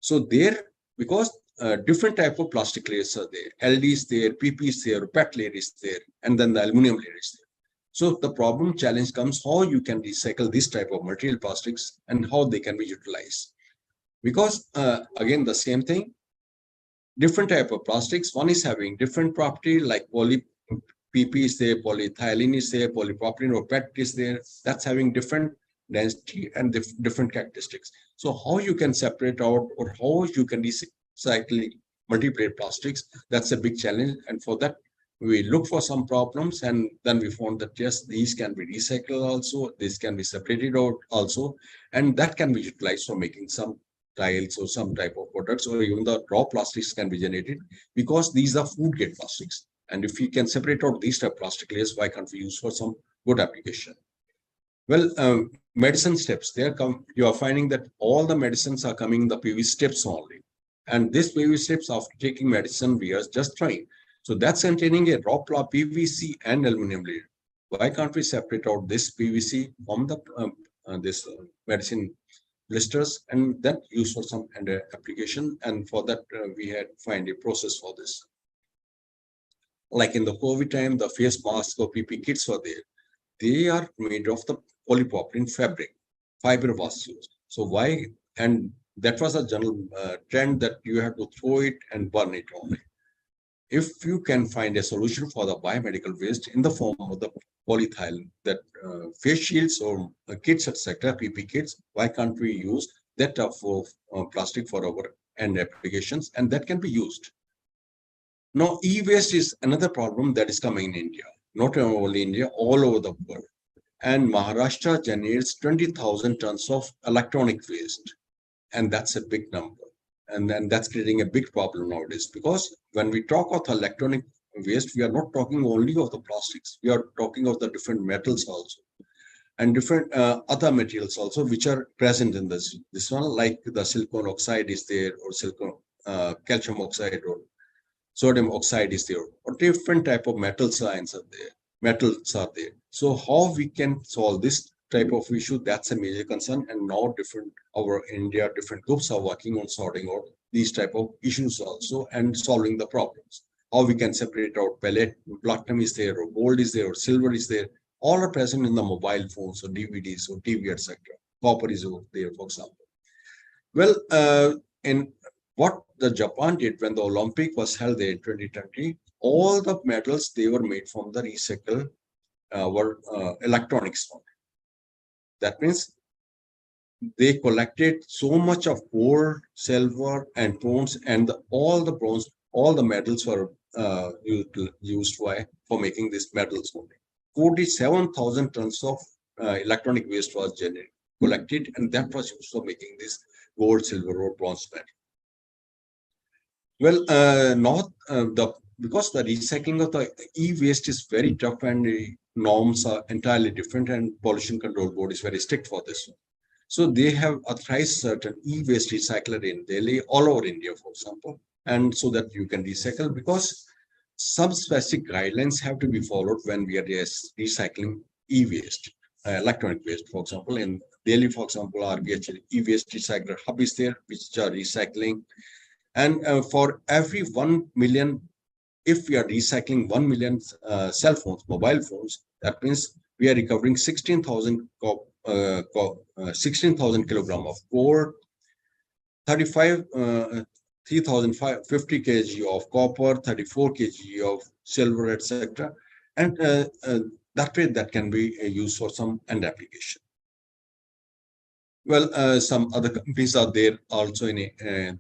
So there, because different type of plastic layers are there, LD is there, PP is there, PET layer is there, and then the aluminum layer is there. So the problem challenge comes how you can recycle this type of material plastics and how they can be utilized. Because again, the same thing, different type of plastics, one is having different property like PP is there, polyethylene is there, polypropylene or PET is there, that's having different density and different characteristics. So how you can separate out or how you can recycle multi-layer plastics, that's a big challenge. And for that, we look for some problems, and then we found that yes, these can be recycled also, this can be separated out also, and that can be utilized for making some tiles or some type of products, or even the raw plastics can be generated because these are food grade plastics. And if you can separate out these type of plastic layers, why can't we use for some good application? Well, medicine steps, you are finding that all the medicines are coming in the PV steps only. And this PV steps after taking medicine, we are just trying. So that's containing a raw PVC and aluminum layer. Why can't we separate out this PVC from the medicine blisters and then use for some application? And for that, we had find a process for this. Like in the COVID time, the face masks or PP kits were there. They are made of the polypropylene fabric, fiber was used. So why? And that was a general trend that you have to throw it and burn it only. If you can find a solution for the biomedical waste in the form of the polyethylene, that face shields or kits, etc., PP kits, why can't we use that for plastic for our end applications, and that can be used. Now, e-waste is another problem that is coming in India, not only India, all over the world. And Maharashtra generates 20,000 tons of electronic waste, and that's a big number. And then that's creating a big problem nowadays, because when we talk of electronic waste, we are not talking only of the plastics. We are talking of the different metals also, and different other materials also, which are present in this one, like the silicon oxide is there, or calcium oxide, or sodium oxide is there, or different type of metal science are there. Metals are there. So how we can solve this type of issue, that's a major concern. And now India, different groups are working on sorting out these type of issues also and solving the problems. How we can separate out platinum is there, or gold is there, or silver is there. All are present in the mobile phones or DVDs or TV, etc. Copper is over there, for example. Well, in what the Japan did when the Olympic was held there in 2020, all the medals, they were made from the recycle electronics. That means they collected so much of gold, silver, and bronze, and all the bronze, all the medals were used for making these medals only. 47,000 tons of electronic waste was collected, and that was used for making this gold, silver, or bronze medal. Well, because the recycling of the e-waste is very tough and the norms are entirely different, and Pollution Control Board is very strict for this one. So they have authorized certain e-waste recycler in Delhi, all over India, for example, and so that you can recycle, because some specific guidelines have to be followed when we are recycling e-waste, electronic waste. For example, in Delhi, for example, RBH e-waste recycler hub is there, which are recycling. And for every 1 million, if we are recycling 1 million cell phones, mobile phones, that means we are recovering 16,000 kilogram of gold, 3,050 kg of copper, 34 kg of silver, etc. And that way that can be used for some end application. Well, some other companies are there also in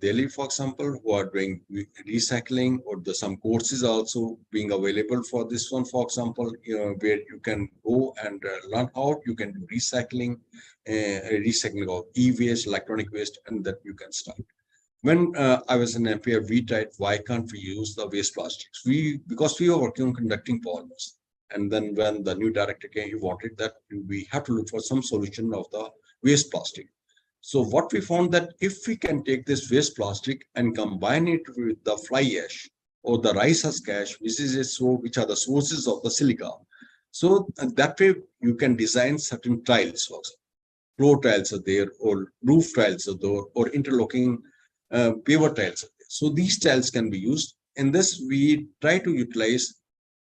Delhi, for example, who are doing recycling, or some courses also being available for this one, for example, where you can go and learn how you can do recycling, recycling of e-waste, electronic waste, and that you can start. When I was in MPF, we tried, why can't we use the waste plastics? Because we were working on conducting polymers. And then when the new director came, he wanted that we have to look for some solution of the waste plastic. So what we found that if we can take this waste plastic and combine it with the fly ash or the rice husk ash, which are the sources of the silica. So that way you can design certain tiles also. Floor tiles are there, or roof tiles are there, or interlocking paver tiles are there. So these tiles can be used. In this, we try to utilize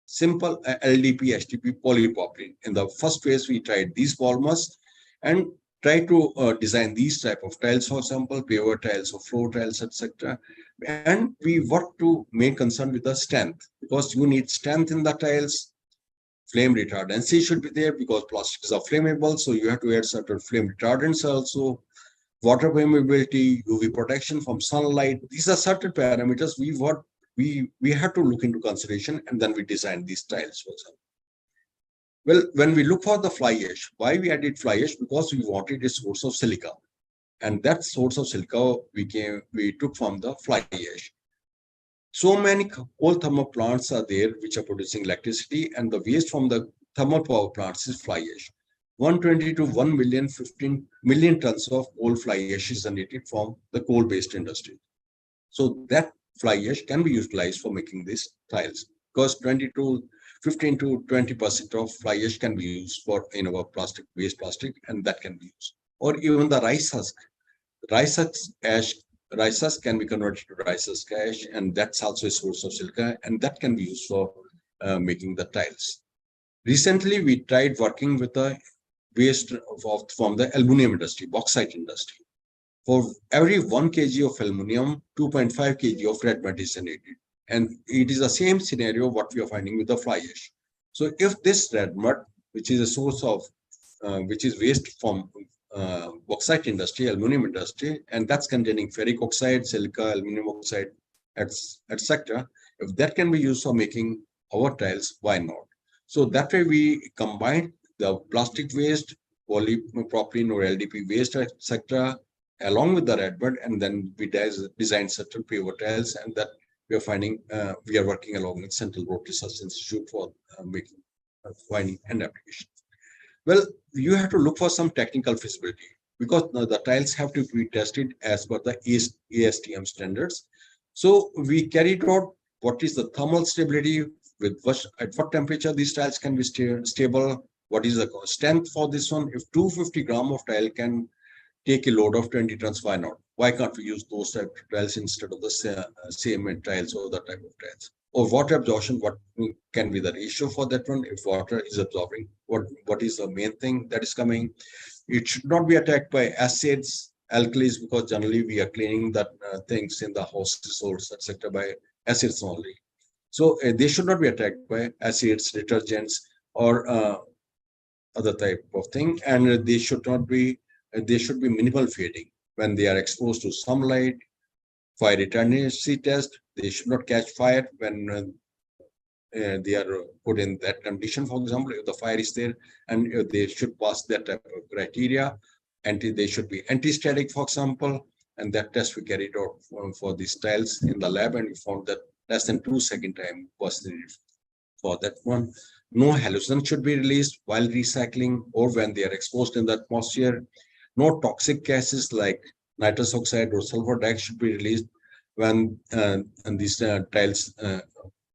simple LDP, HDP polypropylene. In the first phase, we tried these polymers and try to design these type of tiles, for example, paver tiles or floor tiles, etc. And we work to make concern with the strength, because you need strength in the tiles. Flame retardancy should be there, because plastics are flammable, so you have to add certain flame retardants also. Water permeability, UV protection from sunlight. These are certain parameters we have to look into consideration, and then we design these tiles, for example. Well, when we look for the fly ash, why we added fly ash? Because we wanted a source of silica, and that source of silica we took from the fly ash. So many coal thermal plants are there which are producing electricity, and the waste from the thermal power plants is fly ash. 120 to 1 million, 15 million tons of coal fly ash is generated from the coal-based industry. So that fly ash can be utilized for making these tiles, because 15 to 20% of fly ash can be used for our plastic, waste plastic, and that can be used. Or even the rice husk. Rice husk can be converted to rice husk ash, and that's also a source of silica, and that can be used for making the tiles. Recently, we tried working with the waste from the aluminum industry, bauxite industry. For every 1 kg of aluminum, 2.5 kg of red mud is generated. And it is the same scenario what we are finding with the fly ash. So if this red mud, which is a source of, which is waste from bauxite industry, aluminum industry, and that's containing ferric oxide, silica, aluminum oxide, etc. If that can be used for making our tiles, why not? So that way we combine the plastic waste, polypropylene or LDP waste, etc., along with the red mud, and then we design certain paver tiles, and that we are finding, we are working along with Central Road Research Institute for finding end applications. Well, you have to look for some technical feasibility, because the tiles have to be tested as per the ASTM standards. So we carried out what is the thermal stability, at what temperature these tiles can be stable, what is the strength for this one. If 250 gram of tile can take a load of 20 tons, why not? Why can't we use those type of tiles instead of the cement tiles or that type of tiles? Or water absorption, what can be the ratio for that one? If water is absorbing, what is the main thing that is coming? It should not be attacked by acids, alkalis, because generally we are cleaning that things in the houses or etc. by acids only. So they should not be attacked by acids, detergents, or other type of thing, and they should be minimal fading when they are exposed to sunlight. Fire retardancy test, they should not catch fire when they are put in that condition. For example, if the fire is there and if they should pass that type of criteria, they should be anti-static, for example, and that test we carried out for these tiles in the lab, and we found that less than 2 second time was needed for that one. No hallucin should be released while recycling or when they are exposed in the atmosphere. No toxic gases like nitrous oxide or sulfur dioxide should be released when and these tiles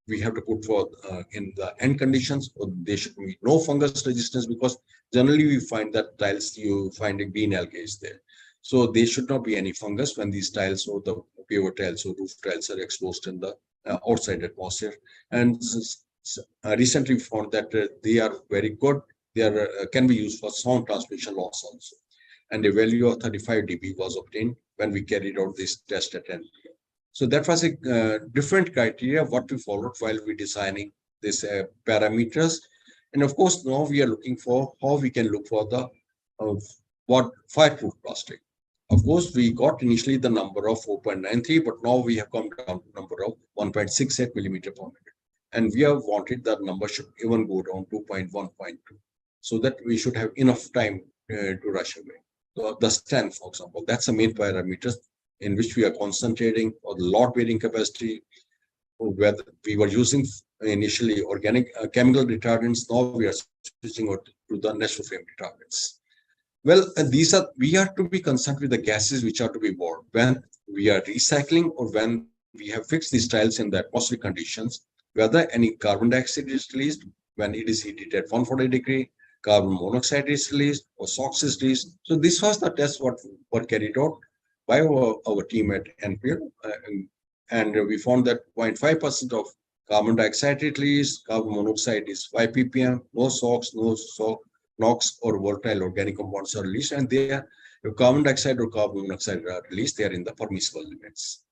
we have to put for in the end conditions, or there should be no fungus resistance, because generally we find that tiles you find a green algae is there. So there should not be any fungus when these tiles or the paver tiles or roof tiles are exposed in the outside atmosphere. And recently we found that they are very good. They are can be used for sound transmission loss also. And a value of 35 dB was obtained when we carried out this test at NPL. So that was a different criteria what we followed while we designing these parameters. And of course, now we are looking for how we can look for the what fireproof plastic. Of course, we got initially the number of 4.93, but now we have come down to number of 1.68 millimeter per minute. And we have wanted that number should even go down to 0.1.2, so that we should have enough time to rush away. So the strength, for example, that's the main parameter in which we are concentrating, or the load bearing capacity, where we were using initially organic chemical retardants. Now we are switching out to the natural flame retardants. Well, we are to be concerned with the gases which are to be born when we are recycling or when we have fixed these tiles in the atmospheric conditions, whether any carbon dioxide is released when it is heated at 140 degree, carbon monoxide is released, or SOx is released. So this was the test what were carried out by our team at NPL, and we found that 0.5% of carbon dioxide is released, carbon monoxide is 5 ppm, no SOx, no NOx or volatile organic compounds are released, and they are, if carbon dioxide or carbon monoxide are released, they are in the permissible limits.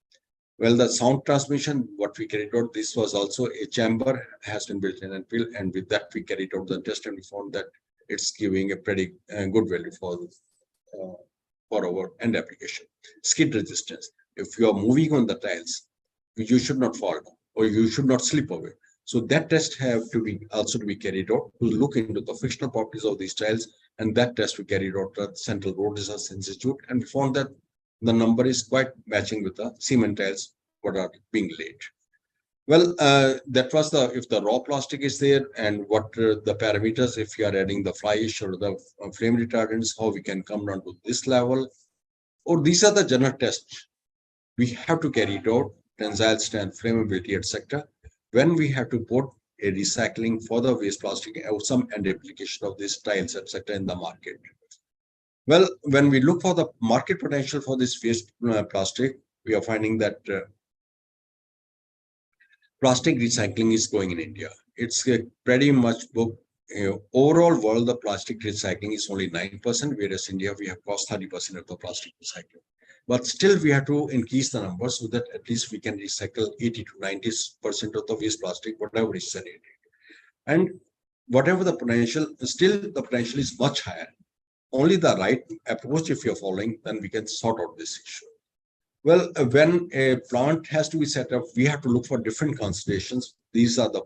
Well, the sound transmission, what we carried out, this was also a chamber has been built in NPL, and with that we carried out the test and we found that it's giving a pretty good value for our end application. Skid resistance. If you are moving on the tiles, you should not fall down or you should not slip away. So that test have to be also to be carried out to look into the frictional properties of these tiles, and that test we carried out at Central Road Research Institute, and we found that the number is quite matching with the cement tiles what are being laid. Well, that was if the raw plastic is there, and what the parameters, if you are adding the fly ash or the flame retardants, how we can come down to this level. Or these are the general tests we have to carry it out, tensile strength, flammability, etc. When we have to put a recycling for the waste plastic or some end application of these tiles, etc. in the market. Well, when we look for the market potential for this waste plastic, we are finding that plastic recycling is going in India. It's pretty much booked. Overall world, the plastic recycling is only 9%, whereas India, we have crossed 30% of the plastic recycling. But still, we have to increase the numbers so that at least we can recycle 80 to 90% of the waste plastic, whatever is generated. And whatever the potential, still the potential is much higher. Only the right approach, if you're following, then we can sort out this issue. Well, when a plant has to be set up, we have to look for different considerations. These are the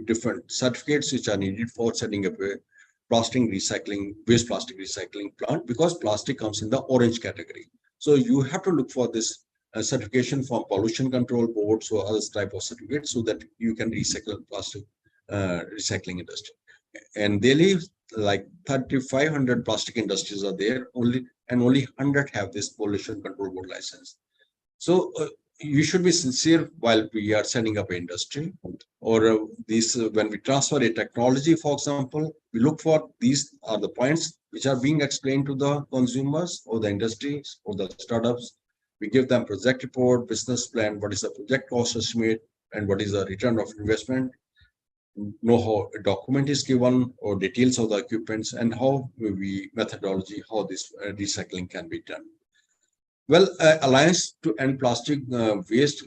different certificates which are needed for setting up a plastic recycling, waste plastic recycling plant, because plastic comes in the orange category. So you have to look for this certification from pollution control boards or other type of certificates so that you can recycle plastic recycling industry. And daily, like 3,500 plastic industries are there, only 100 have this pollution control board license. So you should be sincere while we are setting up an industry, or when we transfer a technology, for example, we look for these are the points which are being explained to the consumers or the industries or the startups. We give them project report, business plan, what is the project cost estimate, and what is the return of investment. Know how a document is given or details of the equipments, and how methodology, how this recycling can be done. Well, Alliance to End Plastic Waste,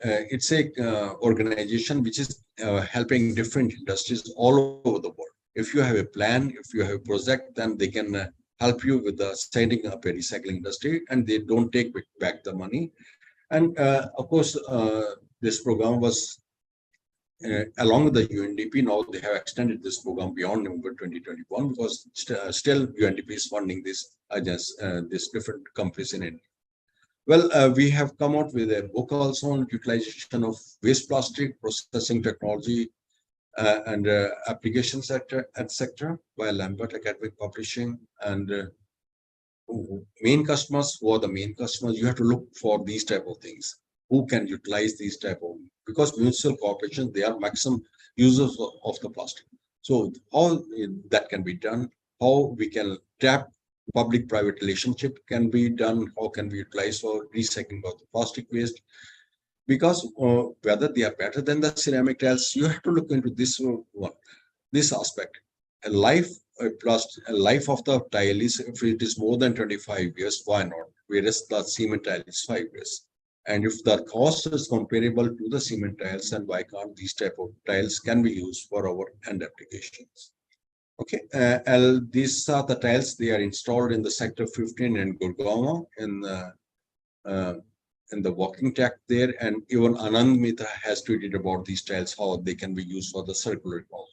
it's a organization which is helping different industries all over the world. If you have a plan, if you have a project, then they can help you with the setting up a recycling industry, and they don't take back the money. And of course, this program was along with the UNDP, now they have extended this program beyond November 2021 because still UNDP is funding this these different companies in India. Well, we have come out with a book also on utilization of waste plastic processing technology and application sector, etc. by Lambert Academic Publishing. And main customers, who are the main customers, you have to look for these type of things. Who can utilize these type of, because municipal corporations, they are maximum users of the plastic. So how that can be done, how we can tap public-private relationship can be done, how can we utilize for recycling of the plastic waste, because whether they are better than the ceramic tiles, you have to look into this one, this aspect. A life of the tile is, if it is more than 25 years, why not? Whereas the cement tile is 5 years. And if the cost is comparable to the cement tiles, then why can't these type of tiles can be used for our end applications? Okay, these are the tiles. They are installed in the sector 15 in Gurgaon in the walking track there, and even Anand Mitra has tweeted about these tiles, how they can be used for the circular economy.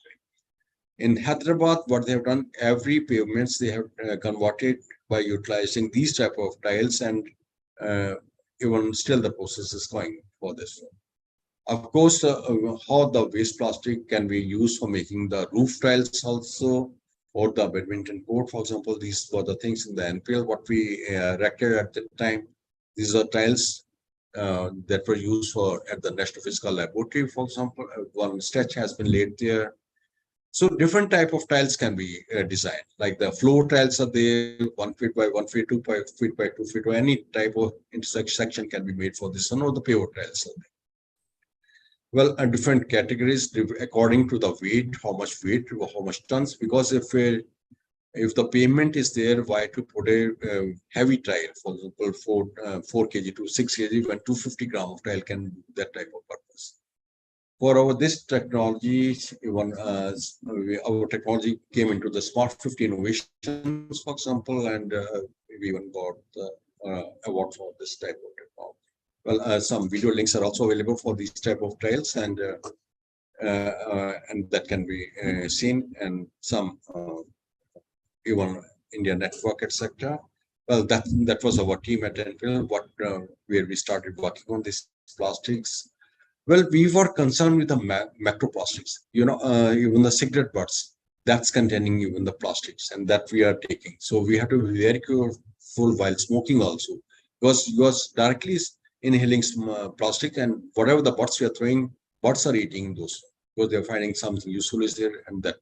In Hyderabad, what they have done, every pavements they have converted by utilizing these type of tiles, and even still the process is going for this. Of course, how the waste plastic can be used for making the roof tiles also, or the badminton court, for example. These were the things in the NPL, what we erected at the time. These are tiles that were used for at the National Physical Laboratory, for example. One sketch has been laid there. So different type of tiles can be designed, like the floor tiles are there, 1 feet by 1 feet, 2 feet by 2 feet, or any type of intersection can be made for this one, or the paved tiles are there. Well, different categories according to the weight, how much weight, how much tons, because if the payment is there, why to put a heavy tile, for example, 4 kg to 6 kg, when 250 gram of tile can do that type of purpose. For this technology, even our technology came into the Smart 50 innovations, for example, and we even got the award for this type of technology. Well, some video links are also available for these type of tiles, and that can be seen, and some even India Network, etc. Well, that was our team at NPL, where we started working on these plastics. Well, we were concerned with the macroplastics, even the cigarette butts, that's containing even the plastics, and that we are taking. So we have to be very careful while smoking also, because you are directly inhaling plastic, and whatever the butts we are throwing, butts are eating those, because they're finding something useful is there. And that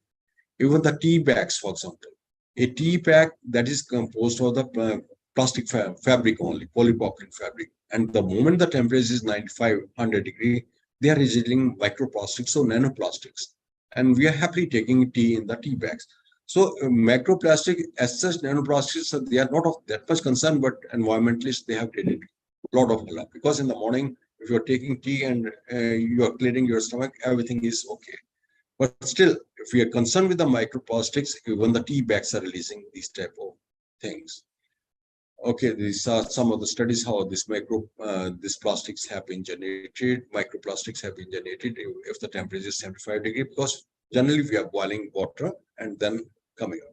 even the tea bags, for example, a tea bag that is composed of the plastic fabric only, polypropylene fabric. And the moment the temperature is 95, 100 degrees, they are releasing microplastics or nanoplastics. And we are happily taking tea in the tea bags. So microplastic, as such, nanoplastics, they are not of that much concern, but environmentalists, they have created a lot of alarm. Because in the morning, if you're taking tea and you are clearing your stomach, everything is okay. But still, if we are concerned with the microplastics, even the tea bags are releasing these type of things. Okay, these are some of the studies how these plastics have been generated. Microplastics have been generated if the temperature is 75 degrees, because generally we are boiling water and then coming out.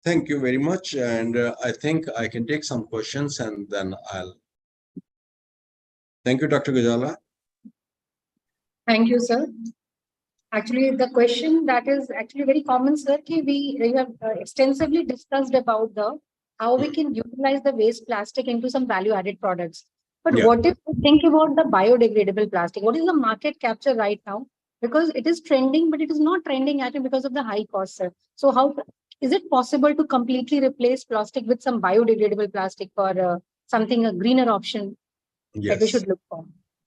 Thank you very much, and I think I can take some questions, and then I'll. Thank you, Dr. Gajala. Thank you, sir. Actually, the question that is actually very common, sir, we have extensively discussed about how we can utilize the waste plastic into some value-added products. But what if we think about the biodegradable plastic? What is the market capture right now? Because it is trending, but it is not trending actually because of the high cost, sir. So how is it possible to completely replace plastic with some biodegradable plastic for something, a greener option that we should look for?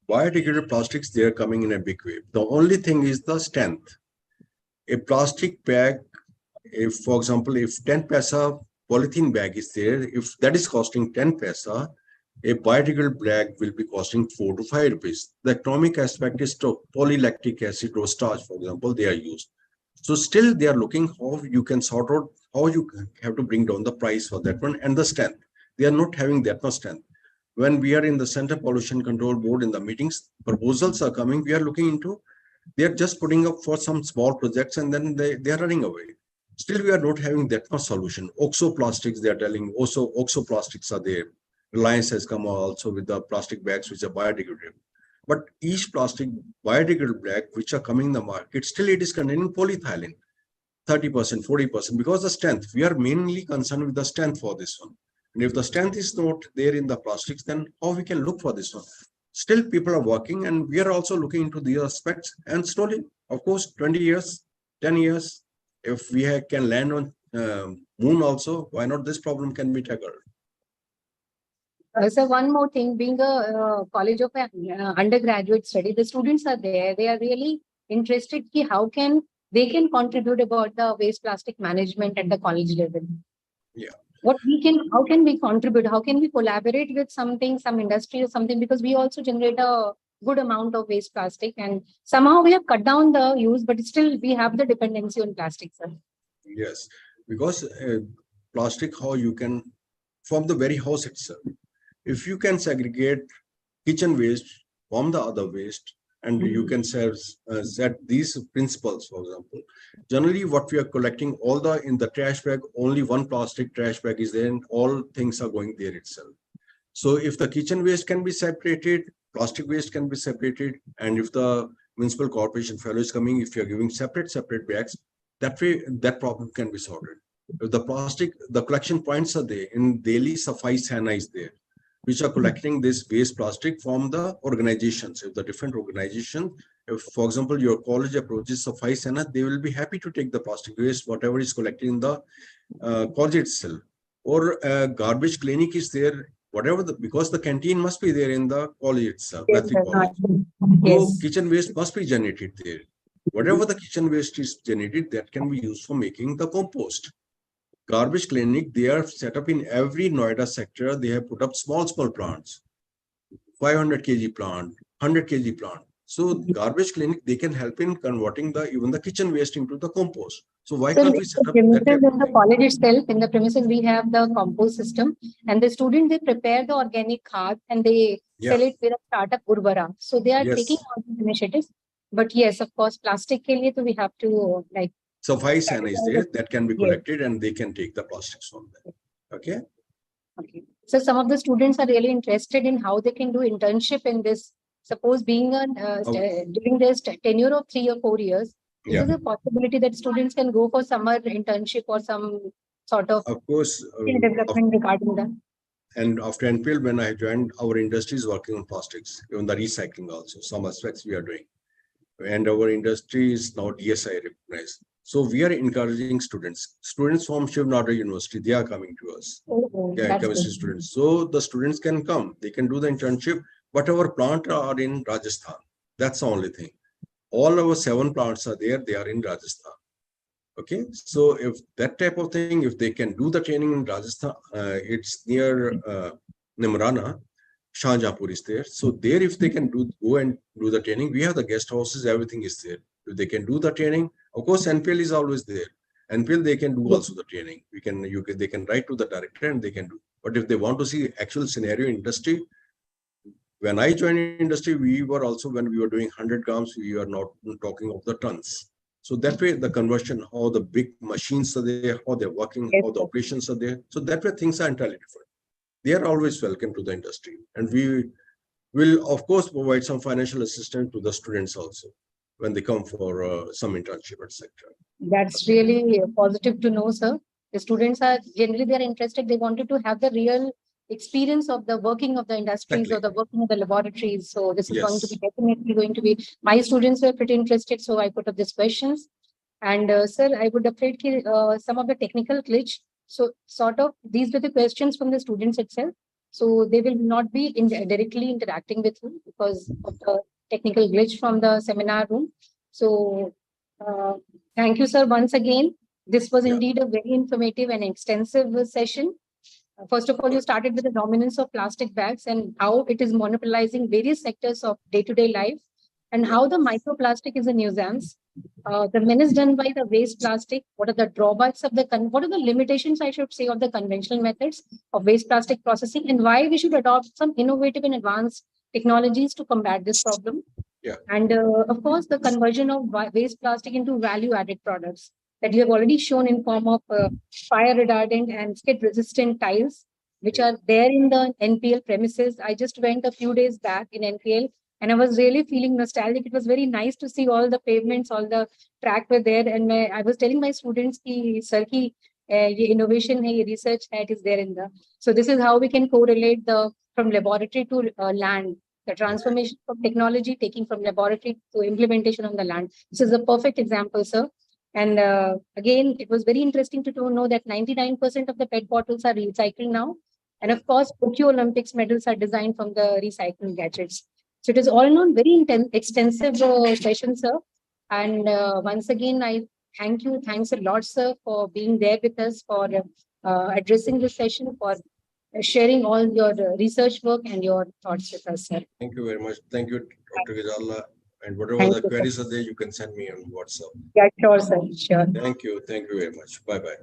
Biodegradable plastics, they are coming in a big way. The only thing is the strength. A plastic bag, if, for example, if 10 paisa polythene bag is there, if that is costing 10 paisa, a biodegradable bag will be costing 4 to 5 rupees. The economic aspect is to polylactic acid or starch, for example, they are used. So still they are looking how you can sort out, how you have to bring down the price for that one and the strength. They are not having that much strength. when we are in the Center Pollution Control Board in the meetings, proposals are coming, we are looking into, they are just putting up for some small projects and then they are running away. Still, we are not having that much solution. Oxo plastics, they are telling, also oxo plastics are there. Reliance has come also with the plastic bags which are biodegradable. But each plastic biodegradable bag which are coming in the market, still it is containing polyethylene, 30%, 40%, because the strength, we are mainly concerned with the strength for this one. And if the strength is not there in the plastics, then how we can look for this one? Still, people are working and we are also looking into these aspects. And slowly, of course, 20 years, 10 years, if we can land on moon also, why not this problem can be tackled? So one more thing, being a college of undergraduate study, the students are there. They are really interested in how they can contribute about the waste plastic management at the college level. Yeah. How can we contribute? How can we collaborate with some industry or something? Because we also generate a good amount of waste plastic, and somehow we have cut down the use, but still we have the dependency on plastic, sir. Yes, because plastic, how you can, from the very house itself, if you can segregate kitchen waste from the other waste, and you can set these principles, for example, generally what we are collecting, all in the trash bag, only one plastic trash bag is there and all things are going there itself. So if the kitchen waste can be separated, plastic waste can be separated, and if the municipal corporation fellow is coming, if you're giving separate bags, that way that problem can be sorted. If the plastic, the collection points are there, in Delhi Safai Sena is there, which are collecting this waste plastic from the organizations. If the different organizations, if for example your college approaches Safai Sena, they will be happy to take the plastic waste, whatever is collected in the college itself. Or garbage clinic is there, whatever because the canteen must be there in the college itself, college. So kitchen waste must be generated there. Whatever the kitchen waste is generated, that can be used for making the compost. Garbage clinic, they are set up in every Noida sector. They have put up small plants, 500 kg plant, 100 kg plant. So garbage clinic, they can help in converting even the kitchen waste into the compost. So why can't we set up that type in the college itself, in the premises, we have the compost system, and the students, they prepare the organic khad and they sell it with a startup Urbara. So they are taking all these initiatives. But yes, of course, plastic ke liye, so we have to like. So Safai Sena is there that can be collected and they can take the plastics from there. Okay. Okay. So some of the students are really interested in how they can do internship in this. Suppose being during this tenure of 3 or 4 years, is there a possibility that students can go for summer internship or some sort of course, development regarding that? And after NPL, when I joined, our industry is working on plastics, even the recycling also. Some aspects we are doing. And our industry is now DSI recognized. So we are encouraging students from Shiv Nadar University, they are coming to us. Chemistry students. So the students can come, they can do the internship, but our plants are in Rajasthan. That's the only thing. All our 7 plants are there, they are in Rajasthan. Okay, so if that type of thing, if they can do the training in Rajasthan, it's near Nimrana, Shahjahanpur is there. So there, if they can go and do the training, we have the guest houses, everything is there. If they can do the training, of course, NPL is always there. NPL, they can do also the training. They can write to the director and they can do. But if they want to see actual scenario industry, when I joined industry, we were also, when we were doing 100 grams, we are not talking of the tons. So that way, the conversion, how the big machines are there, how they're working, how the operations are there. So that way, things are entirely different. They are always welcome to the industry. And we will, of course, provide some financial assistance to the students also when they come for some internship, etc. That's really positive to know, sir. The students are generally, they're interested. They wanted to have the real experience of the working of the industries or the working of the laboratories. So this is going to be definitely going to be, my students were pretty interested. So I put up these questions. And sir, I would appreciate some of the technical glitch. So sort of, these were the questions from the students itself. So they will not be directly interacting with you because of the technical glitch from the seminar room. So thank you, sir, once again. This was indeed a very informative and extensive session. First of all, you started with the dominance of plastic bags and how it is monopolizing various sectors of day-to-day life, and how the microplastic is a nuisance, the menace done by the waste plastic, what are the drawbacks of what are the limitations, I should say, of the conventional methods of waste plastic processing, and why we should adopt some innovative and advanced technologies to combat this problem. Yeah. And of course, the conversion of waste plastic into value-added products that you have already shown in form of fire retardant and skid-resistant tiles, which are there in the NPL premises. I just went a few days back in NPL, and I was really feeling nostalgic. It was very nice to see all the pavements, all the track were there. And I was telling my students, ki, sir, ki, ye innovation hai, ye research hat is there in the. So this is how we can correlate from laboratory to land, the transformation of technology taking from laboratory to implementation on the land. This is a perfect example, sir. And again, it was very interesting to know that 99% of the PET bottles are recycled now. And of course, Tokyo Olympics medals are designed from the recycled gadgets. So it is all in all very extensive session, sir. And once again, I thank you. Thanks a lot, sir, for being there with us, for addressing this session, for sharing all your research work and your thoughts with us, sir. Thank you very much. Thank you, Dr. Gajala. And whatever Thank the you, queries are there, you can send me on WhatsApp. Yeah, sure, sir. Sure. Thank you. Thank you very much. Bye-bye.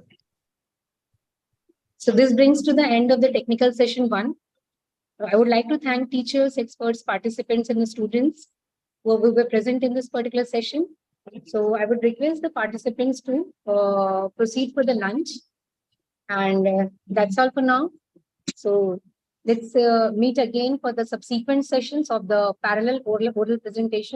So this brings to the end of the technical session 1. I would like to thank teachers, experts, participants, and the students who were present in this particular session. So I would request the participants to proceed for the lunch. And that's all for now. So let's meet again for the subsequent sessions of the parallel oral presentation.